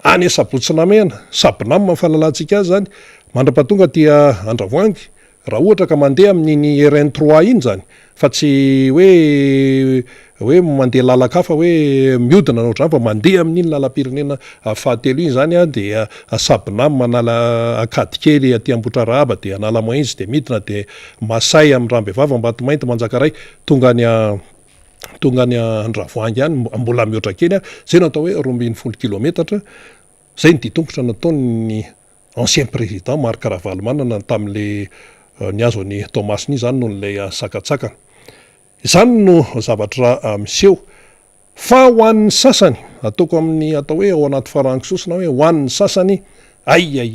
[SPEAKER 1] Any Sabotsynamena, Sabonamina fahalalantsika azy zany, mandrapatonga aty Andravoahangy raha ohatra ka mandeha amin'iny RN3 iny zany, fa tsy hoe mandeha lalakafa hoe miodina na ohatrany fa mandeha amin'iny lalam-pirenena fahatelo iny zany de Sabonamina manala akady kely aty Ambotrarahaba de Analamahinjy de midina de Masay amin'ny Rambevava Ambatomainty Manjakaray tonga any Andravoahangy any mbola mihoatra kely zay natao hoe 20 kilometatra. Zay ny ditongotra nataony ancien président Marc Ravalomanana tam'le niazo ny Toamasina zany noho n'lay sakatsakana. Izany no zavatra miseho. Fa ho an'ny sasany ataoko amin'ny atao hoe ao anaty farangisosina hoe ho an'ny sasany ay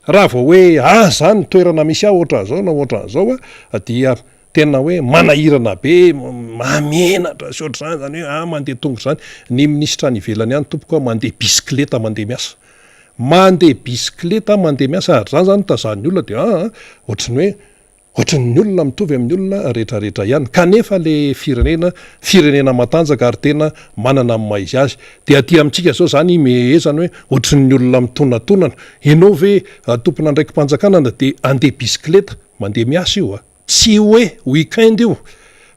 [SPEAKER 1] raha vao hoe zany toerana misy ohatran'izao na ohatran'izao dia tena hoe manahirana be, mamenatra sy ohatr'izany zany hoe mandeha tongotra zany. Ny ministra any ivelany any tompoko mandeha bisikleta mandeha miasa. Mandeha bisikleta mandeha miasa ary zany zany tazan'ny olona de ohatran'ny olona mitovy amin'ny olona rehetrarehetra ihany, kanefa le firenena matanjaka ary tena manana amin'ny maizy azy. De aty amintsika zao zany mehezany hoe ohatran'ny olona mitonantonana, ianao ve tompona andraiky mpanjakanana de andeha bisikleta mandeha miasa io tsy hoe weekend io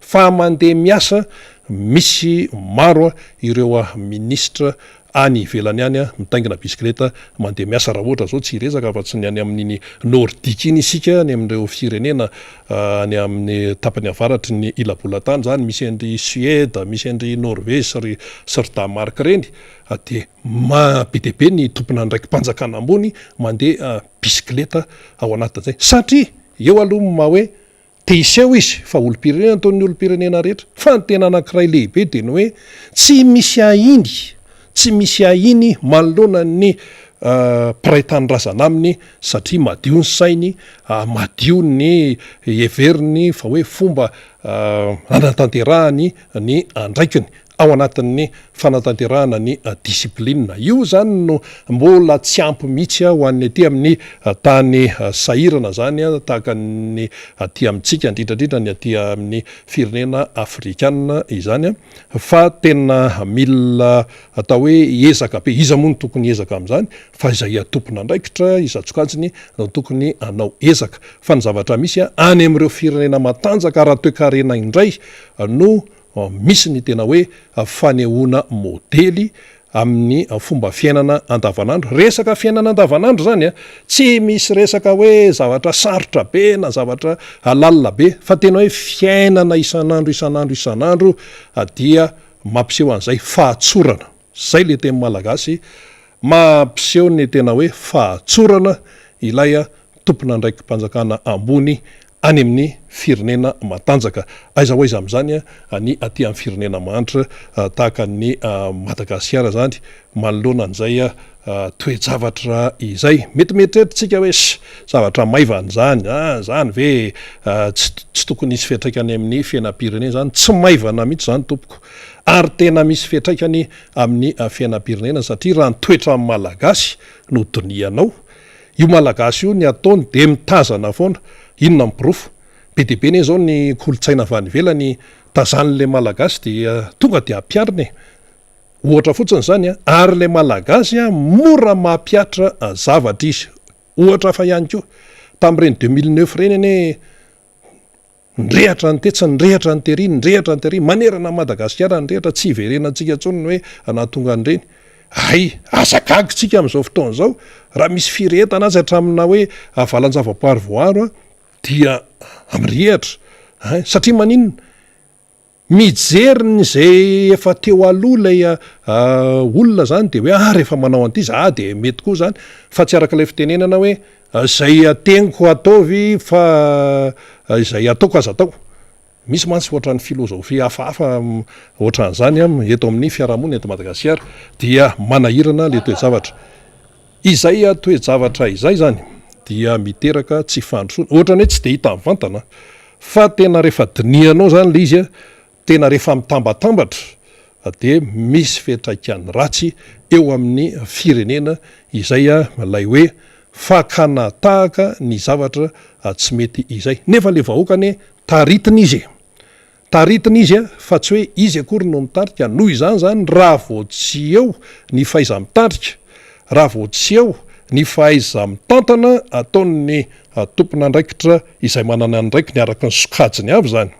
[SPEAKER 1] fa mandeha miasa. Misy maro ireo ministra any ivelany any mitaingina bisikleta mandeha miasa raha ohatra zao tsy resaka fa tsy ny any amin'iny nordique iny isika any amin'ireo firenena any amin'ny tapany avaratry ny ilabolatany zany, misy andry Suède, misy andry Norvège sy Danemark reny de be dia be ny tompona andraiky mpanjakana ambony mandeha bisikleta ao anatin'izay satria eo aloha ma hoe te iseho izy fa olom-pirenena ataon'ny olom-pirenena rehetra. Fa ny tena anankiray lehibe de ny hoe tsy misy ahiny manoloana ny mpiray tany razana aminy satria madio ny sainy, madio ny heveriny fa hoe fomba anatanterahany ny andraikiny ao anatin'ny fanatanterahana ny disiplinina. Io zany no mbola tsy ampy mihitsy ho an'ny aty amin'ny tany sahirana zany tahaka ny aty amintsika indrindrandrindra ny aty amin'ny firenena afrikanina izany fa tena mila atao hoe ezaka be. Iza moa no tokony ezaka amin'izany fa izay tompona andraikitra izatsokajiny no tokony anao ezaka. Fa ny zavatra misy any amin'ireo firenena matanjaka raha toe-karena indray no misy ny tena hoe fanehoana modely amin'ny fomba fiainana andavanandro. Resaka fiainana andavanandro zany tsy misy resaka hoe zavatra sarotra be na zavatra lalina be fa tena hoe fiainana isanandro dia mampiseho an'izay fahatsorana. Zay le teny malagasy mampiseho ny tena hoe fahatsorana ilay tompona andraiky mpanjakana ambony any amin'ny firenena matanjaka aiza ho aiza am'zany ny aty amin'ny firenena manitra tahaka ny Madagasikara zany manoloana an'izay toejavatra izay metimeritreritsika hoe zavatra maivana zany zany ve tsy tokony isy fiatraikany amin'ny fiainam-pirenena zany tsy maivana mihitsy zany tompoko ary tena misy fiatraikany amin'ny fiainam-pirenena satria raha nitoetra amin'ny malagasy no donianao io malagasy io ny ataony de mitazana foana inona mipirofo be deabe ne zao ny kolotsaina avy any ivelany tazan'le malagasy dia tonga de ampiariny ohatra fotsiny zany ary le malagasy mora mampiatra zavatra izy ohatra fa ihany koa tam'ireny 2009 reny ane ndrehatra ny tetsy ndrehatra ny tery ndrehatra ny tery manerana Madagasikara ndrehatra tsy iverenantsika tsony hoe anatonga an'ireny ay azakagitsika am'izao fotoana zao raha misy firetana azy hatramina hoe valan-javaboary dia amrehatra satria maninona mijeriny zay efa teo aloha lay olona zany de hoe rehefa manao an'ity za de mety koa zany fa tsy araka ilay fitenenana hoe zay ateniko ataovy fa izay ataoko aza atao misy mantsy ohatran'ny filozofia hafahafa ohatran'izany eto amin'ny fiarahamonina eto Madagasikara dia manahirana le toejavatra izay toejavatra izay zany dia miteraka tsy fandrosoana ohatrany hoe tsy de hita amin'ny vantana fa tena rehefa dinianao zany le izy tena rehefa mitambatambatra de misy fiatraikany ratsy eo amin'ny firenena izay lay hoe fakana tahaka ny zavatra tsy mety izay nefa le vahoakany taritina izy fa tsy hoe izy akory no mitarika noho izany zany raha vao tsy eo ny faiza mitarika raha vao tsy eo ny fahaiza mitantana ataony tompona andraikitra izay manana andraiky ny araka ny sokajiny avy zany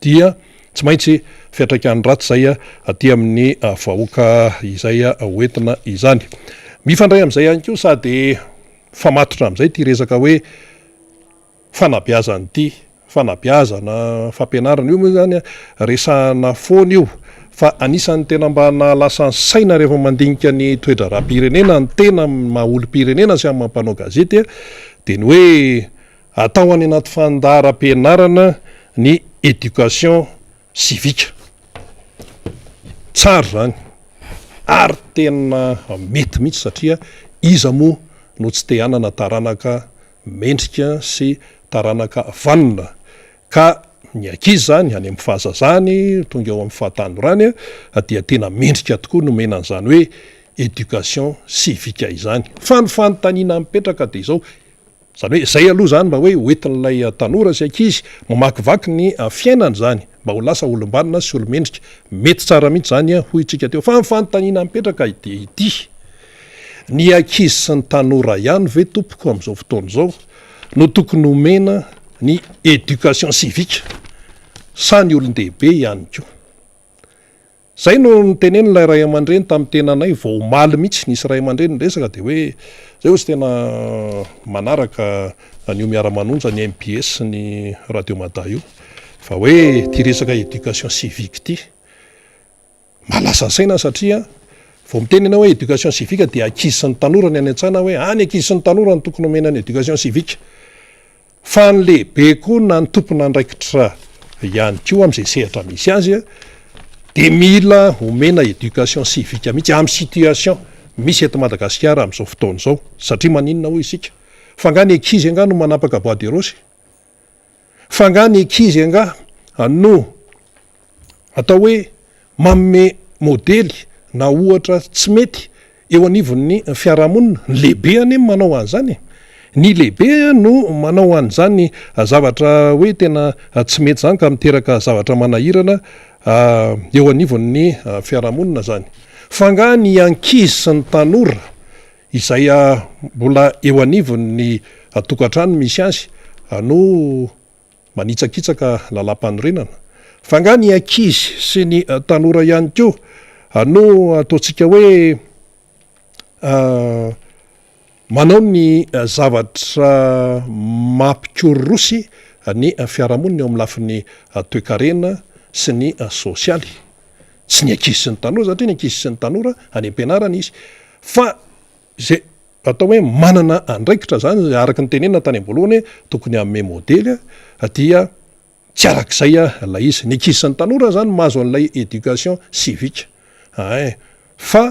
[SPEAKER 1] dia tsy maintsy fiatraikany ratsy zay aty amin'ny vahoaka izay hoentina izany mifandray am'izay ihany koa sady famatotra am'izay ty resaka hoe fanabeazana ity fanabeazana fampianarana io moa zany resahana foana io fa anisany tena mba nahalasan'ny saina rehefa mandinika ny toetra raha-pirenena ny tena maha-olo-pirenena sy amin'ny mampanao gazety de ny hoe atao any anaty fandaharam-pianarana ny éducation civique tsara zany ary tena mety mihitsy satria iza moa no tsy te hanana taranaka mendrika sy taranaka vanona ka ny ankizy zany any amin'ny fahazazany tonga eo amin'ny fahatanorany dia tena mendrika tokoa no mena an'izany hoe éducation civique izany fa ny fanontaniana mipetraka de izao zany hoe zay aloha zany mba hoe hoentin'ilay tanora sy ankizy mamakivaky ny fiainany zany mba ho lasa olombanina sy olomendrika mety tsara mihitsy zany hoy itsika teo fa ny fanontaniana mipetraka de ity ny ankizy sy ny tanora ihany ve tompoko am'izao fotoana zao no tokony homena ny éducation civique sa ny olon-dehibe ihany koa zay no niteneny lay ray aman-dreny tamin'ny tenanay vao omaly mihitsy nisy ray aman-dreny resaka de hoe zay ozy tena manaraka an'io miara-manonja ny MPS ny radio Mada io fa hoe ty resaka éducation civique ty malasa saina satria vao mitenena hoe éducation civique de ankizy sy ny tanora ny any an-tsana hoe any ankizy sy ny tanora ny tokony homena ny éducation civique fa ny lehibe koa na ny tompona andraikitra ihany koa am'izay sehatra misy azy de mila homena éducation civique mihitsy amin'ny situation misy eto Madagasikara am'izao fotoana zao satria maninona hoy isika fa nga ny ankizy anga no manapaka bois de rose fa nga ny ankizy anga no atao hoe manome modely na ohatra tsy mety eo anivon'ny fiarahamonina ny lehibe any manao an'izany ny lehibe no manao an'izany zavatra hoe tena tsy mety zany ka miteraka zavatra manahirana eo anivon'ny fiarahamonina zany fa nga ny ankizy sy ny tanora izay mbola eo anivon'ny tokantrano misy azy no manitsakitsaka lalam-panorenana fa nga ny ankizy sy ny tanora ihany koa no ataontsika hoe manao ny zavatra mampikorosy ny fiarahamonina eo amin'ny lafin'ny toe-karena sy ny sosialy tsy ny ankizy sy ny tanora satria ny ankizy sy ny tanora any am-pianarana izy fa zay atao hoe manana andraikitra zany araka ny tenena tany am-boalohany hoe tokony amme modely dia tsy arak'izay lay izy ny ankizy sy ny tanora zany mahazo an'ilay éducation civique fa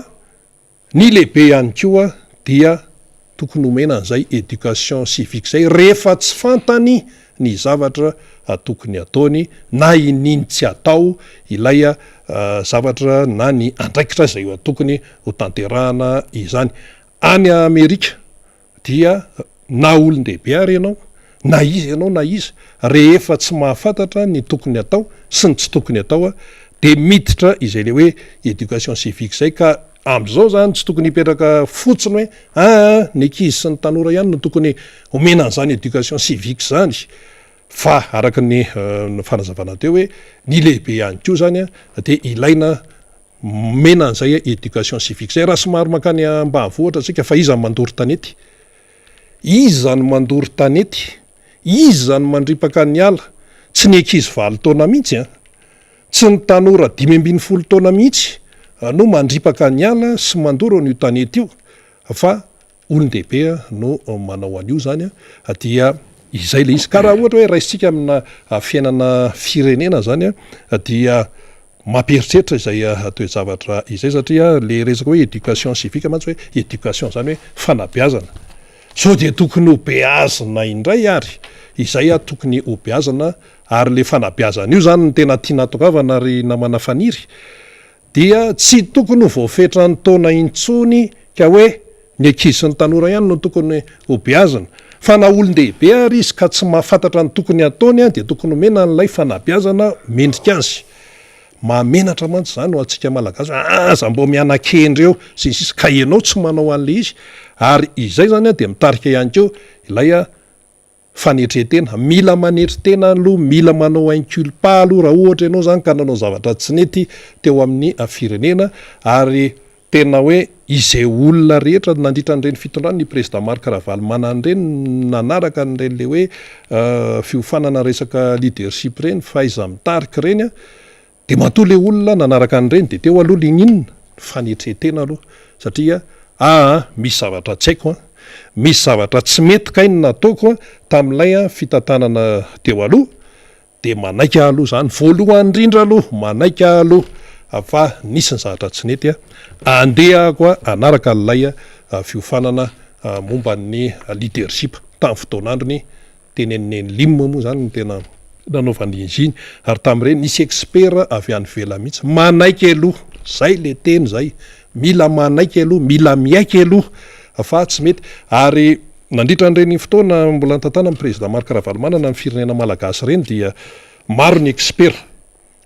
[SPEAKER 1] ny lehibe ihany koa dia tokony omena an'izay éducation civique zay rehefa tsy fantany ny zavatra tokony ataony na ininy tsy atao ilay zavatra na ny andraikitra zay tokony ho tanterahana izany. Any Amerika dia na olon-dehibe ary ianao na izy ianao na izy rehefa tsy mahafantatra ny tokony atao sy ny tsy tokony atao de miditra izay le hoe éducation civique zay. Ka am'izao zany tsy tokony hipetraka fotsiny hoe ny ankizy sy ny tanora ihany no tokony omena an'izany éducation civique zany, fa araka ny fanazavana teo hoe ny lehibe ihany koa zany de ilaina mena an'izay éducation civique zay. Raha somary makany ambanivohitra tsika fa iza ny mandory tanety, iza ny mandory tanety, iza ny mandripaka ny ala, tsy ny ankizy 9 taona mihitsy tsy ny tanora 5 taona mihitsy no mandripaka ny ala sy mandoro n'io tanety io, fa olon-dehibe no manao an'io zany dia izay le izy. Ka raha ohatra hoe raisitsika amina fiainana firenena zany dia mamperitreritra izay toe-javatra izay satria le resaka hoe éducation civique mantsy hoe éducation zany hoe fanabeazana. So de tokony ho beazana indray ary izay tokony ho beazana, ary le fanabeazana io zany ny tena tiana tokavana ary namana faniry dia tsy tokony ho voafetra ny taona intsony ka hoe ny ankizy sy ny tanora ihany no tokony ho beazana, fa na olon-dehibe ary izy ka tsy mahafantatra ny tokony ataony de tokony omena n'ilay fanabeazana mendrika azy. Mahamenatra mantsy zany ho antsika malagasy za mbo mianan-kendreo sisy ka ianao tsy manao an'le izy, ary izay zany de mitarika ihany keo ilay fanetretena. Mila manetry tena aloha, mila manao inculpa aloha raha ohatra ianao zany ka nanao zavatra tsy nety teo amin'ny firenena. Ary tena hoe izay olona rehetra nandritra n'ireny fitondrany ny président Marc Ravaly manan'ireny nanaraka n'ireny le hoe fiofanana resaka leadership reny faiza mitarika reny de matoa le olona nanaraka an'ireny de teo aloha lininina fanetretena aloha, satria misy zavatra tsy haiko misy zavatra tsy mety kainy nataoko tam'ilay fitantanana teo aloha de manaika aloha zany voalohany indrindra aloha manaika aloha fa nisy ny zavatra tsy nety andehako anaraka n'ilay fiofanana momba ny leadership tamin'ny fotoan'androny teneniny Lim moa zany ny tena nanaovany injiny, ary tamin'ireny nisy expert avy any vela mihitsy manaiky aloha, zay le teny zay, mila manaiky aloha, mila miaiky aloha fa tsy mety. Ary nandritra n'ireny fotoana mbola nitantana amin'ny président Marc Ravaly manana ny firenena malagasy reny dia maro ny expert,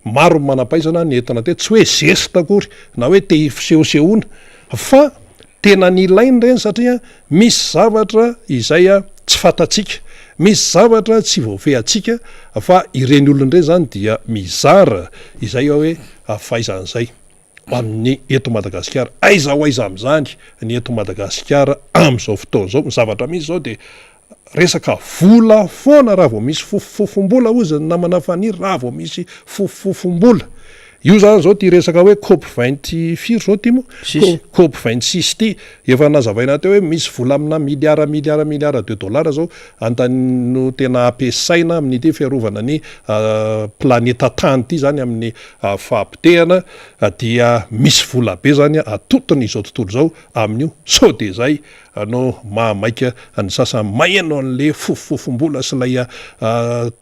[SPEAKER 1] maro ny manam-pahaizana ny entana te, tsy hoe zesta akory na hoe te fisehosehoana, fa tena ny ilainy reny satria misy zavatra izay tsy fantatsika, misy zavatra tsy voafehatsika, fa ireny olon'ireny zany dia mizara izay hoe fahaizan'izay amin'ny eto Madagasikara. Aiza ho aiza am'zany ny eto Madagasikara am'izao fotoana zao, ny zavatra misy zao de resaka vola foana raha vao misy fofombola ozy ny namana faniry, raha vao misy fofombola. Io zany zao ty resaka hoe COP 24 zao ty mo COP 26 ty efa nazavaina teo hoe misy vola amina miliara $2 zao antano tena ampiasaina amin'ny ty fiarovana ny planeta tany ty zany amin'ny fahampitehana, dia misy vola be zany atotony izao tontolo zao amin'io. So de zay no mahamaika ny sasany maheno an'le fofombola sy lay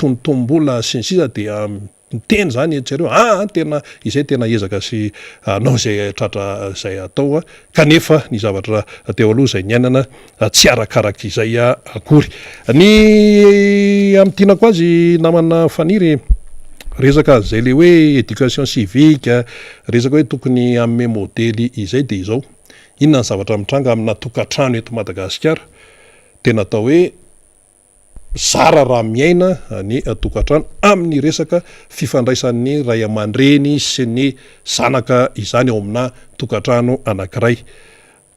[SPEAKER 1] tontombola sy ny sisa dia miteny zany etrareo tena izay tena ezaka sy anao zay tratra zay atao kanefa ny zavatra teo aloha zay niainana tsy arakarak' izay akory. Ny am'tianako azy namana faniry resaka zay le hoe éducation civique, resaka hoe tokony amme modely izay de izao inona ny zavatra mitranga amina tokantrano eto Madagasikara, tena atao hoe zara raha miaina ny tokantrano amin'ny resaka fifandraisan'ny ray aman-dreny sy ny zanaka izany ao amina tokantrano anankiray.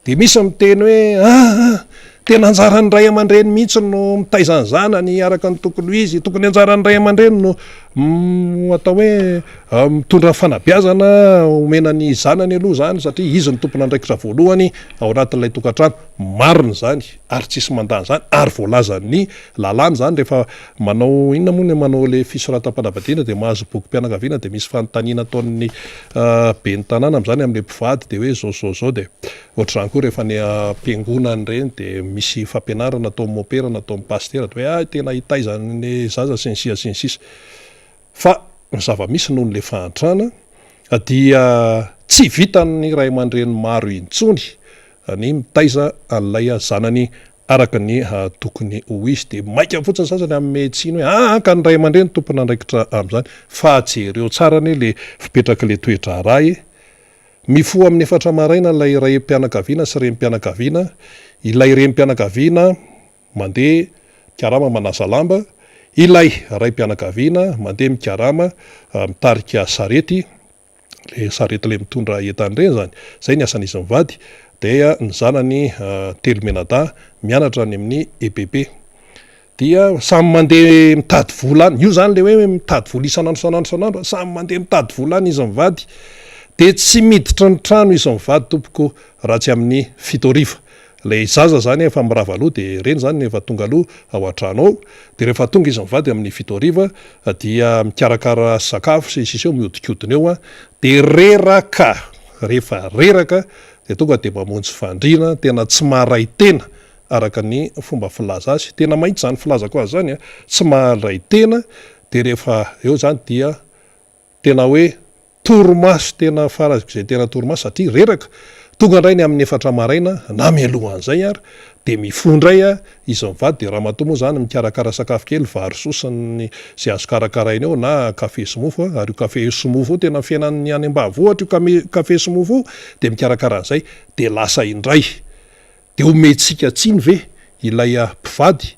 [SPEAKER 1] De misy miteny hoe tena anjaran'ny ray aman-dreny mihitsy no mitaizany zanany araka ny tokony izy, tokony anjaran'ny ray aman-dreny no atao hoe mitondra fanabiazana omena ny zanany aloha zany satria izy ny tompona andraikitra voalohany ao anatin'ilay tokantrano mariny zany ary tsisy mandany zany ary voalazany lalàny zany rehefa manao inona moa ny manao le fisoratam-panambadiana de mahazo boky mpianakaviana de misy fanontaniana ataon'ny be ny tanàna am'zany am'le mpivady de hoe zao de ohatr'izany koa rehefa ny ampiangonany reny de misy fampianarana atao mopera na atao pastera de hoe tena hitaizany zaza sy ny sisa fa zava-misy noho n'le fahantrana dia tsy vitany ray aman-dreny maro intsony ny mitaiza an'lay zanany araka ny tokony ho izy de maika fotsiny sasany amin'ny tsiny hoe ka ny ray aman-dreny tompona andraikitra am'zany fa jereo tsara ny le fipetraka le toetra ray mifo amin'ny efatra maraina lay ray mpianakaviana sy rem-pianakaviana ilay rem-pianakaviana mandeha karama manasa lamba ilay ray mpianakaviana mandeha mikarama mitarika sarety le sarety le mitondra entany reny zany zay ny asan'izy mivady dia ny zanany telomenada mianatra any amin'ny EPP dia samy mandeha mitady vola any io zany le hoe mitady vola isanandro samy mandeha mitady vola any izy mivady de tsy miditra ny trano izy mivady tompoko raha tsy amin'ny 7 le zaza zany efa mirava aloha de reny zany efa tonga aloha ao an-trano ao de rehefa tonga izy mivady amin'ny 7 dia mikarakara sakafo sy sisy eo miodikodina eo de rehefa reraka de tonga de mamonjy fandriana tena tsy maharay tena araka ny fomba filaza azy tena mahitsy zany filazako azy zany tsy maharay tena de rehefa eo zany dia tena hoe torimaso tena faraziko zay tena torimaso satria reraka tonga indray ny amin'ny efatra maraina na mialohan'izay ary de mifondray izy mivady de raha matoa moa zany mikarakara sakafo kely vary sosany zay azo karakaraina eo na kafe somofo ary io kafe somofo tena fiainan'ny any ambavy ohatra io kafe somofo de mikarakara an'izay de lasa indray de ometsika tsiny ve ilay mpivady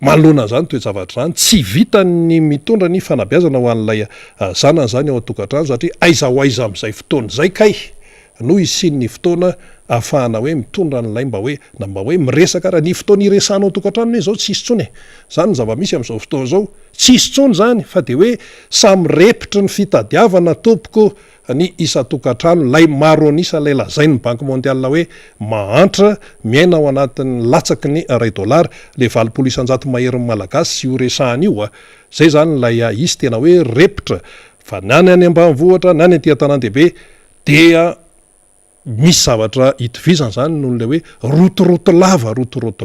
[SPEAKER 1] manoloana zany toe-javatra zany tsy vitany mitondra ny fanabiazana ho an'ilay zanany zany ao atokantrano satria aiza ho aiza am'izay fotoana zay kay no isin'ny fotoana ahafahana hoe mitondra n'lay mba hoe miresaka raha ny fotoana iresanao tokantrano hoe zao tsisy tsony zany ny zava-misy am'izao fotoana zao tsisy tsony zany fa de hoe samy repitry ny fitadiavana tompoko ny isa tokantrano lay maro anisa lay lazainy banky mondial hoe mahantra miaina ao anatin'ny latsaky ny $1 le 900 maherin'ny malagasy sy io resahany io zay zany lay izy tena hoe repitra fa nany any ambanivohatra nany aty an-tanan-dehibe dia misy zavatra hitovizany zany noho le hoe rotoroto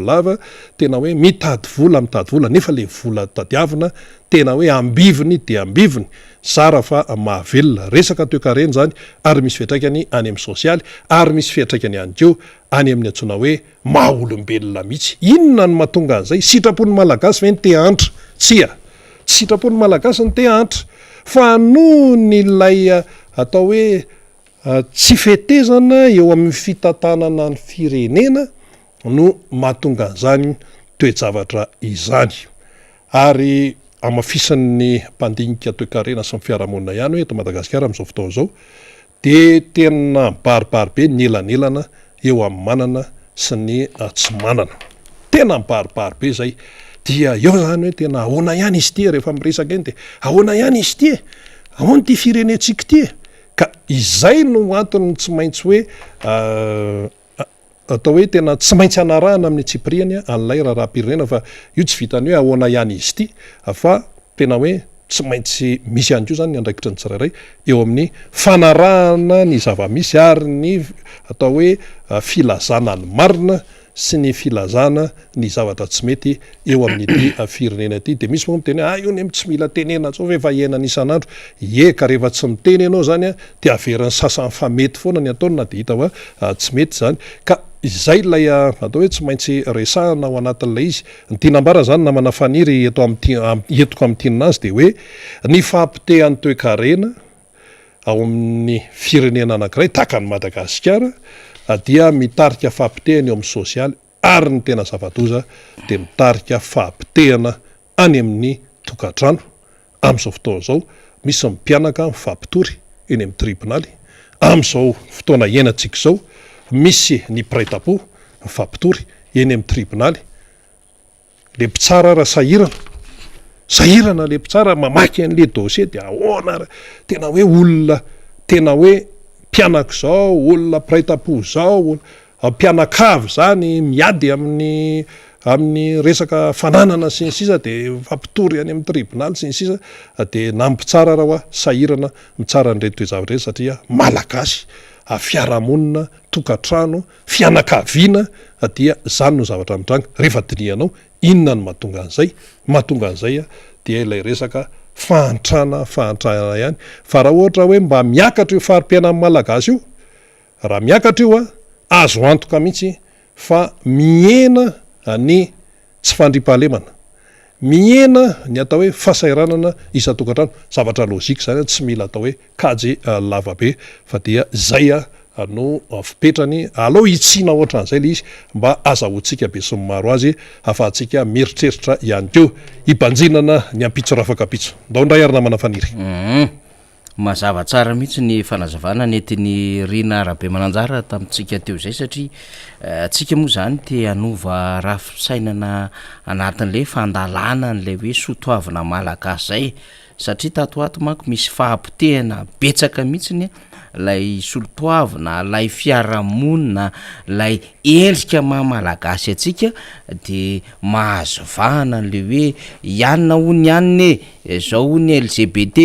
[SPEAKER 1] lava tena hoe mitady vola nefa le vola tadiavina tena hoe ambiviny de ambiviny sara fa mahavelona resaka toekareny zany ary misy fiatraikany any amin'ny sosialy ary misy fiatraikany any keo any amin'ny antsona hoe maha-olombelona mihitsy inona ny mahatonga an'izay sitrapony malagasy ve ny te antra tsy sitrapony malagasy ny te antra fa noho ny lay atao hoe tsy fetezana eo amin'ny fitantanana ny firenena no mahatonga an'izany toe-javatra izany ary amafisan'ny mpandinika toe-karena sy ny fiarahamonina ihany hoe eto Madagasikara amin'izao fotoana zao de tena mibaribary be ny elanelana eo amin'ny manana sy ny tsy manana tena mibaribary be zay dia eo zany hoe tena ahoana ihany izy ty rehefa miresaka eny de ahoana ihany izy ty ahoana ty firenentsika ty ka izay no antony tsy maintsy hoe atao hoe tena tsy maintsy anarahana amin'ny tsipriany an'lay raha-pirenena fa io tsy vitany hoe ahoana ihany izy ty fa tena hoe tsy maintsy misy ihany keo zany ny andraikitra ny tsirairay eo amin'ny fanarahana ny zava-misy ary ny atao hoe filazana ny marina sy ny filazana ny zavatra tsy mety eo amin'ity firenena ity de misy moa miteny io ny tsy mila tenena tsao fa efa iainana isan'andro eka rehefa tsy miteny ianao zany de averan'ny sasany fa mety foana ny ataony na de hita hoe tsy mety zany ka izay lay atao hoe tsy maintsy resahana ao anatin'ilay izy ny tinambara zany na manafaniry etoko amin'ny tininazy de hoe ny fampitehan'ny toe-karena ao amin'ny firenena anankiray tahaka ny Madagasikara dia mitarika fahampitehana eo amin'ny sosialy ary ny tena zava-doza de mitarika fahampitehana any amin'ny tokantrano amin'izao fotoana zao misy mimpianaka mifampitory eny amin'ny tribunaly amin'izao fotoana iainantsika zao misy ny piraitapo mifampitory eny amin'ny tribunaly le mpitsara raha sahirana zahirana le mpitsara mamaky an'le dossier de ahoana tena hoe olona tena hoe mpianako zao olona praitapo zao mpianakavy zany miady amin'ny resaka fananana sy ny sisa de fampitory any amin'ny tribunal sy ny sisa de nampitsara raha hoa sahirana mitsara n'reto toezavatra reny satria malagasy fiarahamonina tokatrano fianakaviana dia zany no zavatra mitranga rehefa dinianao inona no mahatonga an'izay dia ilay resaka fahantrana ihany fa raha ohatra hoe mba miakatra io farim-piaina amin'ny malagasy io raha miakatra io azo antoka mihitsy fa miena ny tsy fandripahalemana miena ny atao hoe fasairanana isa-tokatrano zavatra lozika zany tsy mila atao hoe kajy lavabe fa dia zay no fipetrany alao itsina ohatran'izay le izy mba azahoantsika be sy ny maro azy afahantsika mieritreritra ihany keo hibanjinana ny ampitso rafakapitso ndao ndray ary namana faniry
[SPEAKER 2] mazava tsara mihitsy ny fanazavana netiny Rina Rabe Mananjara tamintsika teo zay satria tsika moa zany te anova rafisainana anatin'le fandalana n'le hoe sotoavina malagasy zay satria tatoato manko misy fahampitehana betsaka mihitsy lay sotoavina lay fiarahamonina lay endrika mahamalagasy atsika de mahazovana le hoe ianona hony ianny zao hony LGBT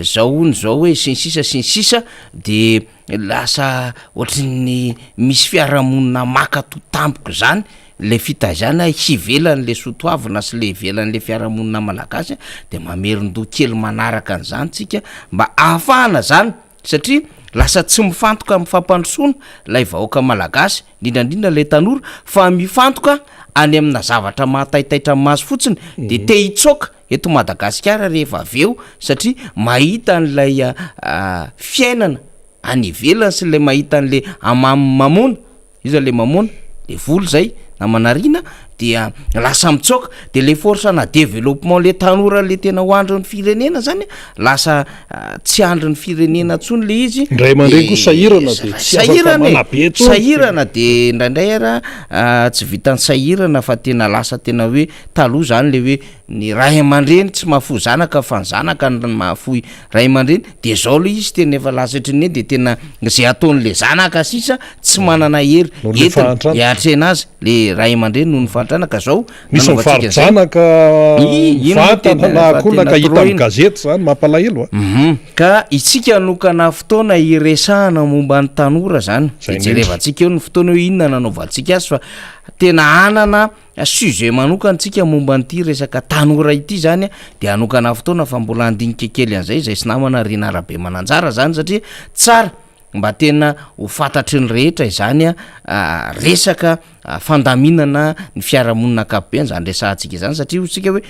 [SPEAKER 2] zao hony zao hoe sinsisa de lasa ohatrany misy fiarahamonina makatotampoka zany le fitazana hivelan'le sotoavina sy le velan'le fiarahamonina malagasy de mamerin-do kely manaraka an'izany tsika mba ahafahana zany satria lasa tsy mifantoka amin'ny fampandrosoana lay vahoaka malagasy indrindrandrindra le tanora fa mifantoka any amina zavatra mahataitaitra maso fotsiny de te hitsoka eto Madagasikara rehefa aveo satria mahita an'lay fiainana any ivelany sy le mahita an'le mamona izy le mamona le volo zay na manarina dia lasa mitsoka de le force na développement le tanora le tena hoandro ny firenena zany lasa tsy andro ny firenena tsony le izy
[SPEAKER 1] ndray mandray ko sahirana de
[SPEAKER 2] sahirana de ndraindray ara tsy vitany sahirana fa tena lasa tena hoe taloha zany le hoe ny ray aman-dreny tsy mahafoy zanaka fa ny zanaka ny mahafoy ray aman-dreny de zao le izy tena efa lasatriny de tena zay ataon'le zanaka sisa tsy manana hery entiny hiatrena azy le ray aman-dreny noho ny fantanaka zao
[SPEAKER 1] misy mifarizanaka fatana na kolaka hita amin'ny gazety zany mampalahelo
[SPEAKER 2] ka itsika nokana fotoana iresahana momba ny tanora zany jerevantsika eo ny fotoana hoe inona nanaovantsika azy fa tena anana sujet manokanytsika momba n'ity resaka tanora ity zany de anokana fotoana fa mbola andinika kely an'izay zay sy namana Rina Rabe Mananjara zany satria tsara mba tena ho fantatry ny rehetra izany resaka fandaminana ny fiarahamonina akapobeany zany resahantsika zany satria tsika hoe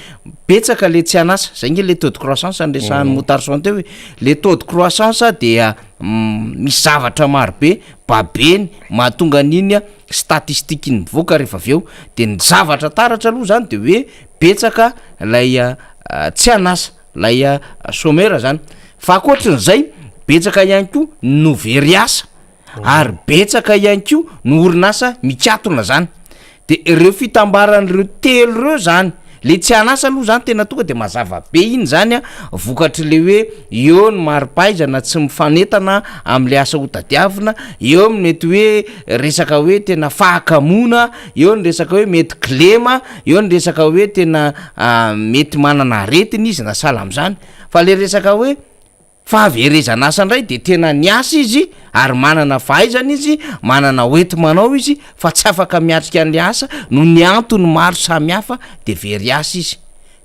[SPEAKER 2] betsaka le tsy anasa zay nge le taux de croissance ny resahan'ny Moutarson teo hoe le taux de croissance dia misy zavatra marobe babeny mahatonga an'iny statistique ny mivoaka rehefa aveo de ny zavatra taratra aloha zany de hoe betsaka lay tsy anasa lay somera zany fa akoatrin'izay betsaka ihany koa no very asa ary betsaka ihany koa no orinasa mikatona zany de ireo fitambaran'ireo telo reo zany le tsy anasa aloha zany tena tonga de mazava be iny zany vokatry le hoe eo ny maripaizana tsy mifanetana am'le asa hotadiavina eo mety hoe resaka hoe tena fahakamona eo ny resaka hoe mety klema eo ny resaka hoe tena mety manana aretiny izy na sala am'zany fa le resaka hoe fahaverezana asa ndray de tena niasa izy ary manana fahaizana izy manana hoety manao izy fa tsy afaka miatrika an'le asa no ny antony maro samihafa de very asa izy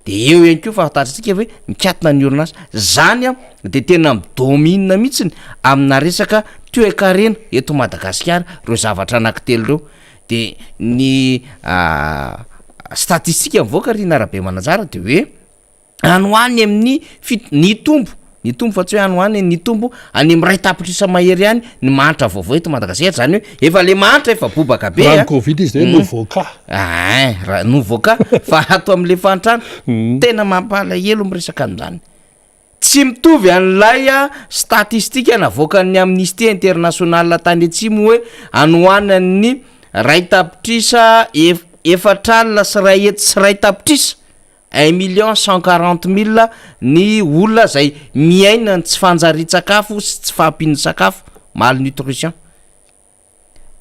[SPEAKER 2] de eo ihany koa fahatantsika hoe mikatona ny orinasa zany de tena midomina mihitsiny amina resaka toe-karena eto Madagasikara reo zavatra anankitelo reo de ny statistika mivoaka Rina Rabe Mananjara de hoe anoany amin'ny ny tombo fa tsy hoe anoany ny tombo any amiray tapitrisa mahery any ny manitra vaovao eto Madagasikara zany hoe efa le manitra efa bobaka be
[SPEAKER 1] raha covid izy de novoka
[SPEAKER 2] novoka fa ato am'le fantrano tena mampalahelo miresaka an'izany tsy mitovy an'lay statistika navoakan'ny Amnesty International tany atsimo hoe anoanany ray tapitrisa efatralina sy ray hetsy sy ray tapitrisa 1,140,000 ny olona zay miaina ny tsy fanjari-tsakafo sy tsy fahampiny sakafo malnutrition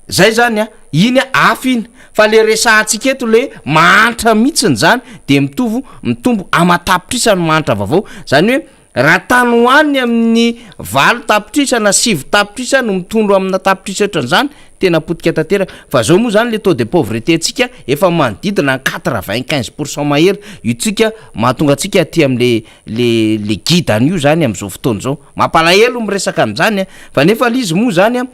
[SPEAKER 2] zay zany a iny afy iny fa le resahantsika eto le mahantra mihitsiny zany de mitombo amatapitrisa no mahantra vaovao zany hoe raha tany hoaniny amin'ny 8 tapitrisa na 7 tapitrisa no mitondro amina tapitrisa ohatran'izany tena potika tanteraka fa zao moa zany le taux de pauvreté atsika efa manodidina 95% mahery io tsika mahatonga atsika aty am'le le guidany io zany am'izao fotoana zao mampalahelo miresaka am'izany fa nefa lizy moa zany a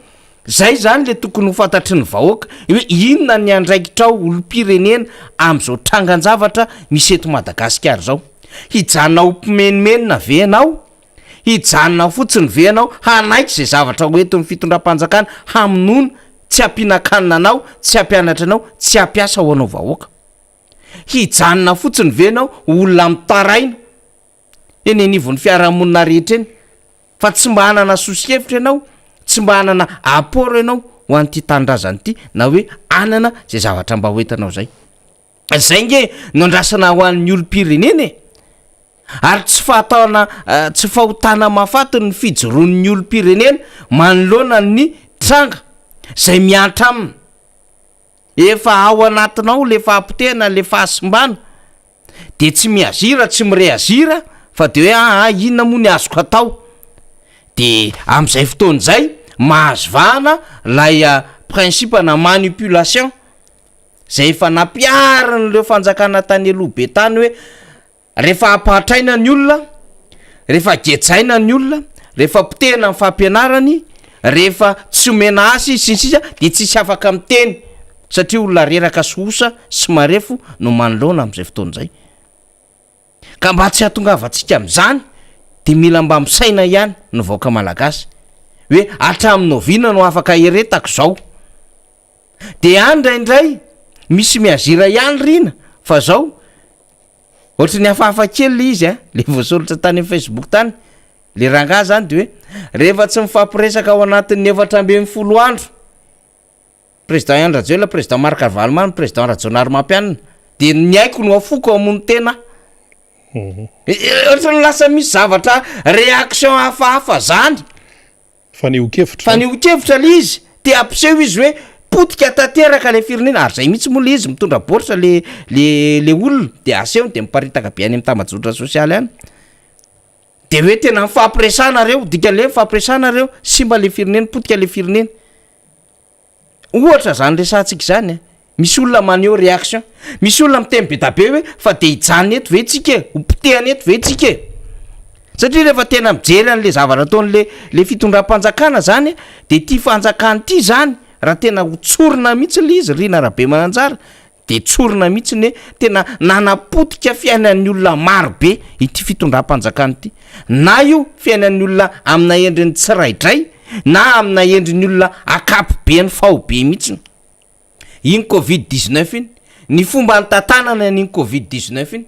[SPEAKER 2] zay zany le tokony ho fantatry ny vahoaka hoe inona ny andraikitrao olom-pirenena am'izao trangan-javatra misy eto Madagasikara zao hijanona ho mpimenimeny ve anao hijanona fotsiny ve anao hanaiky zay zavatra hoentin'ny fitondram-panjakana hamonono tsy ampianakanina anao tsy ampianatra anao tsy ampiasa ho anao vahoaka hijanona fotsiny ve anao olona mitaraina eny anivon'ny fiarahamonina rehetra eny fa tsy mba hanana sosi-hevitra ianao tsy mba hanana aporo ianao ho an'ity tandrazany ity na hoe anana zay zavatra mba hoentanao zay nge no andrasana ho an'ny olom-pirenena ary tsy fahataona tsy fahotana mafaty ny fijoroan'ny olom-pirenena manoloana ny tranga zay miantra aminy efa ao anatinao le fahampotehana le fahasimbana de tsy miazira tsy mireazira fa de hoe inona moa ny azoko atao de am'izay fotoan'izay mahazovahana lay principe na manipulation zay efa nampiarin'ireo fanjakana tany aloha be tany hoe rehefa ampahatraina ny olona rehefa getsaina ny olona rehefa potehina ny fampianarany rehefa tsy omena asy sisisa de tsisy afaka miteny satria olona reraka sosa sy marefo no manoloana am'izay fotoan'izay ka mba tsy hahatongavantsika am'izany de mila mba misaina ihany no vaoaka malagasy hoe hatraminao vina no afaka eretako zao de andraindray misy miazira ihany rina fa zao ohatry ny hafahafa kely le izy le voasoratra tany amin'ny Facebook tany le rangahy zany de hoe rehefa tsy mifampiresaka ao anatin'ny 410 andro président Andradjoela président Marc Carvalho président Rajonary Mampianina de ny aiko no afoko amony tena ohatra ny lasa misy zavatra réaction hafahafa zany fanehokevitra le izy te ampiseho izy hoe potika tanteraka le firenena ary zay mihitsy moa le izy mitondra boritra le olona de aseho de miparitaka be any amin'ny tambazotra sosialy any de hoe tena mifampiresanareo dikan'le mifampiresanareo simba le firenena potika le firenena ohatra zany resantsika zany misy olona maneho réaction misy olona miteny be da be hoe fa de hijanona eto ve tsika hopotehana eto ve tsika satria rehefa tena mijery an'le zavatra ataon'le fitondram-panjakana zany de ty fanjakana ty zany raha tena hotsorona mihitsy le izy rina rabe mananjara de tsorona mihitsy ny tena nanapotika fiainan'ny olona maro be ity fitondram-panjakana ity na io fiainan'ny olona amina endriny tsiraidray na amina endriny olona akapobe ny fahobe mihitsy iny Covid-19 iny ny fomba nytantanana n'iny Covid-19 iny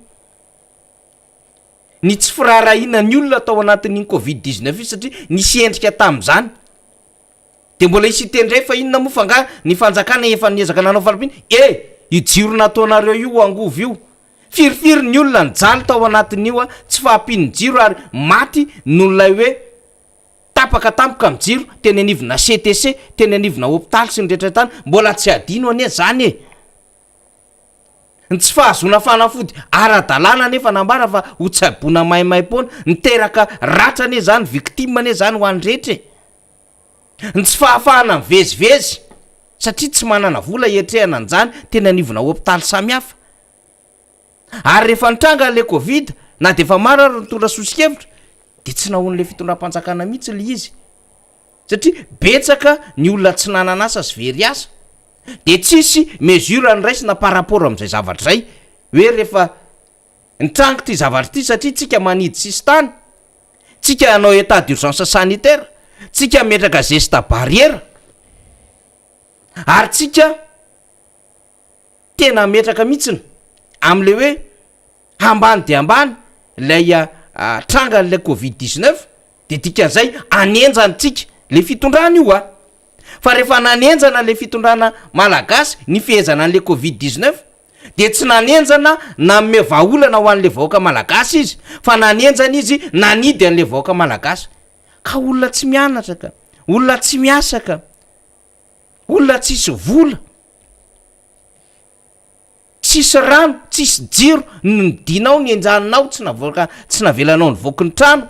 [SPEAKER 2] ny tsy firarahina ny olona atao anatin'iny Covid-19 iny satria nisy endrika tam'izany de mbola isy tendray fa inona moa fanga ny fanjakana efa niezaka nanao falipiny ijiro nataonareo io angovo io firifiry ny olona nijaly tao anatin'io tsy fahampiny jiro ary maty nolay hoe tapaka tampoka amin'ny jiro teny anivona CTC teny anivona hôpitaly sy ny rehetra tany mbola tsy adino anie zany ny tsy fahazona fanafody ara-dalàna nefa nambara fa ho tsaboina maimaimpona niteraka ratra ane zany victime ane zany ho an'ny rehetra ny tsy fahafahana mivezivezy satria tsy manana vola etrehana an'izany tena anivona hôpitaly samihafa ary rehefa nitranga le Covid na de efa maro ary nitondra sosikevitra de tsy nahon'le fitondram-panjakana mihitsy le izy satria betsaka ny olona tsy nananasa sy very asa de tsisy mesure nyraisina par rapport am'izay zavatra zay hoe rehefa nitrango ty zavatra ty satria tsika manidy sisy tany tsika hanao état d'urgence sanitaire tsika metraka geste barrière ary tsika tena metraka mihitsiny am'le hoe ambany de ambany lay trangan'le Covid-19 de dikan'izay anenjany tsika le fitondrana io fa rehefa nanenjana le fitondrana malagasy ny fihezana an'le Covid-19 de tsy nanenjana name vaolana ho an'le vahoaka malagasy izy fa nanenjana izy nanidy an'le vahoaka malagasy ka olona tsy mianatra ka olona tsy miasaka olona tsisy vola tsisy rano tsisy jiro nydinao ny enjaninao tsy navelanao ny voky ny trano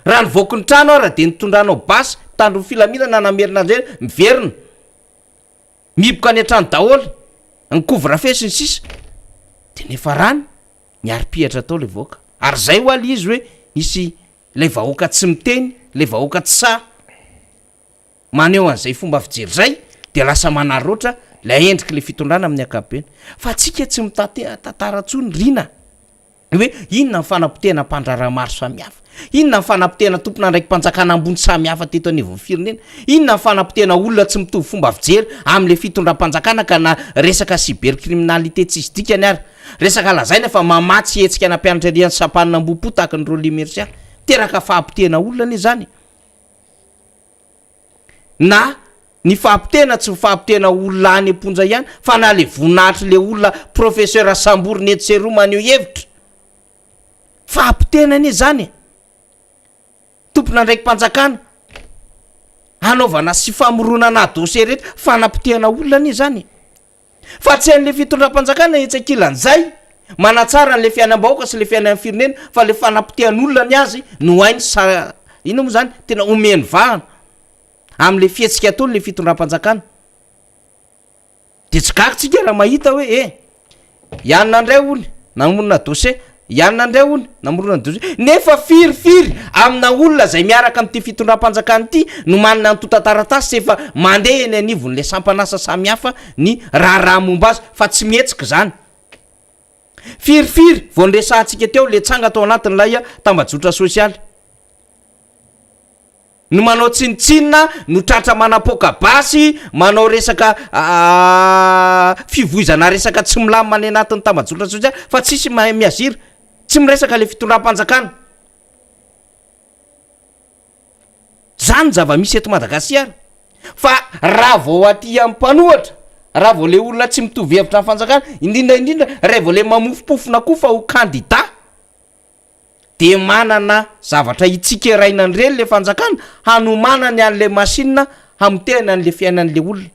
[SPEAKER 2] raha ny voky ny trano raha de nitondranao basy tandro filaminana namerina zay miverina miboka any an-trano daholo ny couvre-feu ny sisa de nefa rany miari-pihatra tao le vahoaka ary zay ho aly izy hoe misy le vahoaka tsy miteny le vahoaka tsy sa maneo an'izay fomba fijery zay de lasa manaroatra la endriky le fitondrana amin'ny akapobeny fa atsika tsy mitantara tsony rina hoe inona ny fanapotehana mpandrara maro samihafa inona ny fanapotehana tompona ndraiky mpanjakana ambony samihafa teto anivon'ny firenena inona ny fanapotehana olona tsy mitovy fomba fijery am'le fitondram-panjakana ka na resaka cybercriminalité tsisy dikany ary resaka lazaina fa mamatsy hetsika ana mpianatra rian'ny sapanina ambopo tahaka ny rôle mercia teraka fahampotehana olona ane zany na ny fahampotehana tsy fahampotehana olona any amponja ihany fa na le voninahitry le olona professeur Sambory Netseroa maneho hevitra fahampotehana ane zany tompona ndraiky mpanjakana anaovana sy famoronana dossier rehetra fanapotehana olona ane zany fa tsy an'le fitondram-panjakana etsakilan'izay manatsara n'le fiainam-bahoaka sy le fiainan'ny firenena fa le fanapotehan'olona ny azy no hainy ina moa zany tena omeny vahana am'le fietsika ataony le fitondram-panjakana de tsy gakytsika raha mahita hoe ianina ndray ony namonina dossier ianina ndray ony namorona dossier nefa firifiry amina olona zay miaraka am'ty fitondram-panjakana ity no manana ny totataratasy sy efa mandeha eny anivon'le sampanasa samihafa ny raharaha momba azy fa tsy mihetsika zany firifiry vao nresahantsika teo le tsanga atao anatin'lay tambajotra sosialy no manao tsinitsinina no tratra manapoka basy manao resaka fivoizana resaka tsy milamy many anatin'ny tambajotra sosialy fa tsisy miaziry tsy miresaka le fitondram-panjakana zany zava-misy eto Madagasikara fa raha vao aty amin'ny mpanohatra raha vao le olona tsy mitovy hevitra amin'ny fanjakana indrindra raha vao le mamofopofona koa fa ho candidat de manana zavatra itsikeraina ny reny le fanjakana hanomanany an'le masinina hamotehana an'le fiainan'le olona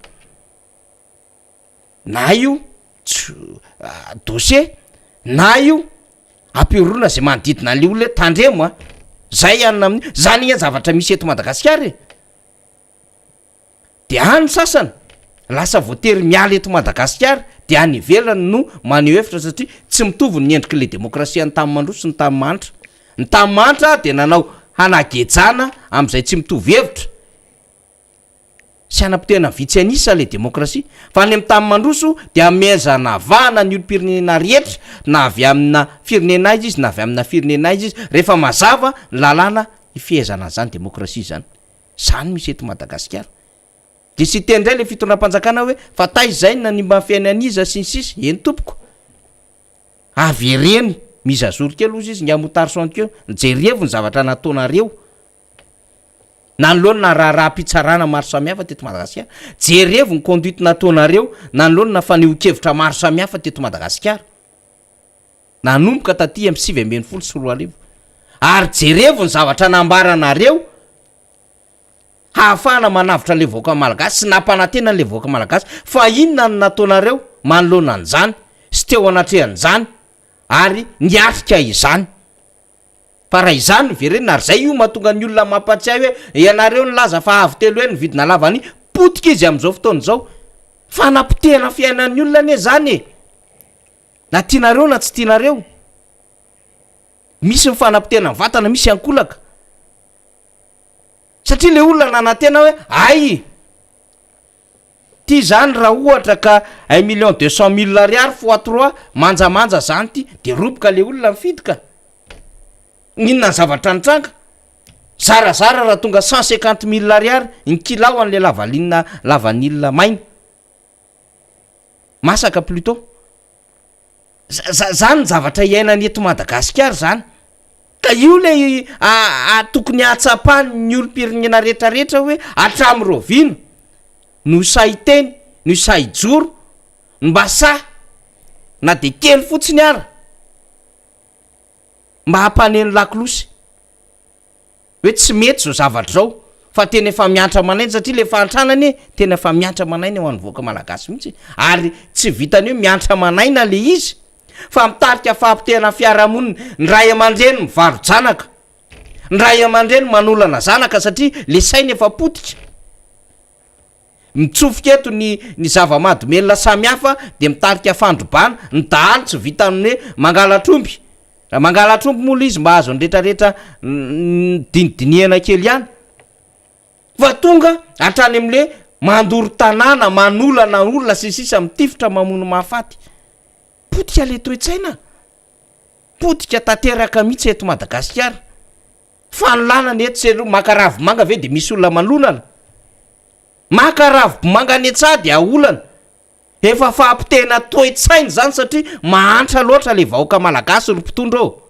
[SPEAKER 2] na io dossier na io ampiorona zay manodidina an'le olona tandremo zay anina amin'ny zany igny zavatra misy eto Madagasikara de any sasana lasa voatery miala eto Madagasikara de any ivelany no maneho hevitra satria tsy mitovy ny endriky le demokrasia ny tamy mandroso sy ny tamy manitra ny tamy manitra de nanao hanagejana am'izay tsy mitovy hevitra sy hanapotehana vitsy anisa le demokrasia fa any amy tamy mandroso de amezana vahana ny olo-pirenena rehetra na avy amina firenena izy izy na avy amina firenena izy izy rehefa mazava ny lalàna ifehezana zany demokrasia zany misy eto Madagasikara de sy tendray le fitondram-panjakana hoe fa taizy zay na ny mba fiainaniza sy ny sisy eny tompoko avy ereny mizazoro kely ozy izy ny amotarisony keo nijerevo ny zavatra nataonareo nanoloany na raha mpitsarana maro samihafa teto Madagasikara jerevo ny conduite nataonareo nanoloany na faneho-kevitra maro samihafa teto Madagasikara nanomboka taty amy 7 sy 4 ary jerevo ny zavatra nambaranareo hahafahana manavitra le vahoaka malagasy sy nampanantena le vahoaka malagasy fa inona ny nataonareo manoloana an'izany sy teo anatrehan'izany ary niatrika izany fa raha izany verena ary zay io mahatonga ny olona mampatsiahy hoe ianareo ny laza fa avy telo hoe ny vidina lavany potika izy am'izao fotoana zao fa napotehana fiainan'ny olona ane zany na tianareo na tsy tianareo misy mifanapotehana vatana misy ankolaka satria le olona nanantena hoe ay ty zany raha ohatra ka 1,200,000 ariary fois 3 manjamanja zany ty de roboka le olona mifidika inona ny zavatra nitranga zarazara raha tonga 150,000 ariary ny kilao an'le lavanilina maina masaka plutôt zany zavatra iainany eto Madagasikara zany ka io le tokony atsapany ny olo-pirenena rehetrarehetra hoe atramy rovino no saiteny no saijoro mba sa na de kely fotsiny ara mba hampaneny lakolosy hoe tsy mety zao zavatra zao fa tena efa miantra manainy satria le fahantranany tena efa miantra manainy ho an'ny voaka malagasy mihitsy ary tsy vitany hoe miantra manaina le izy fa mitarika fahampitehana fiarahamoniny ny ray aman-dreny mivaro janaka ny ray aman-dreny manolana zanaka satria le sainy efa potika mitsofika eto ny zava-madomelona samy hafa de mitarika fandrobana ny dahalo tsy vita amin'ny hoe mangalatromby raha mangalatromby mola izy mba azo nyretrarehetra dinidiniana kely ihany fa tonga hatrany am'le mandoro tanàna manolana olona sisisa mitifitra mamono mahafaty potika le toe-tsaina potika tanteraka mihitsy eto Madagasikara fanolanana eto selo makaravomanga ve de misy olona manolana makaravomanga any etsady aolana efa fahampitehana toe-tsainy zany satria mahantra loatra le vahoaka malagasy ry mpitondra eo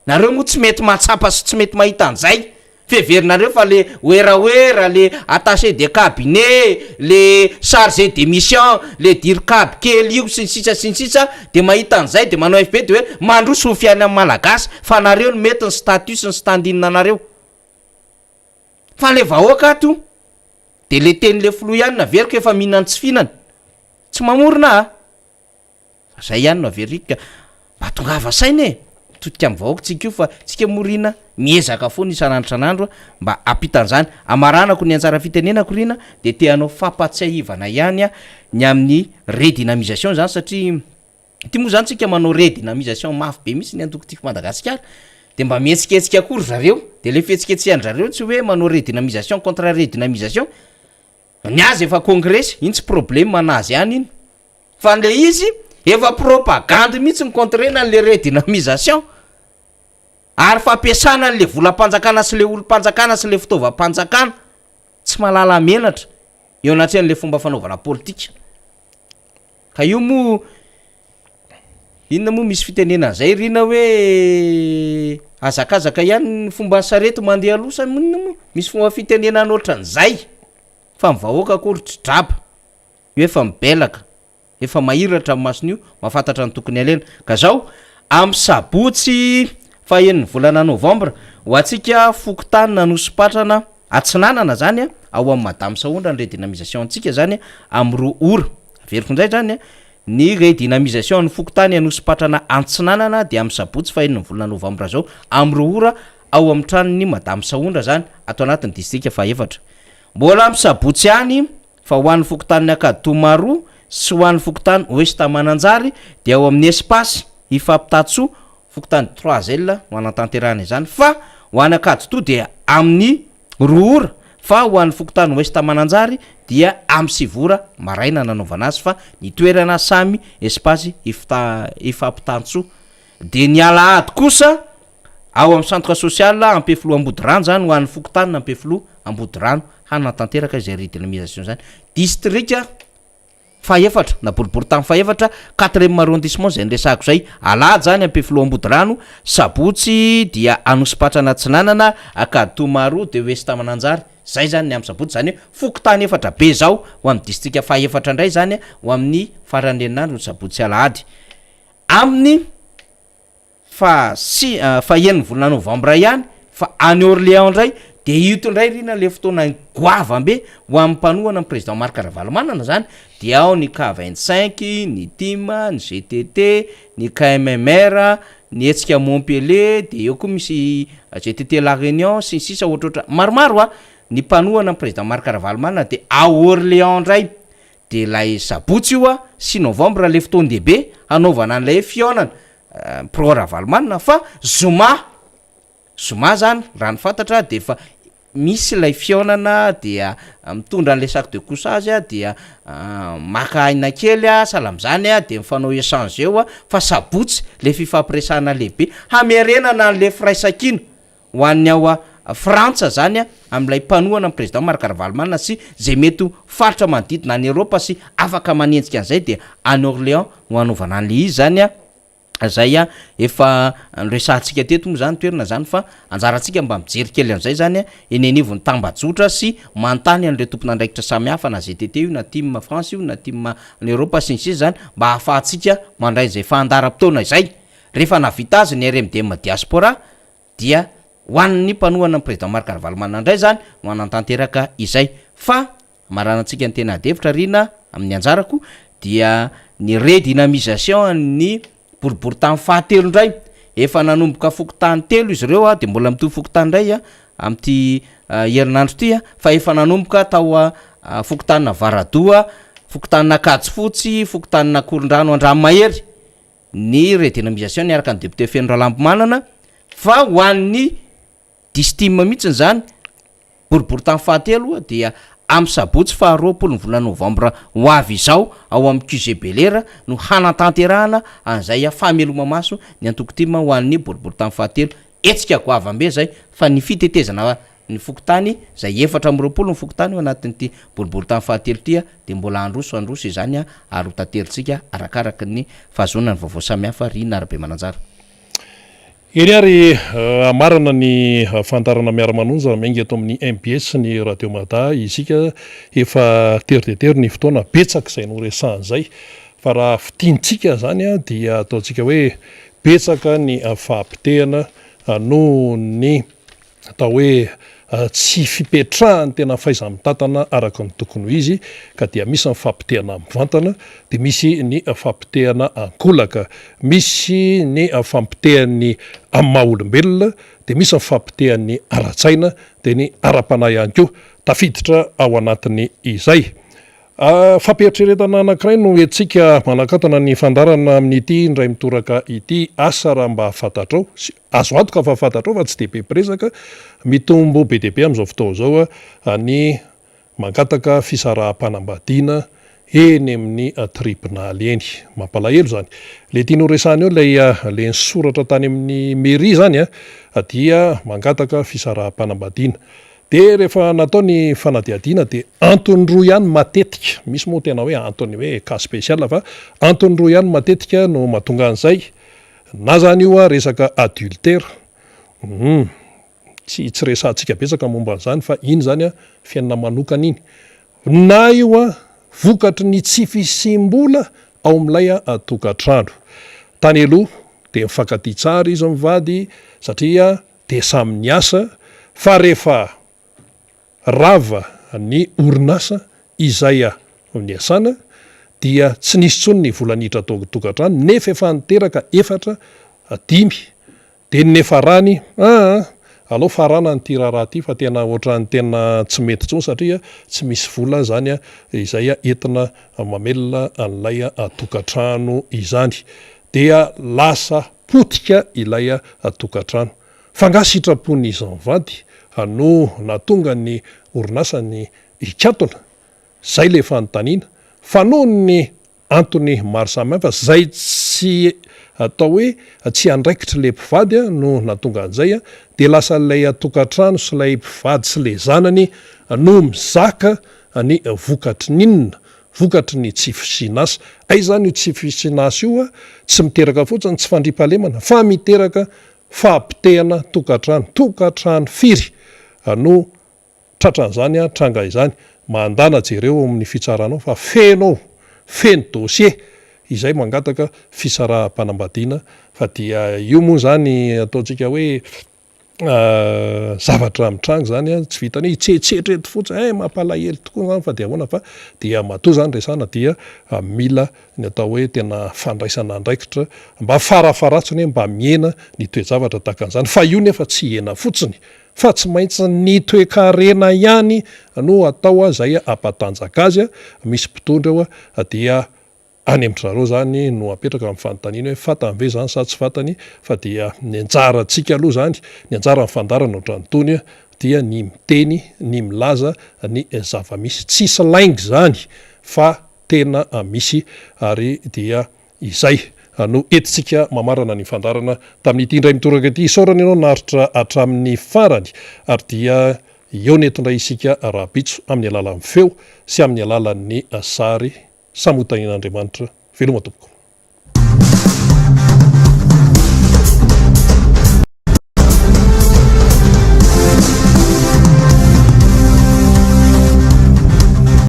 [SPEAKER 2] nareo moa tsy mety mahatsapa sy tsy mety mahita an'izay feverinareo fa le oeraoera le attaché de cabinet le chargé de mission le dircab kely io sinsisa de mahita an'izay de manao FB de hoe mandroso fiany amin'ny malagasy fa nareo no mety ny status ny standinina anareo fa le vahoaka ato de le teny le filo ihany naveriko efa mihinany tsy fihinany tsy mamorona zay ihany no averika mba tongava saina e totika amin'ny vahoaka tsika io fa tsika morina miezaka foana isan'andro mba ampitan'izany amaranako ny anjara fitenenako rina de te hanao fampatsiahivana ihany a ny amin'ny redynamisation zany satria ty moa zany tsika manao redynamisation mafy be mihitsy ny antokotika Madagasikara de mba mihetsiketsika akory zareo de le fihetsiketsehany zareo tsy hoe manao redynamisation contre redynamisation ny azy efa congrès iny tsy problème anazy ihany iny fa le izy efa propagande mihitsy ny contrena le redynamisation ary fampiasana n'le volam-panjakana sy le olom-panjakana sy le fitaovam-panjakana tsy malala menatra eo anatrehan'le fomba fanaovana politika ka io moa inona moa misy fitenena zay rina hoe azakazaka ihany ny fomba ny sarety mandeha alosa inona moa misy fomba fitenena an'ohatran'izay fa mivahoaka akory draba io efa mibelaka efa mahiratra amin'ny mason'io mahafantatra ny tokony alena ka zao amin'ny sabotsy fahen'ny volana novambra ho atsika fokotany nanosopatrana atsinanana zany a ao amin'ny madame Saondra ny redynamisation antsika zany amin'ny roa ora averiko indray zany a ny redynamisation ny fokotany anosopatrana antsinanana de amin'ny sabotsy fahen'ny volana novambra zao amin'ny roa ora ao amin'ny tranony madame Saondra zany atao anatin'ny distrika faefatra mbola amin'ny sabotsy ihany fa ho an'ny fokotan'ny Akaditomaroa sy ho an'ny fokotany Ouest Mananjary de ao amin'ny espace ifampitatso fokotany 3L ho anatanterana izany fa ho an'ny Akadito de amin'ny roa ora fa ho an'ny fokotany Ouest Mananjary dia amin'ny sivora maraina nanaovana azy fa ny toerana samy espace ifampitatso de ny alahady kosa ao amin'ny centre social Ampefilo Ambodirano zany ho an'ny fokotany Ampefilo Ambodirano hanatanteraka izay redynamisation zany district faefatra na boribory tamy faefatra 4e arrondissement zay nresako zay alahady zany Ampefilo Ambodirano sabotsy dia anosopatrana tsinanana Akaditomaroa de Ouest Mananjary zay zany ny amin'ny sabotsy zany hoe fokotany efatra be zao ho amin'ny distrika faefatra indray zany ho amin'ny farany herinandro ny sabotsy alahady amin'ny fahen'ny volana novambra ihany fa any Orléans indray de ito indray rina le fotoana goavambe ho amin'ny mpanohana ny président Marc Ravalomanana zany de ao ny K25 ny TIM ny GTT ny KMMR ny etsika Montpellier de eo koa misy GTT La Réunion sy sisa ohatrohatra maromaro a ny mpanohana ny président Marc Ravalomanana de ao Orléans indray de lay sabotsy io a sy novambra le fotoana dehibe hanaovana an'ilay fionana pro Ravalomanana fa zoma zany raha ny fantatra de fa misy lay fionana dia mitondra an'le sac de couchage dia maka aina kely a salamzany a de mifanao échange eo a fa sabotsy le fifampiresana lehibe hamerenana an'le firaisakina ho an'ny ao a Frantsa zany a amin'ilay mpanohana ny président Marc Ravalomanana sy zay mety faritra manodidina any Europa sy afaka manenjika an'izay de any Orléans ho anaovana an'le izy zany a zay a efa resantsika teto moa zany toerana zany fa anjarantsika mba mijery kely an'izay zany a enenivony tambajotra sy mantany an'ireo tompon'andraikitra samihafa na ZTT io na team France io na team Europa sy ny sisa zany mba hahafahantsika mandray zay fandaram-potoana izay rehefa navita azy ny RMDM diaspora dia hoan'ny mpanohana ny président Marc Ravalomanana indray zany no anantanteraka izay fa maranantsika ny tena devitra rina amin'ny anjarako dia ny redynamisation ny boribory-tany fahatelo indray efa nanomboka fokotany telo izy ireo a de mbola mitovy fokotany indray a am'ty herinandro ty a fa efa nanomboka tao fokotanina Varadoa, fokotanina Katsifotsy, fokotanina Korondrano Andranomahery ny redynamisation niaraka ny député Feno Ralambomanana fa ho an'ny distime mihitsiny zany boribory-tany fahatelo dia am sabotsy fa 20 ny volana novambra ho avy izao ao amin'ny QG Belera no hanatanterahana an'izay fameloma maso ny antokotima ho an'ny boribory-tany fahatelo etsika goavambe zay fa ny fitetezana ny fokotany zay 420 ny fokotany ao anatin'ity boribory-tany fahatelo tya de mbola androso izany ary ho tateritsika arakaraka ny fahazonana ny vaovao samihafa rina arabe mananjara.
[SPEAKER 1] Eny ary amarana ny fantarana miara-manonja mengy ato amin'ny MPS ny Radio Mada isika efa tery de tery ny fotoana betsaka izay no resan'izay fa raha fitiantsika zany a dia ataontsika hoe betsaka ny fahampitehana no ny atao hoe tsy fipetrahany tena faiza-mitantana araka ny tokony ho izy ka dia misy ny fampitehana mivantana de misy ny fampitehana ankolaka, misy ny fampitehany amin'ny maha-olombelona de misy ny fampitehany ara-tsaina de ny ara-panahy ihany koa tafiditra ao anatiny izay. Fampieritreretana anankiray no etsika manakatana ny fandarana amin'ity indray mitoraka ity asa raha mba fantatrao azo antoka fa fantatrao fa tsy de be presaka mitombo be de be amin'izao fotoana zao ny mangataka fisaraha-panambadiana eny amin'ny tribunaly eny mampalahelo zany le tiano resahany eo le nisoratra tany amin'ny mairie zany dia mangataka fisaraha-panambadiana de rehefa natao ny fanadiadiana de antony roa ihany matetika misy moa tena hoe antony hoe cas spécial fa antony roa ihany matetika no mahatonga an'izay na zany io resaka adultère tsy resantsika betsaka momba an'izany fa iny zany fiainana manokana iny na io vokatry ny tsy fisim-bola ao amin'ilay tokantrano tany aloha de mifankatia tsara izy mivady satria de samy ny asa fa rehefa rava ny orinasa izay ny asana dia tsy nisy tsony ny volanitra tokantrano nefa efa niteraka 4 5 de nefa rany alao farana ny tiraraha ty fa tena ohatrany tena tsy mety tsony satria tsy misy vola zany izay entina mamelona an'ilay tokantrano izany dia lasa potika ilay tokantrano fanga sitrapony izanvady no natonga ny orinasa ny ikatona zay le fanontaniana fa noho ny antony maro samihafa zay tsy atao hoe tsy andraikitra le mpivady no natonga an'izay de lasa lay tokantrano sy lay mpivady sy le zanany no mizaka ny vokatry ninona vokatry ny tsy fisinasa ay zany io tsy fisinasa io tsy miteraka fotsiny tsy fandripahalemana fa miteraka fampitehana tokantrano firy no tratran'izany tranga izany mandana jereo amin'ny fitsaranao fa feno dossier izay mangataka fisaraha-panambadiana fa dia io moa zany ataontsika hoe zavatra mitranga zany tsy vitany hitsetsetra eto fotsiny mampalahelo tokoa zany fa de ahoana fa dia matoa zany resana dia mila ny atao hoe tena fandraisana andraikitra mba farafaratsiny mba miena ny toejavatra tahaka an'izany fa io nefa tsy hena fotsiny fa tsy maintsy ny toe-karena ihany no atao zay ampatanjaka azy misy mpitondra dia any amin'zareo zany no apetraka amin'ny fanontaniana hoe fatany ve zany sa tsy fatany fa dia ny anjarantsika aloha zany ny anjara nyfandarana ohatranytony dia ny miteny ny milaza ny zava-misy tsisy laingy zany fa tena misy ary dia izay no etitsika mamarana ny fandarana tamin'ity indray mitoraka ity isaorana ianao naritra hatramin'ny farany ary dia eo netondray isika rahabitso amin'ny alalan'ny feo sy amin'ny alalan'ny sary samotanin'Andriamanitra veloma tompoko.